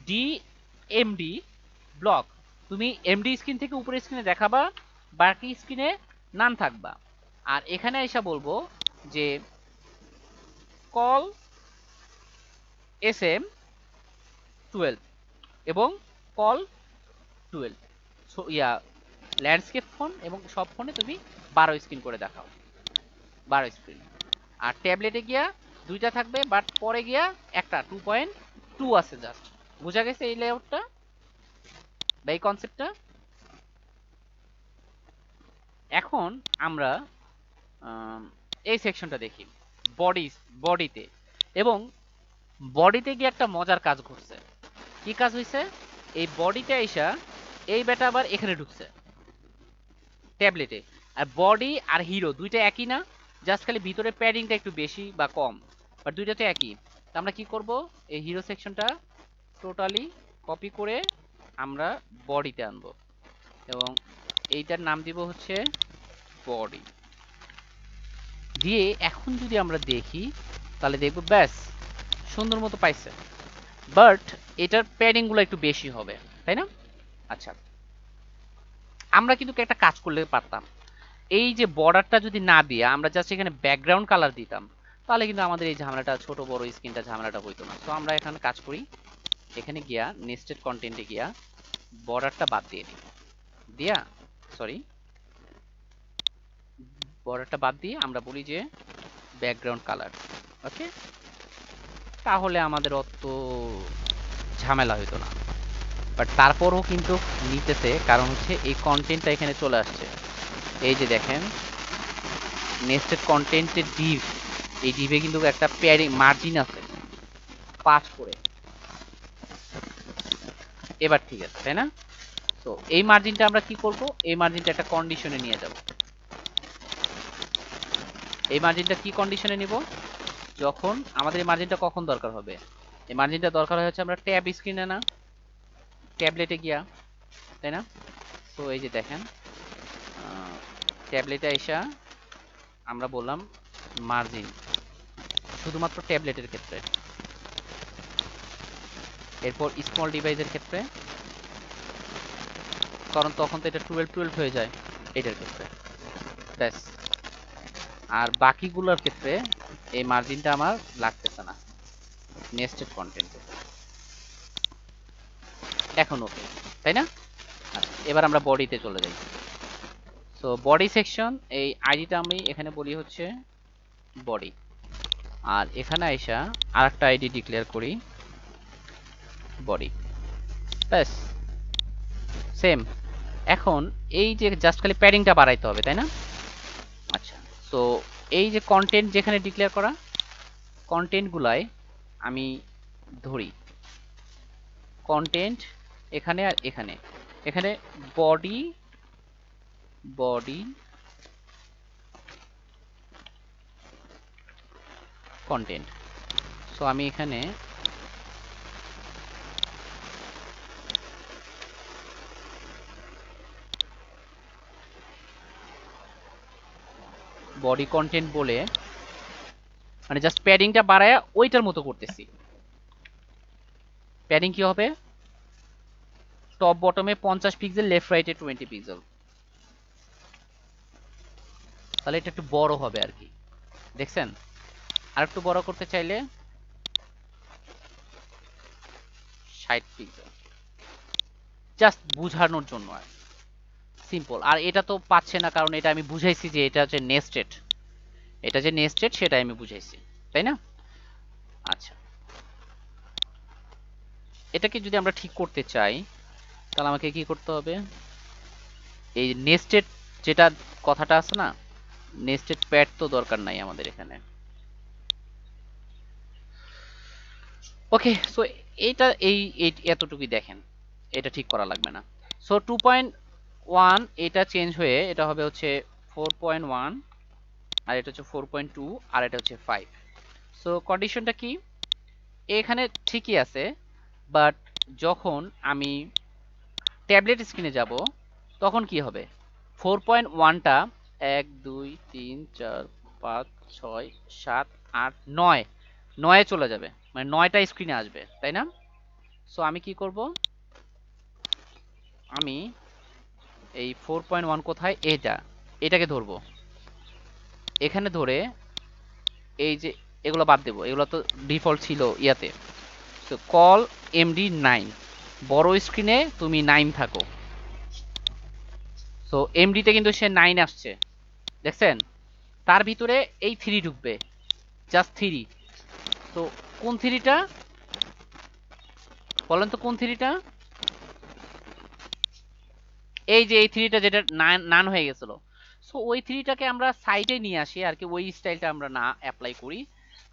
ডি এমডি ব্লক, তুমি এমডি স্ক্রিন থেকে উপরের স্ক্রিনে দেখাবা, বাকি স্ক্রিনে নান থাকবা। আর এখানে এসে বলবো যে কল এস এম 12 এবং কল 12, ল্যান্ডস্কেপ ফোন এবং সব ফোনে তুমি 12 স্ক্রিন করে দেখাও, 12 স্ক্রিন। আর ট্যাবলেটে গিয়া দুইটা থাকবে, বাট পরে গিয়া একটা 2.2 আছে জাস্ট। বোঝা গেছে এই লেআউটটা? বা এই কনসেপ্টটা। এখন আমরা এই সেকশনটা দেখি বডি, বডিতে। এবং বডিতে গিয়ে একটা মজার কাজ ঘটছে। কি কাজ হইছে? এই বডিতে আইসা এই বেটা আবার এখানে ঢুকছে ট্যাবলেটে। আর বডি আর হিরো দুইটা একই না, জাস্ট খালি ভিতরে প্যাডিংটা একটু বেশি বা কম, বাট দুইটা তো একই। তো আমরা কি করব, এই হিরো সেকশনটা টোটালি কপি করে আমরা বডিতে আনবো এবং এইটার নাম দিব হচ্ছে বডি। দিয়ে এখন যদি আমরা দেখি তাহলে দেখব ব্যাস সুন্দর মতো পাইছে, বাট এটার প্যাডিং গুলো একটু বেশি হবে, তাই না? আচ্ছা, আমরা কিন্তু একটা কাজ করলে পারতাম, এই যে বর্ডারটা যদি না দিয়ে আমরা জাস্ট এখানে ব্যাকগ্রাউন্ড কালার দিতাম, তাহলে কিন্তু আমাদের এই ঝামেলাটা, ছোট বড় স্ক্রিনটা ঝামেলাটা হইতো না। তো আমরা এখানে কাজ করি, এখানে গিয়া নেস্টেড কন্টেন্টে গিয়া বর্ডারটা বাদ দিয়ে দিই, দিয়া সরি বর্ডারটা বাদ দিয়ে আমরা বলি যে ব্যাকগ্রাউন্ড কালার। ওকে, তাহলে আমাদের অত ঝামেলা হইতো না। বাট তারপরও কিন্তু নিতেছে, কারণ হচ্ছে এই কন্টেন্টটা এখানে চলে আসছে। এই যে দেখেন নেস্টেড কন্টেন্টের ডিভ, এই ডিভে কিন্তু একটা প্যাডিং মার্জিন আছে 5 করে। এবার ঠিক আছে, তাই না? তো এই মার্জিনটা আমরা কি করব, এই মার্জিনটা একটা কন্ডিশনে নিয়ে যাব। এই মার্জিনটা কি কন্ডিশনে নিব, যখন আমাদের এই মার্জিনটা কখন দরকার হবে, এই মার্জিনটা দরকার হচ্ছে আমরা ট্যাব স্ক্রিনে না ট্যাবলেটে গিয়া, তাই না? তো এই যে দেখেন ট্যাবলেটে আইসা আমরা বললাম মার্জিন শুধুমাত্র ট্যাবলেটের ক্ষেত্রে, এরপর স্মল ডিভাইসের ক্ষেত্রে, কারণ তখন তো এটা 12 হয়ে যায় এটার ক্ষেত্রে, ব্যাস। আর বাকিগুলোর ক্ষেত্রে এই মার্জিনটা আমার লাগতেছে না নেস্টেড কন্টেন্টে। এখন ওকে, তাই না? আচ্ছা, এবার আমরা বডিতে চলে যাই। সো বডি সেকশন, এই আইডিটা আমি এখানে বলি হচ্ছে বডি, আর এখানে আইসা আরেকটা আইডি ডিক্লেয়ার করি বডি, ব্যাস সেম। এখন এই যে জাস্ট খালি প্যাডিংটা বাড়াইতে হবে, তাই না? আচ্ছা, সো এই যে কন্টেন্ট যেখানে ডিক্লেয়ার করা, কন্টেন্টগুলায় আমি ধরি কন্টেন্ট এখানে আর এখানে, এখানে বডি, বডি কন্টেন্ট। সো আমি এখানে বডি কন্টেন্ট বলে মানে জাস্ট প্যাডিংটা বাড়ায়া ওইটার মতো করতেছি। প্যাডিং কি হবে, টপ বটমে 50 পিক্সেল, লেফট রাইটে 20 পিক্সেল, তাহলে এটা একটু বড় হবে আর কি, দেখছেন? আর একটু বড় করতে চাইলে 60 পিক্সেল, জাস্ট বুঝানোর জন্য আর সিম্পল। আর এটা তো পাচ্ছে না, কারণ এটা আমি বুঝাইছি যে এটা হচ্ছে নেস্টেড, এটা যে নেস্টেড সেটাই আমি বুঝাইছি, তাই না? আচ্ছা, এটাকে যদি আমরা ঠিক করতে চাই তাহলে আমাকে কি করতে হবে, এই নেস্টেড যেটা কথাটা আছে না, নেস্টেড প্যাড তো দরকার নাই আমাদের এখানে। ওকে, সো এইটা এতটুকুই দেখেন, এটা ঠিক করা লাগবে না। সো 2.1 এটা চেঞ্জ হয়ে এটা হবে হচ্ছে 4.1, আর এটা হচ্ছে 4.2, আর এটা হচ্ছে 5। সো কন্ডিশনটা কি, এখানে ঠিকই আছে, বাট যখন আমি ট্যাবলেট স্ক্রিনে যাব তখন কি হবে, 4.1টা 1 2 3 4 5 6 7 8 9 9 চলে যাবে, মানে 9টা স্ক্রিনে আসবে, তাই না? সো আমি কি করব, আমি এই 4.1 কোথায়, এটাকে ধরবো, এখানে ধরে এই যে এগুলো বাদ দেবো, এগুলো তো ডিফল্ট ছিল ইয়াতে। তো কল এমডি 9, বড় স্ক্রিনে তুমি 9 থাকো। সো এমডিতে কিন্তু সে 9 আসছে, দেখছেন? তার ভিতরে এই 3 ঢুকবে, জাস্ট 3। তো কোন 3টা বলেন তো, কোন 3টা? এই যে এই থ্রিটা যেটা নান হয়ে গেছিল, সো ওই থ্রিটাকে আমরা সাইডে নিয়ে আসি আর কি, ওই স্টাইলটা আমরা না অ্যাপ্লাই করি।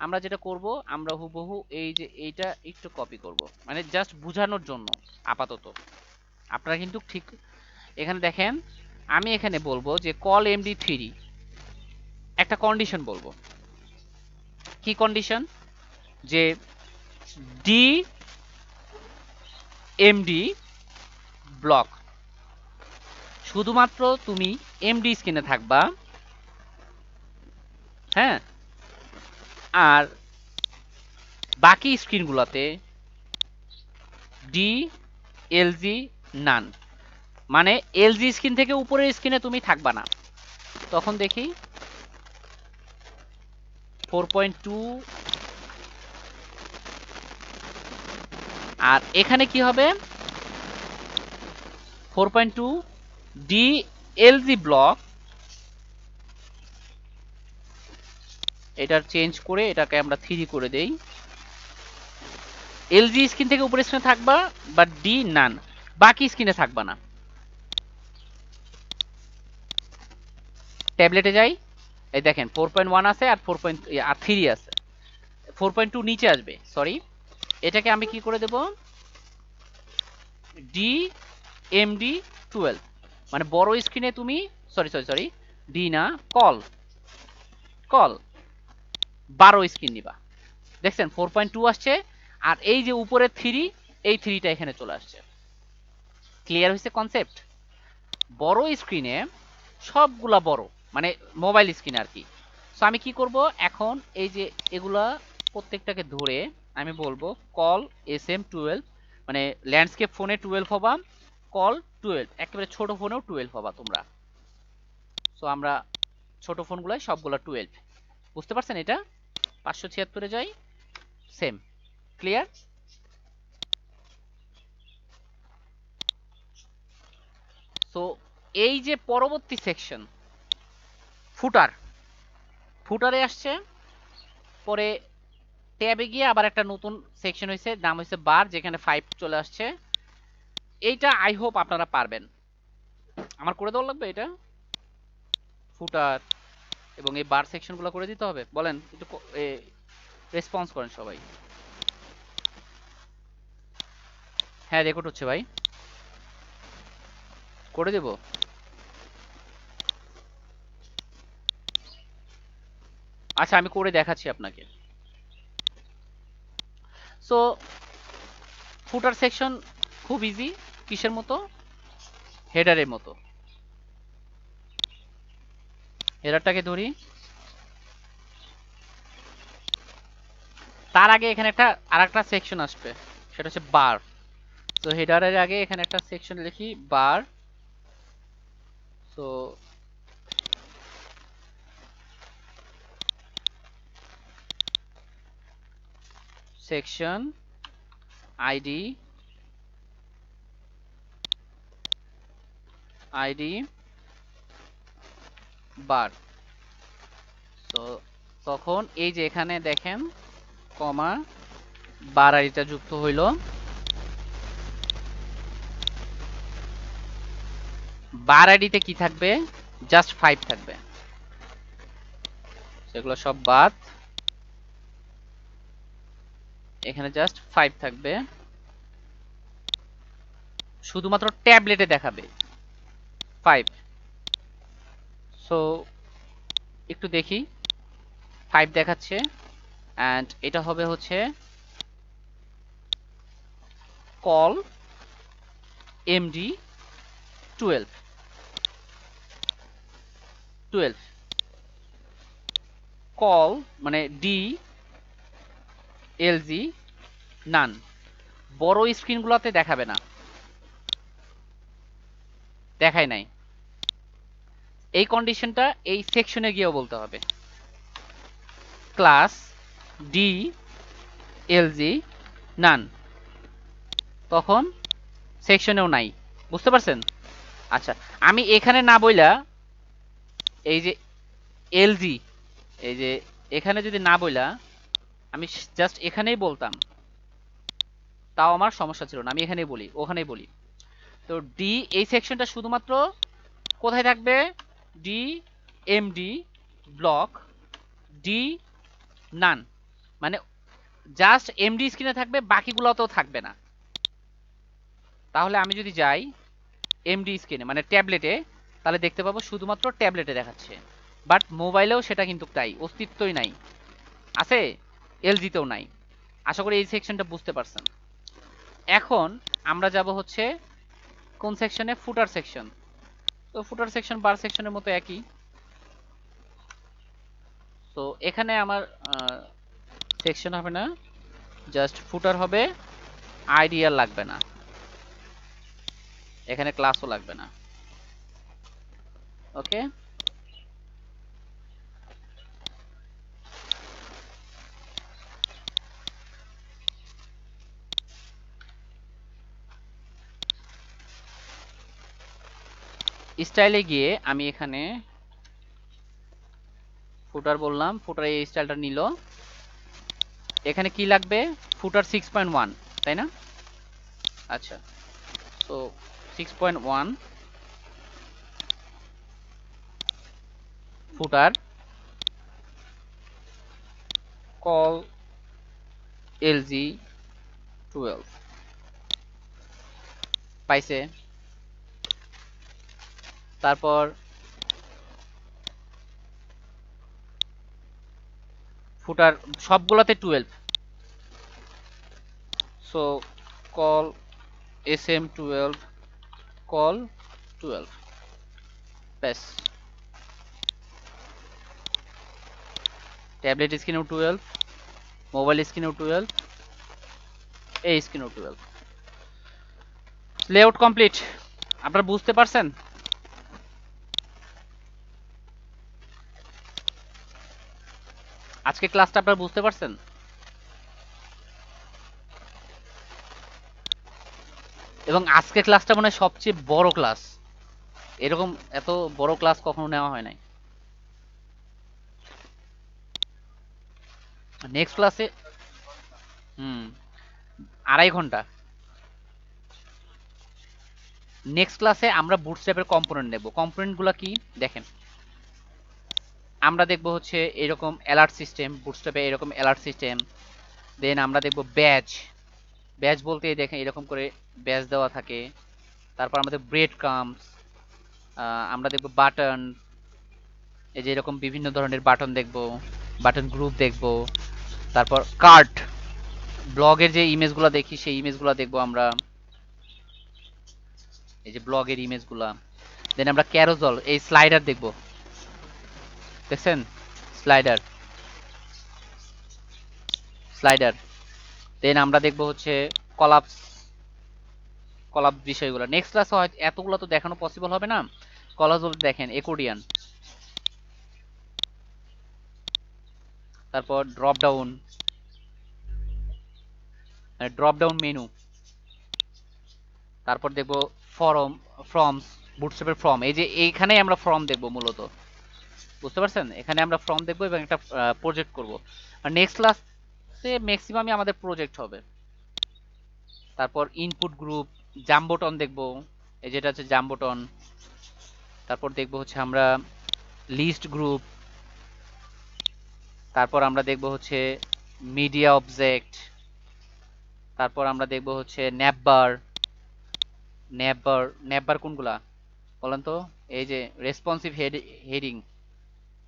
আমরা যেটা করব, আমরা হুবহু এই যে এইটা একটু কপি করব, মানে জাস্ট বোঝানোর জন্য আপাতত। আপনারা কিন্তু ঠিক এখানে দেখেন, আমি এখানে বলবো যে কল MD3, একটা কন্ডিশন বলবো। কি কন্ডিশন? যে ডি এমডি ব্লক, শুধুমাত্র তুমি এমডি স্ক্রিনে থাকবা, হ্যাঁ, আর বাকি স্ক্রিনগুলোতে ডি এলজি নান, মানে এলজি স্ক্রিন থেকে উপরের স্ক্রিনে তুমি থাকবা না। তখন দেখি 4.2, আর এখানে কি হবে 4.2 ডি এলজি ব্লক, এটার চেঞ্জ করে এটাকে আমরা 3 করে দেই। এলজি স্ক্রিন থেকে উপরের স্ক্রিনে থাকবা, বাট ডি নান, বাকি স্ক্রিনে থাকবা না। ট্যাবলেটে যাই, এই দেখেন 4.1 আছে আর 3 আছে, 4.2 নিচে আসবে, সরি। এটাকে আমি কি করে দেব, ডি এমডি 12, মানে বড় স্ক্রিনে তুমি, সরি সরি সরি, ডি না, কল কল 12 স্ক্রিন নিবা। দেখছেন 4.2 আসছে, আর এই যে উপরে 3, এই 3টা এখানে চলে আসছে। ক্লিয়ার হয়েছে কনসেপ্ট? বড় স্ক্রিনে সবগুলা বড়, মানে মোবাইল স্ক্রিন আর কি। সো আমি কি করব এখন, এই যে এগুলা প্রত্যেকটাকে ধরে আমি বলবো কল SM12, মানে ল্যান্ডস্কেপ ফোনে 12 হবা, কল 12, একেবারে ছোট ফোনেও 12 হবা তোমরা। সো আমরা ছোট ফোনগুলাই সবগুলা 12, বুঝতে পারছেন? এটা 576 যাই, সেম। ক্লিয়ার? সো এই যে পরবর্তী সেকশন ফুটার, ফুটারে আসছে, পরে ট্যাবে গিয়ে আবার একটা নতুন সেকশন হয়েছে, নাম হয়েছে বার, যেখানে 5 চলে আসছে। এইটা আই হোপ আপনারা পারবেন। আমার করে দেওয়া লাগবে এটা, ফুটার এবং এই বার সেকশনগুলো করে দিতে হবে? বলেন একটু, রেসপন্স করেন সবাই। হ্যাঁ, রেকর্ড হচ্ছে ভাই, করে দেব। আচ্ছা, আমি করে দেখাচ্ছি আপনাকে। সো ফুটার সেকশন খুব ইজি, কিসের মতো, হেডারের মতো। হেডারটাকে ধরি, তার আগে এখানে একটা আরেকটা সেকশন আসবে, সেটা হচ্ছে বার। তো হেডারের আগে এখানে একটা সেকশন লিখি বার। তো সেকশন আইডি বার। তো তখন এই যে এখানে দেখেন কমা বার আইডিটা যুক্ত হইল। বার আইডিতে কি থাকবে, জাস্ট 5 থাকবে, সেগুলো সব বাদ, এখানে জাস্ট 5 থাকবে, শুধুমাত্র ট্যাবলেটে দেখাবে 5। সো একটু দেখি, 5 দেখাচ্ছে, অ্যান্ড এটা হবে হচ্ছে কল এমডি 12, 12 কল, মানে ডি এলজি নান, বড় স্ক্রিনগুলোতে দেখাবে না, দেখায় নাই। এই কন্ডিশনটা এই সেকশনে গিয়েও বলতে হবে, ক্লাস ডি এলজি নান, তখন সেকশনেও নাই। বুঝতে পারছেন? আচ্ছা, আমি এখানে না বইলা এই যে এলজি, এই যে এখানে যদি না বইলা আমি জাস্ট এখানেই বলতাম, তাও আমার সমস্যা ছিল না, আমি এখানেই বলি, ওখানেই বলি। তো ডি এই সেকশনটা শুধুমাত্র কোথায় থাকবে? D MD block D none, মানে জাস্ট এমডি স্ক্রিনে থাকবে, বাকিগুলোতেও থাকবে না। তাহলে আমি যদি যাই এমডি স্ক্রিনে মানে ট্যাবলেটে, তাহলে দেখতে পাবো শুধুমাত্র ট্যাবলেটে দেখাচ্ছে, বাট মোবাইলেও সেটা কিন্তু তাই, অস্তিত্বই নাই। আছে, এলজিতেও নাই। আশা করি এই সেকশনটা বুঝতে পারছেন। এখন আমরা যাব হচ্ছে কোন সেকশনে? ফুটার সেকশন। তো ফুটার সেকশন বার সেকশনের মতো একই। তো এখানে আমার সেকশন হবে না, জাস্ট ফুটার হবে, আইডিয়াল লাগবে না, এখানে ক্লাসও লাগবে না। ওকে, স্টাইলে গিয়ে আমি এখানে ফুটার বললাম, ফুটার এই স্টাইলটা নিল। এখানে কি লাগবে? ফুটার 6.1, তাই না? আচ্ছা, তো 6.1 ফুটার কল এলজি 12 পাইছে। তারপর ফুটার সবগুলাতে 12, সো কল SM12 কল 12 ব্যাস। ট্যাবলেট স্ক্রিনেও 12, মোবাইল স্ক্রিনেও 12, এই স্ক্রিনেও 12। Layout complete. আপনারা বুঝতে পারছেন? আজকে ক্লাসটা আপনারা বুঝতে পারছেন? এবং আজকে ক্লাসটা মনে হয় সবচেয়ে বড় ক্লাস, এরকম এত বড় ক্লাস কখনো নেওয়া হয় নাই। নেক্সট ক্লাসে হুম 2.5 ঘন্টা। নেক্সট ক্লাসে আমরা বুটস্ট্র্যাপের কম্পোনেন্ট নেব। কম্পোনেন্টগুলো কি দেখেন, আমরা দেখব হচ্ছে এরকম অ্যালার্ট সিস্টেম, বুটস্ট্র্যাপে এরকম অ্যালার্ট সিস্টেম। দেন আমরা দেখব ব্যাজ। ব্যাজ বলতে দেখেন এরকম করে ব্যাজ দেওয়া থাকে। তারপর আমাদের ব্রেড ক্রাম্পস, আমরা দেখব বাটন, এই যে এরকম বিভিন্ন ধরনের বাটন দেখব, বাটন গ্রুপ দেখব। তারপর কার্ট, ব্লগের যে ইমেজগুলো দেখি সেই ইমেজগুলো দেখব আমরা, এই যে ব্লগের ইমেজগুলা। দেন আমরা ক্যারোজল, এই স্লাইডার দেখব, দেখছেন স্লাইডার, স্লাইডার। দেন আমরা দেখব হচ্ছে কলাপস, কলাপ বিষয়গুলো। নেক্সট ক্লাসে হয়তো এতগুলো তো দেখানো পসিবল হবে না। কলাপস দেখেন একোডিয়ান, তারপর drop down, drop down menu. তারপর দেখব ফরম, ফর্মস, বুটস্ট্র্যাপের ফর্ম, এই যে এইখানেই আমরা ফর্ম দেখব মূলত, বুঝতে পারছেন? এখানে আমরা ফর্ম দেখব এবং একটা প্রজেক্ট করব। আর নেক্সট ক্লাসে ম্যাক্সিমামই আমাদের প্রজেক্ট হবে। তারপর ইনপুট গ্রুপ, জাম্বোটন দেখব, এই যেটা হচ্ছে জাম্বোটন। তারপর দেখব হচ্ছে আমরা লিস্ট গ্রুপ। তারপর আমরা দেখব হচ্ছে মিডিয়া অবজেক্ট। তারপর আমরা দেখব হচ্ছে ন্যাপবার। ন্যাপবার, ন্যাপবার কোনগুলা বলেন তো? এই যে রেসপন্সিভ হেডিং,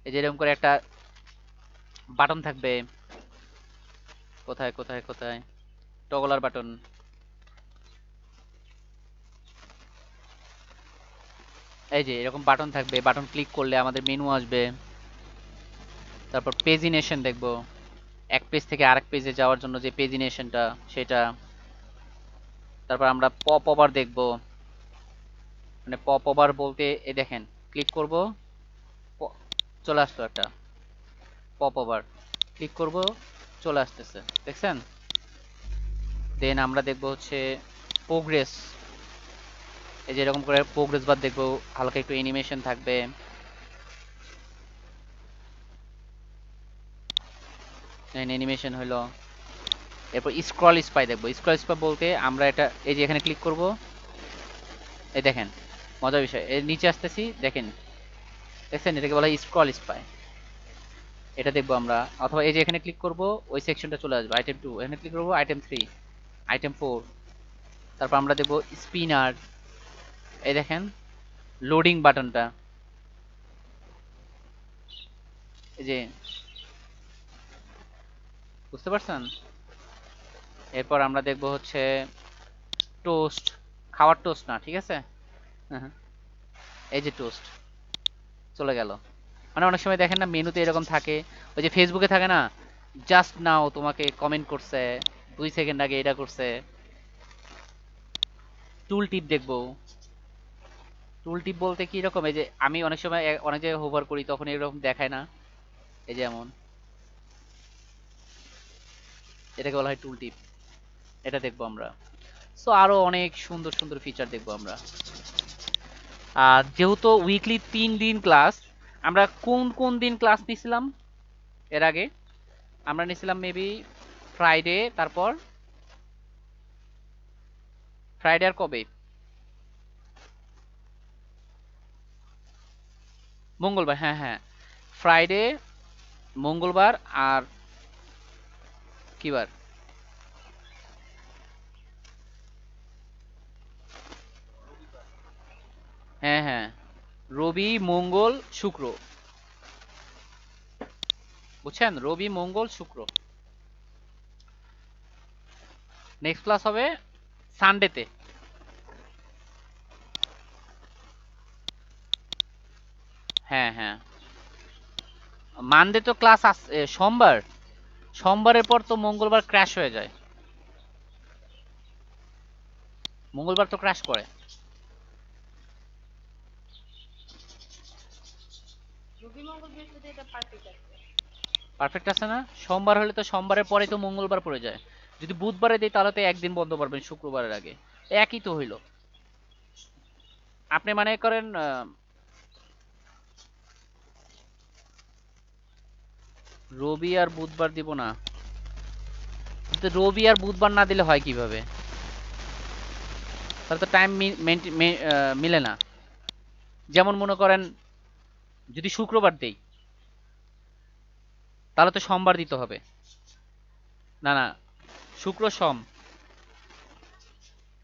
এই যে এরকম করে একটা বাটন থাকবে, কোথায় কোথায় কোথায়, টগলার বাটন, এই যে এরকম বাটন থাকবে, বাটন ক্লিক করলে আমাদের মেনু আসবে। তারপর পেজিনেশন দেখব, এক পেজ থেকে আরেক পেজে যাওয়ার জন্য যে পেজিনেশনটা সেটা। তারপর আমরা পপ ওভার দেখব, মানে পপ ওভার বলতে এই দেখেন ক্লিক করব, চলে আসতো একটা পপ ওভার, ক্লিক করব চলে আসতেছে, দেখছেন? দেন আমরা দেখব হচ্ছে প্রোগ্রেস, এই যে এরকম করে প্রোগ্রেস বার দেখব, হালকা একটু অ্যানিমেশন থাকবে। অ্যানিমেশন হলো, এরপর স্ক্রল স্পাই দেখব। স্ক্রল স্পাই বলতে আমরা এটা এই যে এখানে ক্লিক করব, এই দেখেন মজার বিষয়, এর নিচে আসতেছি দেখেন, দেখছেন এটাকে বলা হয় স্ক্রল স্পাই। এটা দেখবো আমরা, অথবা এই যে এখানে ক্লিক করব ওই সেকশনটা চলে আসবে, আইটেম 2 এখানে ক্লিক করব, আইটেম 3, আইটেম 4, তারপর আমরা দেবো স্পিনার। এই দেখেন লোডিং বাটনটা, এই যে বুঝতে পারছেন। এরপর আমরা দেখবো হচ্ছে টোস্ট, খাওয়ার টোস্ট না, ঠিক আছে। হ্যাঁ, এই যে টোস্ট চলে গেল। মানে অনেক সময় দেখেন না মেনুতে এরকম থাকে, ওই যে ফেসবুকে থাকে না, জাস্ট নাও তোমাকে কমেন্ট করছে 2 সেকেন্ড আগে এটা করছে। টুল টিপ দেখবো, টুল টিপ বলতে কি রকম, এই যে আমি অনেক সময় অনেক জায়গায় হোভার করি তখন এরকম দেখায় না, এই যেমন এটাকে বলা হয় টুল টিপ, এটা দেখবো আমরা। সো আরো অনেক সুন্দর সুন্দর ফিচার দেখবো আমরা। আর যেহেতু উইকলি 3 দিন ক্লাস, আমরা কোন কোন দিন ক্লাস নিছিলাম এর আগে, আমরা নিছিলাম মেবি ফ্রাইডে, তারপর ফ্রাইডে আর কবে, মঙ্গলবার, হ্যাঁ হ্যাঁ, ফ্রাইডে, মঙ্গলবার, আর কি বার, হ্যাঁ হ্যাঁ, রবি মঙ্গল শুক্র, বুঝছেন, রবি মঙ্গল শুক্র। নেক্সট ক্লাস হবে সানডেতে। হ্যাঁ হ্যাঁ, মানডে তো ক্লাস আছে, সোমবার, সোমবারের পর তো মঙ্গলবার ক্র্যাশ হয়ে যায়, মঙ্গলবার তো ক্র্যাশ করে। রবি মঙ্গল বৃহস্পতি এটা পারফেক্ট আছে। পারফেক্ট আছে না, সোমবার হলে তো সোমবারের পরে তো মঙ্গলবার পড়ে যায়, যদি বুধবারে দিই তাহলে তো একদিন বন্ধ পারবেন শুক্রবারের আগে, একই তো হইলো। আপনি মানে করেন রবি আর বুধবার দিব না, কিন্তু রবি আর বুধবার না দিলে হয় কিভাবে, তাহলে তো টাইম মিলে না। যেমন মনে করেন যদি শুক্রবার দেই তাহলে তো সোমবার দিতে হবে, না না, শুক্র সোম,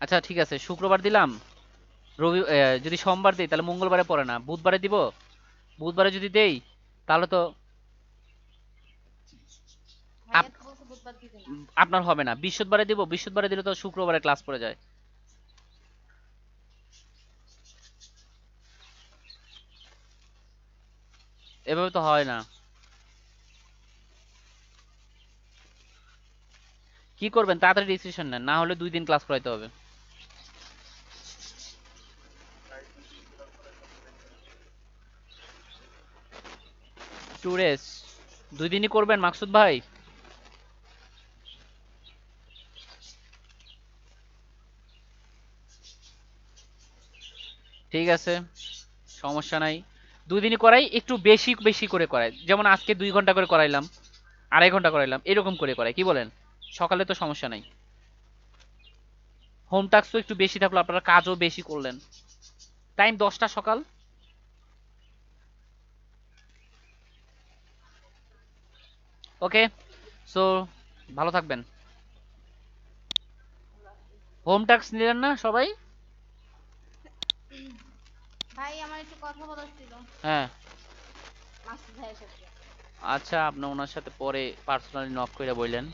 আচ্ছা ঠিক আছে শুক্রবার দিলাম, রবি যদি সোমবার দেই তাহলে মঙ্গলবারে পড়ে না, বুধবারে দিব, বুধবারে যদি দেই তাহলে তো ভাইয়া আপ- তো বলছে বুধবার দিবে না। আপনার হবে না, বৃহস্পতিবারে দিব, বৃহস্পতিবারে দিলে তো শুক্রবারে ক্লাস পড়ে যায়, এভাবে তো হয় না। কি করবেন, তাড়াতাড়ি ডিসিশন নেন, না হলে 2 দিন ক্লাস করাইতে হবে। টুরেস 2 দিনই করবেন মাকসুদ ভাই? ঠিক আছে, সমস্যা নাই, 2 দিনই করাই, একটু বেশি বেশি করে করাই, যেমন আজকে 2 ঘন্টা করে করাইলাম, 2.5 ঘন্টা করাইলাম, এরকম করে করাই, কি বলেন? সকালে তো সমস্যা নাই, হোম টাস্কও একটু বেশি থাকলো, আপনারা কাজও বেশি করলেন। টাইম 10টা সকাল। ওকে, সো ভালো থাকবেন। হোম টাস্ক নিলেন না সবাই? ভাই আমার একটু কথা বলার ছিল হ্যাঁ, মাসুদ ভাইয়ের সাথে। আচ্ছা আপনি ওনার সাথে পরে পার্সোনালি নক করে বললেন।